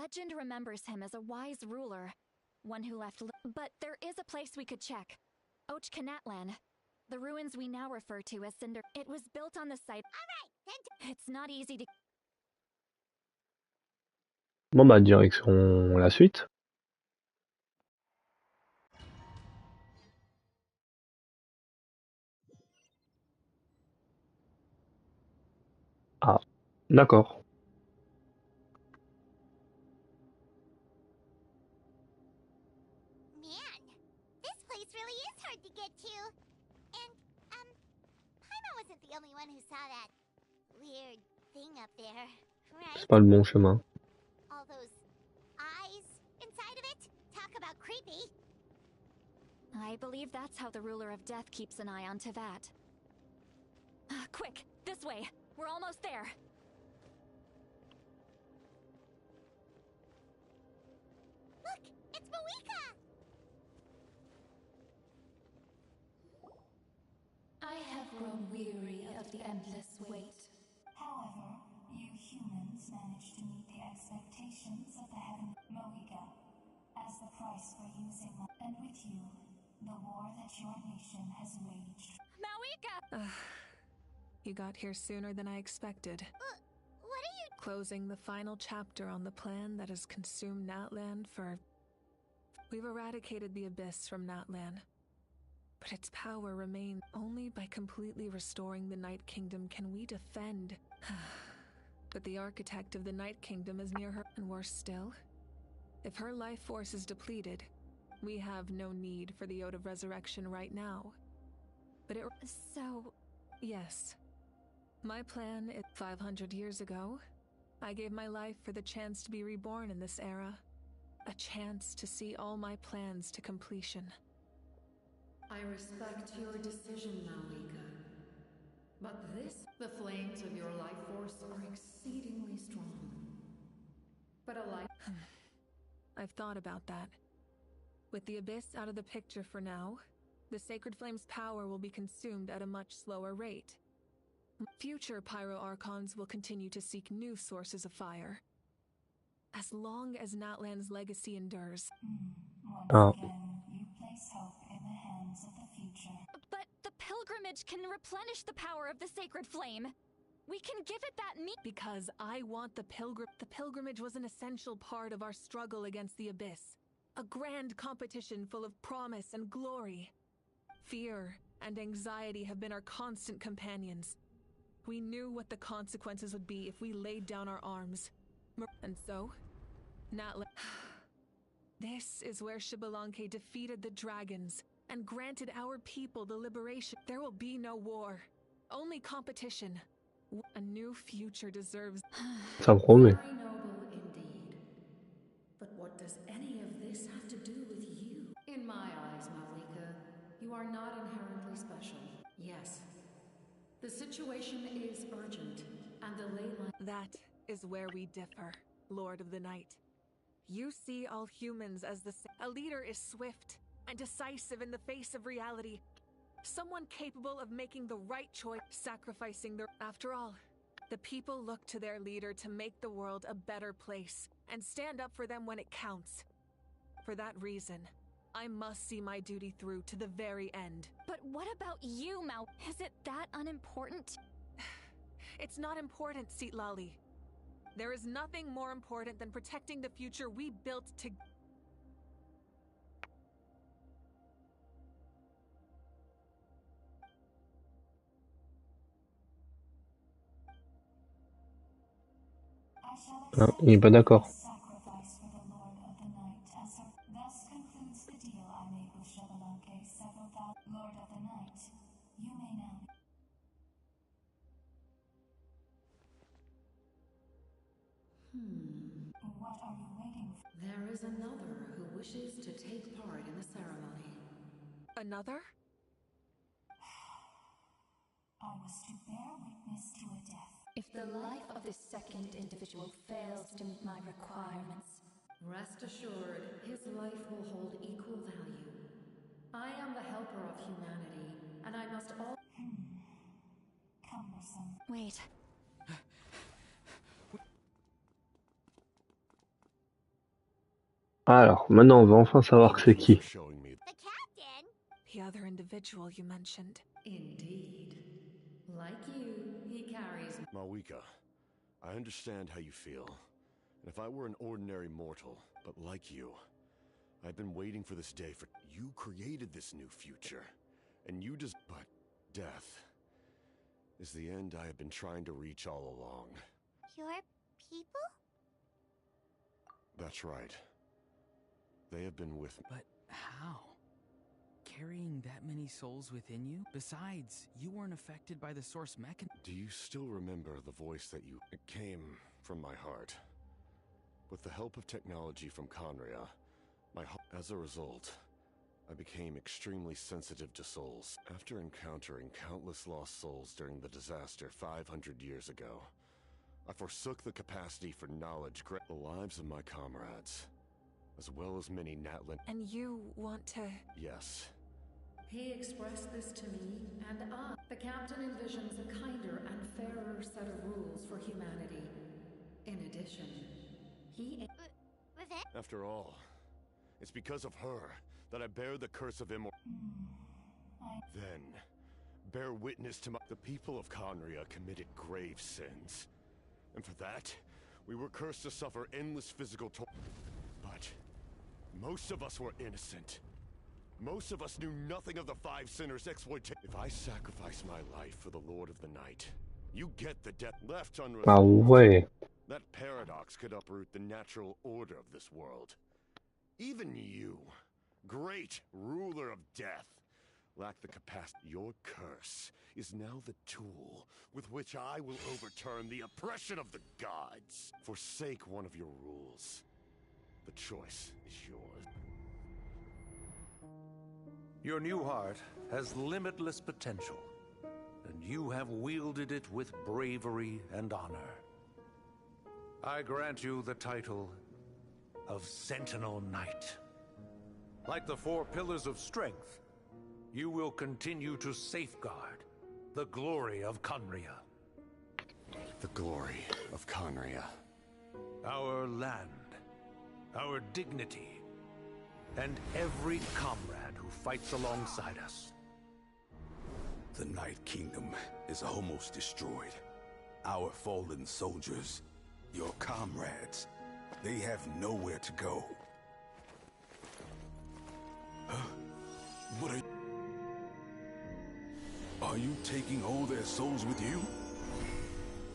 Legend remembers him as a wise ruler. One who left... But there is a place we could check. Ochka Natlan. The ruins we now refer to as Cinder... It was built on the site... Alright, then... It's not easy to... Bon bah direction la suite. Ah, d'accord. wasn't the only one who saw that weird thing up there, right? C'est pas le bon chemin. All those eyes inside of it? Talk about creepy. I believe that's how the ruler of death keeps an eye on Tevat. Quick, this way. We're almost there. Look, it's Moeka! I have grown weary of the endless wait. However, you humans managed to meet the expectations of the heaven Moeka as the price for using my... And with you, the war that your nation has waged. Moeka! You got here sooner than I expected. What are you... Closing the final chapter on the plan that has consumed Natlan for... We've eradicated the Abyss from Natlan. But its power remains. Only by completely restoring the Night Kingdom can we defend. But the architect of the Night Kingdom is near her. And worse still, if her life force is depleted, we have no need for the Ode of Resurrection right now. But it... So... Yes. My plan is 500 years ago. I gave my life for the chance to be reborn in this era. A chance to see all my plans to completion. I respect your decision, Moeka. But the flames of your life force are exceedingly strong. But a life... I've thought about that. With the Abyss out of the picture for now, the Sacred Flame's power will be consumed at a much slower rate. Future Pyro Archons will continue to seek new sources of fire. As long as Natlan's legacy endures. Once again, you place hope in the hands of the future. But the pilgrimage can replenish the power of the Sacred Flame. We can give it that Because I want the pilgrimage was an essential part of our struggle against the Abyss. A grand competition full of promise and glory. Fear and anxiety have been our constant companions. We knew what the consequences would be if we laid down our arms. And so, Natlan... This is where Xbalanque defeated the dragons and granted our people the liberation. There will be no war, only competition. A new future deserves... Ça me promet. Very noble indeed. But what does any of this have to do with you? In my eyes, Moeka, you are not inherently special. Yes. The situation is urgent, and the ley line... That is where we differ, Lord of the Night. You see all humans as the same. A leader is swift and decisive in the face of reality. Someone capable of making the right choice, sacrificing their... After all, the people look to their leader to make the world a better place and stand up for them when it counts. For that reason, I must see my duty through to the very end. But what about you, Mal? Is it that unimportant? It's not important, Citlali. There is nothing more important than protecting the future we built to... Ah, il est pas d'accord. Sacrifice for the Lord of the Night as her... Thus concludes the deal I made with Xbalanque several thousand... Lord of the Night, you may now... What are you waiting for? There is another who wishes to take part in the ceremony. Another? I was to bear witness to a death. If the life of this second individual fails to meet my requirements, Rest assured, his life will hold equal value. I am the helper of humanity, and I must all... Cumbersome. Wait. Alors, maintenant on va enfin savoir c'est qui. The captain? The other individual you mentioned. Indeed. Like you, he carries... Moeka, I understand how you feel. And if I were an ordinary mortal, but like you, I've been waiting for this day for... You created this new future. And you just... But death is the end I have been trying to reach all along. Your people? That's right. They have been with me. But how? carrying that many souls within you? Besides, you weren't affected by the source mechanism. Do you still remember the voice that you... It came from my heart. With the help of technology from Conria, as a result, I became extremely sensitive to souls. After encountering countless lost souls during the disaster 500 years ago, I forsook the capacity for knowledge, the lives of my comrades, as well as many Natlan. And you want to... Yes. He expressed this to me, and the captain envisions a kinder and fairer set of rules for humanity. In addition, he... After all, it's because of her that I bear the curse of immortality. Then, bear witness to the people of Conria committed grave sins. And for that, we were cursed to suffer endless physical torture. But most of us were innocent. Most of us knew nothing of the five sinners' exploitation. If I sacrifice my life for the Lord of the Night, you get the death left unresolved. Ah ouais. That paradox could uproot the natural order of this world. Even you, great ruler of death, lack the capacity. Your curse is now the tool with which I will overturn the oppression of the gods. Forsake one of your rules. The choice is yours. Your new heart has limitless potential, and you have wielded it with bravery and honor. I grant you the title of Sentinel Knight. Like the four pillars of strength, you will continue to safeguard the glory of Conria. The glory of Conria. Our land, our dignity, and every comrade who fights alongside us. The Night Kingdom is almost destroyed. Our fallen soldiers, your comrades, they have nowhere to go. What are you taking all their souls with you?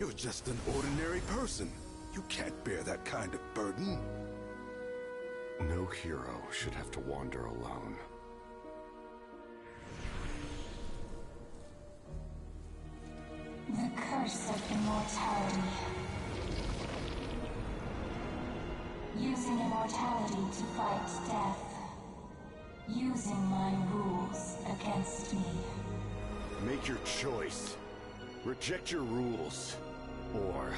You're just an ordinary person. You can't bear that kind of burden. No hero should have to wander alone. The curse of immortality. Using immortality to fight death. Using my rules against me. Make your choice. Reject your rules. Or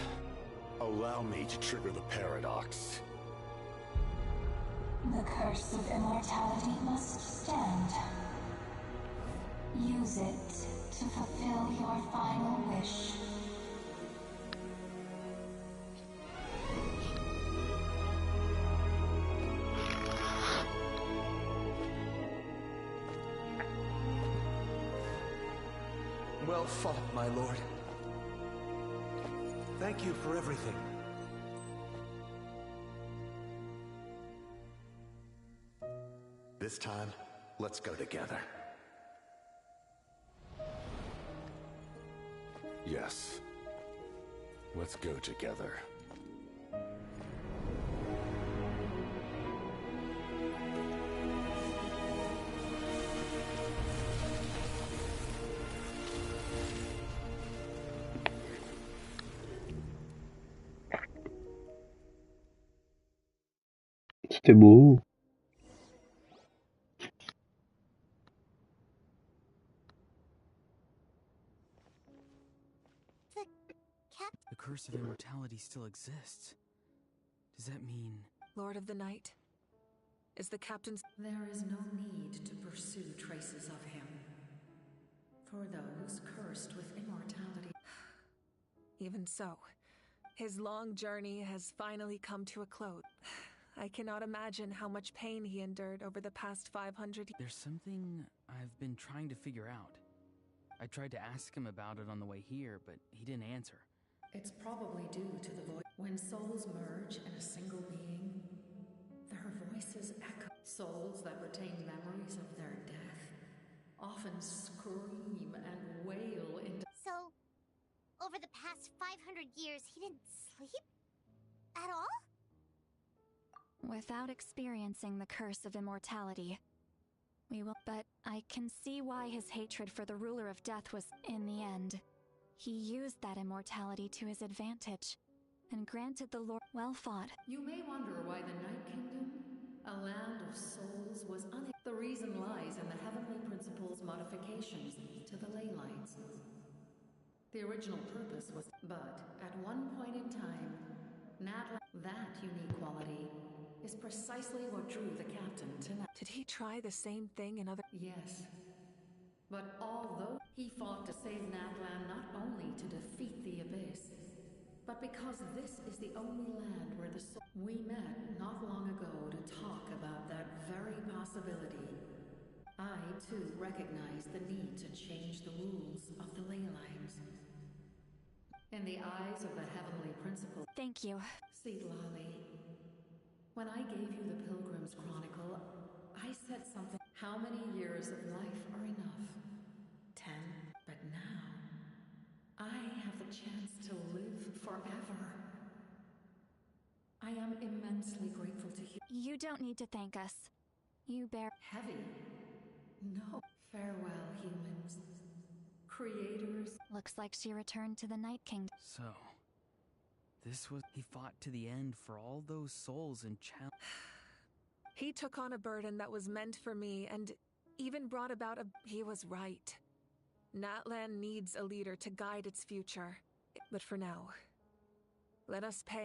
allow me to trigger the paradox. The curse of immortality must stand. Use it to fulfill your final wish. Well fought, my lord. Thank you for everything. This time, let's go together. Yes. Let's go together. C'était beau. The curse of immortality still exists. Does that mean... Lord of the Night? Is the captain's... There is no need to pursue traces of him. For those cursed with immortality... Even so, his long journey has finally come to a close. I cannot imagine how much pain he endured over the past 500 years. There's something I've been trying to figure out. I tried to ask him about it on the way here, but he didn't answer. It's probably due to the voice. When souls merge in a single being, their voices echo. Souls that retain memories of their death often scream and wail into... So, over the past 500 years, he didn't sleep? At all? Without experiencing the curse of immortality, We will, but I can see why his hatred for the ruler of death was, in the end. He used that immortality to his advantage, and granted the Lord. Well fought. You may wonder why the Night Kingdom, a land of souls, was unable. The reason lies in the Heavenly Principle's modifications to the ley lines. The original purpose was, but at one point in time, that unique quality is precisely what drew the captain to Did he try the same thing in other? Yes. But although he fought to save Natlan not only to defeat the Abyss, but because this is the only land where the soul... We met not long ago to talk about that very possibility. I, too, recognize the need to change the rules of the ley lines. In the eyes of the Heavenly Principle... Thank you. See, Lolly, when I gave you the Pilgrim's Chronicle, I said something. How many years of life are enough? 10. But now, I have the chance to live forever. I am immensely grateful to you. You don't need to thank us. You bear... Heavy? No. Farewell, humans. Creators. Looks like she returned to the Night Kingdom. So, this was... He fought to the end for all those souls and challenge. He took on a burden that was meant for me and even brought about a... He was right. Natlan needs a leader to guide its future. But for now, let us pay...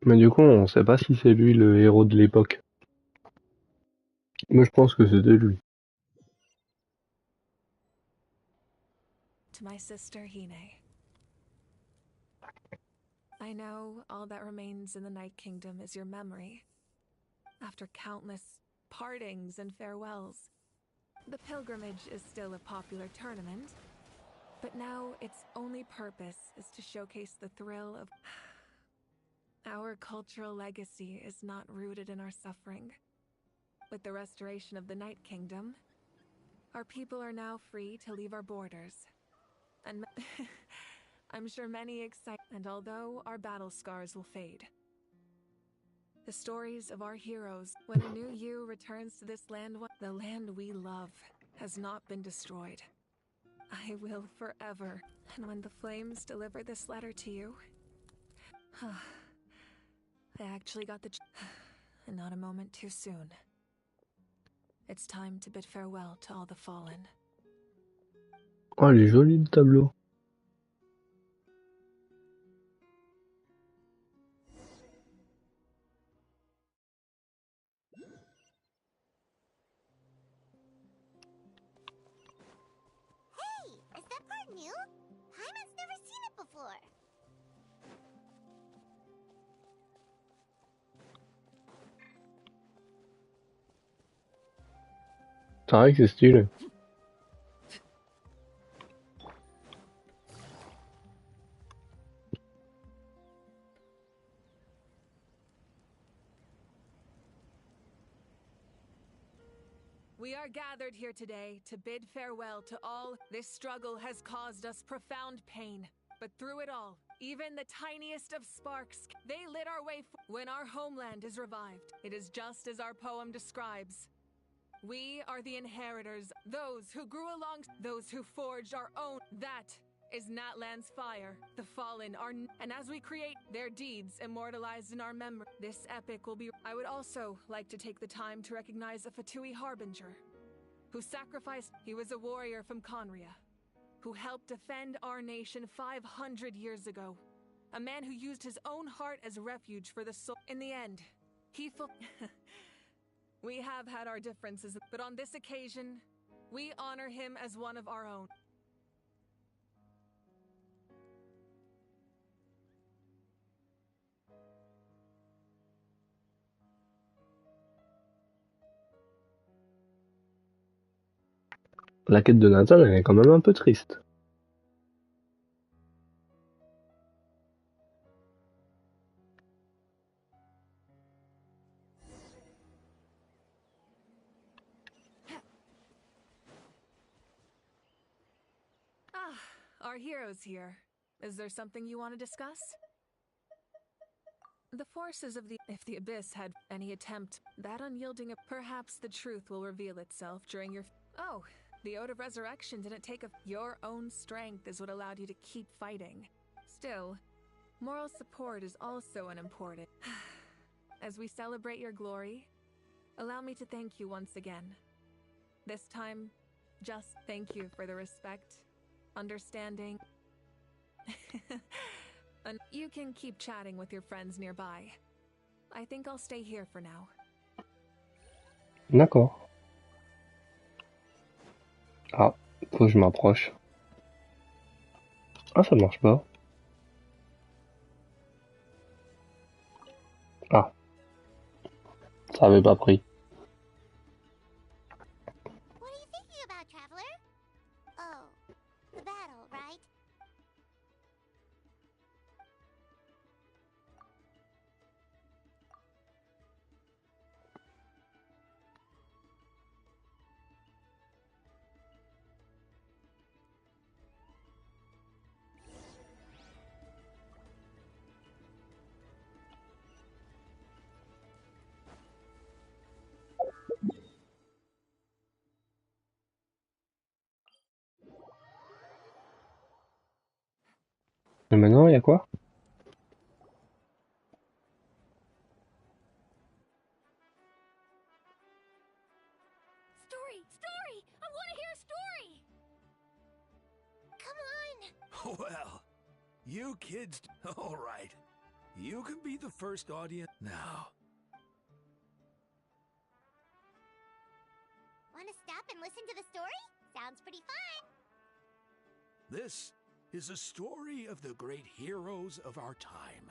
Mais du coup, on sait pas si c'est lui le héros de l'époque. Moi, je pense que c'était lui. To my sister Hine. I know all that remains in the Night Kingdom is your memory. After countless partings and farewells. The pilgrimage is still a popular tournament, but now its only purpose is to showcase the thrill of... Our cultural legacy is not rooted in our suffering. With the restoration of the Night Kingdom, our people are now free to leave our borders. And I'm sure many excite. And although our battle scars will fade, the stories of our heroes, when a new you returns to this land, the land we love has not been destroyed. I will forever. And when the flames deliver this letter to you, I actually got the and not a moment too soon. It's time to bid farewell to all the fallen. Oh, il est joli le tableau. Hey, is that part new? Hyman's never seen it before. C'est vrai que c'est stylé. We are gathered here today to bid farewell to all. This struggle has caused us profound pain, but through it all, even the tiniest of sparks, they lit our way when our homeland is revived. It is just as our poem describes. We are the inheritors, those who grew along, those who forged our own. That is Natlan's fire. The fallen are, and as we create their deeds immortalized in our memory, this epic will be. I would also like to take the time to recognize a Fatui harbinger who sacrificed. He was a warrior from Conria who helped defend our nation 500 years ago. A man who used his own heart as refuge for the soul. In the end, he we have had our differences, but on this occasion, we honor him as one of our own. La quête de Nathan, elle est quand même un peu triste. Our hero's here. Is there something you want to discuss? The forces of the... If the Abyss had any attempt, that unyielding... Perhaps the truth will reveal itself during your... Oh, the Ode of Resurrection didn't take a... Your own strength is what allowed you to keep fighting. Still, moral support is also an important... As we celebrate your glory, allow me to thank you once again. This time, just thank you for the respect, understanding... And you can keep chatting with your friends nearby. I think I'll stay here for now. D'accord. Ah, faut que je m'approche. Ah, ça marche pas. Ah. Ça avait pas pris. What are you thinking about, Traveler? Oh, the battle, right? Et maintenant, il y a quoi? Story! Story! I want to hear a story! Come on! Well, you kids... All right. You can be the first audience now. Want to stop and listen to the story? Sounds pretty fun. This is a story of the great heroes of our time.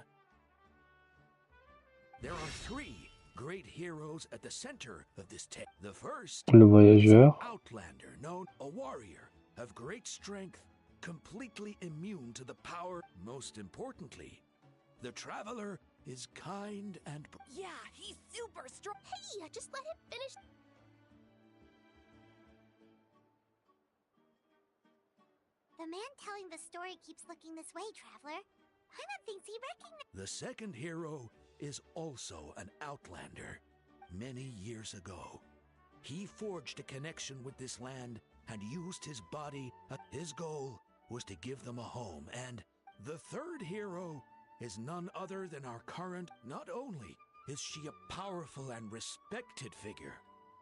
There are three great heroes at the center of this tale. The first Le is an voyageur. outlander known a warrior of great strength, completely immune to the power. Most importantly, the traveler is kind and... Yeah, he's super strong. Hey, just let him finish. The man telling the story keeps looking this way, Traveler. Paimon thinks he recognizes... The second hero is also an outlander. Many years ago, he forged a connection with this land and used his body. His goal was to give them a home. And the third hero is none other than our current. Not only is she a powerful and respected figure,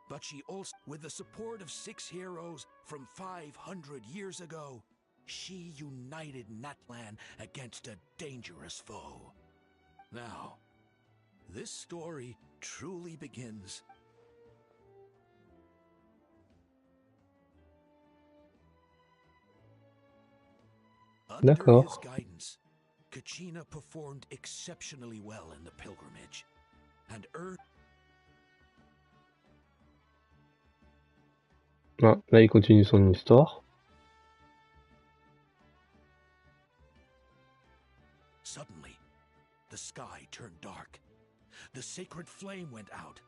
but she also, with the support of 6 heroes from 500 years ago, she united Natlan against a dangerous foe. Now, this story truly begins. Under D'accord. his guidance, Kachina performed exceptionally well in the pilgrimage, and earned... Ah, là, il continue son histoire. Suddenly, the sky turned dark. The sacred flame went out,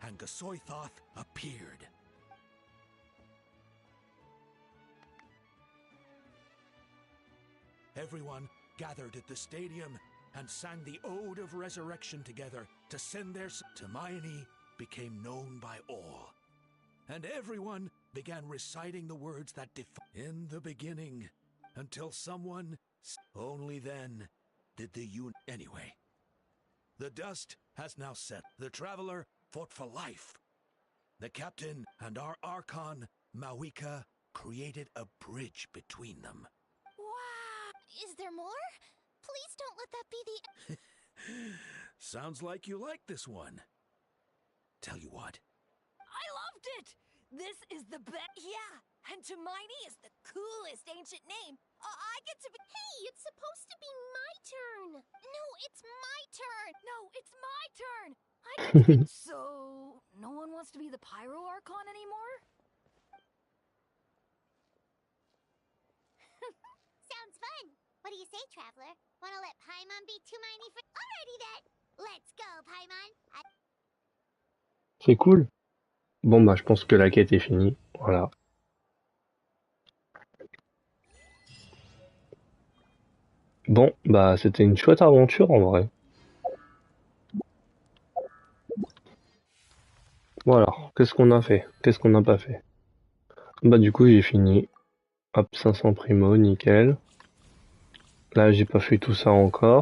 and Gasoithoth appeared. Everyone gathered at the stadium and sang the Ode of Resurrection together to send their... Hermione became known by all, and everyone began reciting the words that in the beginning, until someone... Only then did the Anyway, the dust has now set. The traveler fought for life. The captain and our Archon, Mawika, created a bridge between them. Wow! Is there more? Please don't let that be the... Sounds like you like this one. Tell you what. I loved it! This is the best... Yeah, and Hermione is the coolest ancient name. I get to be... Hey, it's supposed to be my turn. No, it's my turn. No, it's my turn. I get to be... So, no one wants to be the Pyro Archon anymore? Sounds fun. What do you say, Traveler? Wanna let Paimon be Hermione for... Alrighty then. Let's go, Paimon. C'est cool. Bon, bah, je pense que la quête est finie. Voilà. Bon, bah, c'était une chouette aventure en vrai. Bon alors, qu'est-ce qu'on a fait? Qu'est-ce qu'on n'a pas fait? Bah du coup j'ai fini. Hop, 500 primo, nickel. Là j'ai pas fait tout ça encore.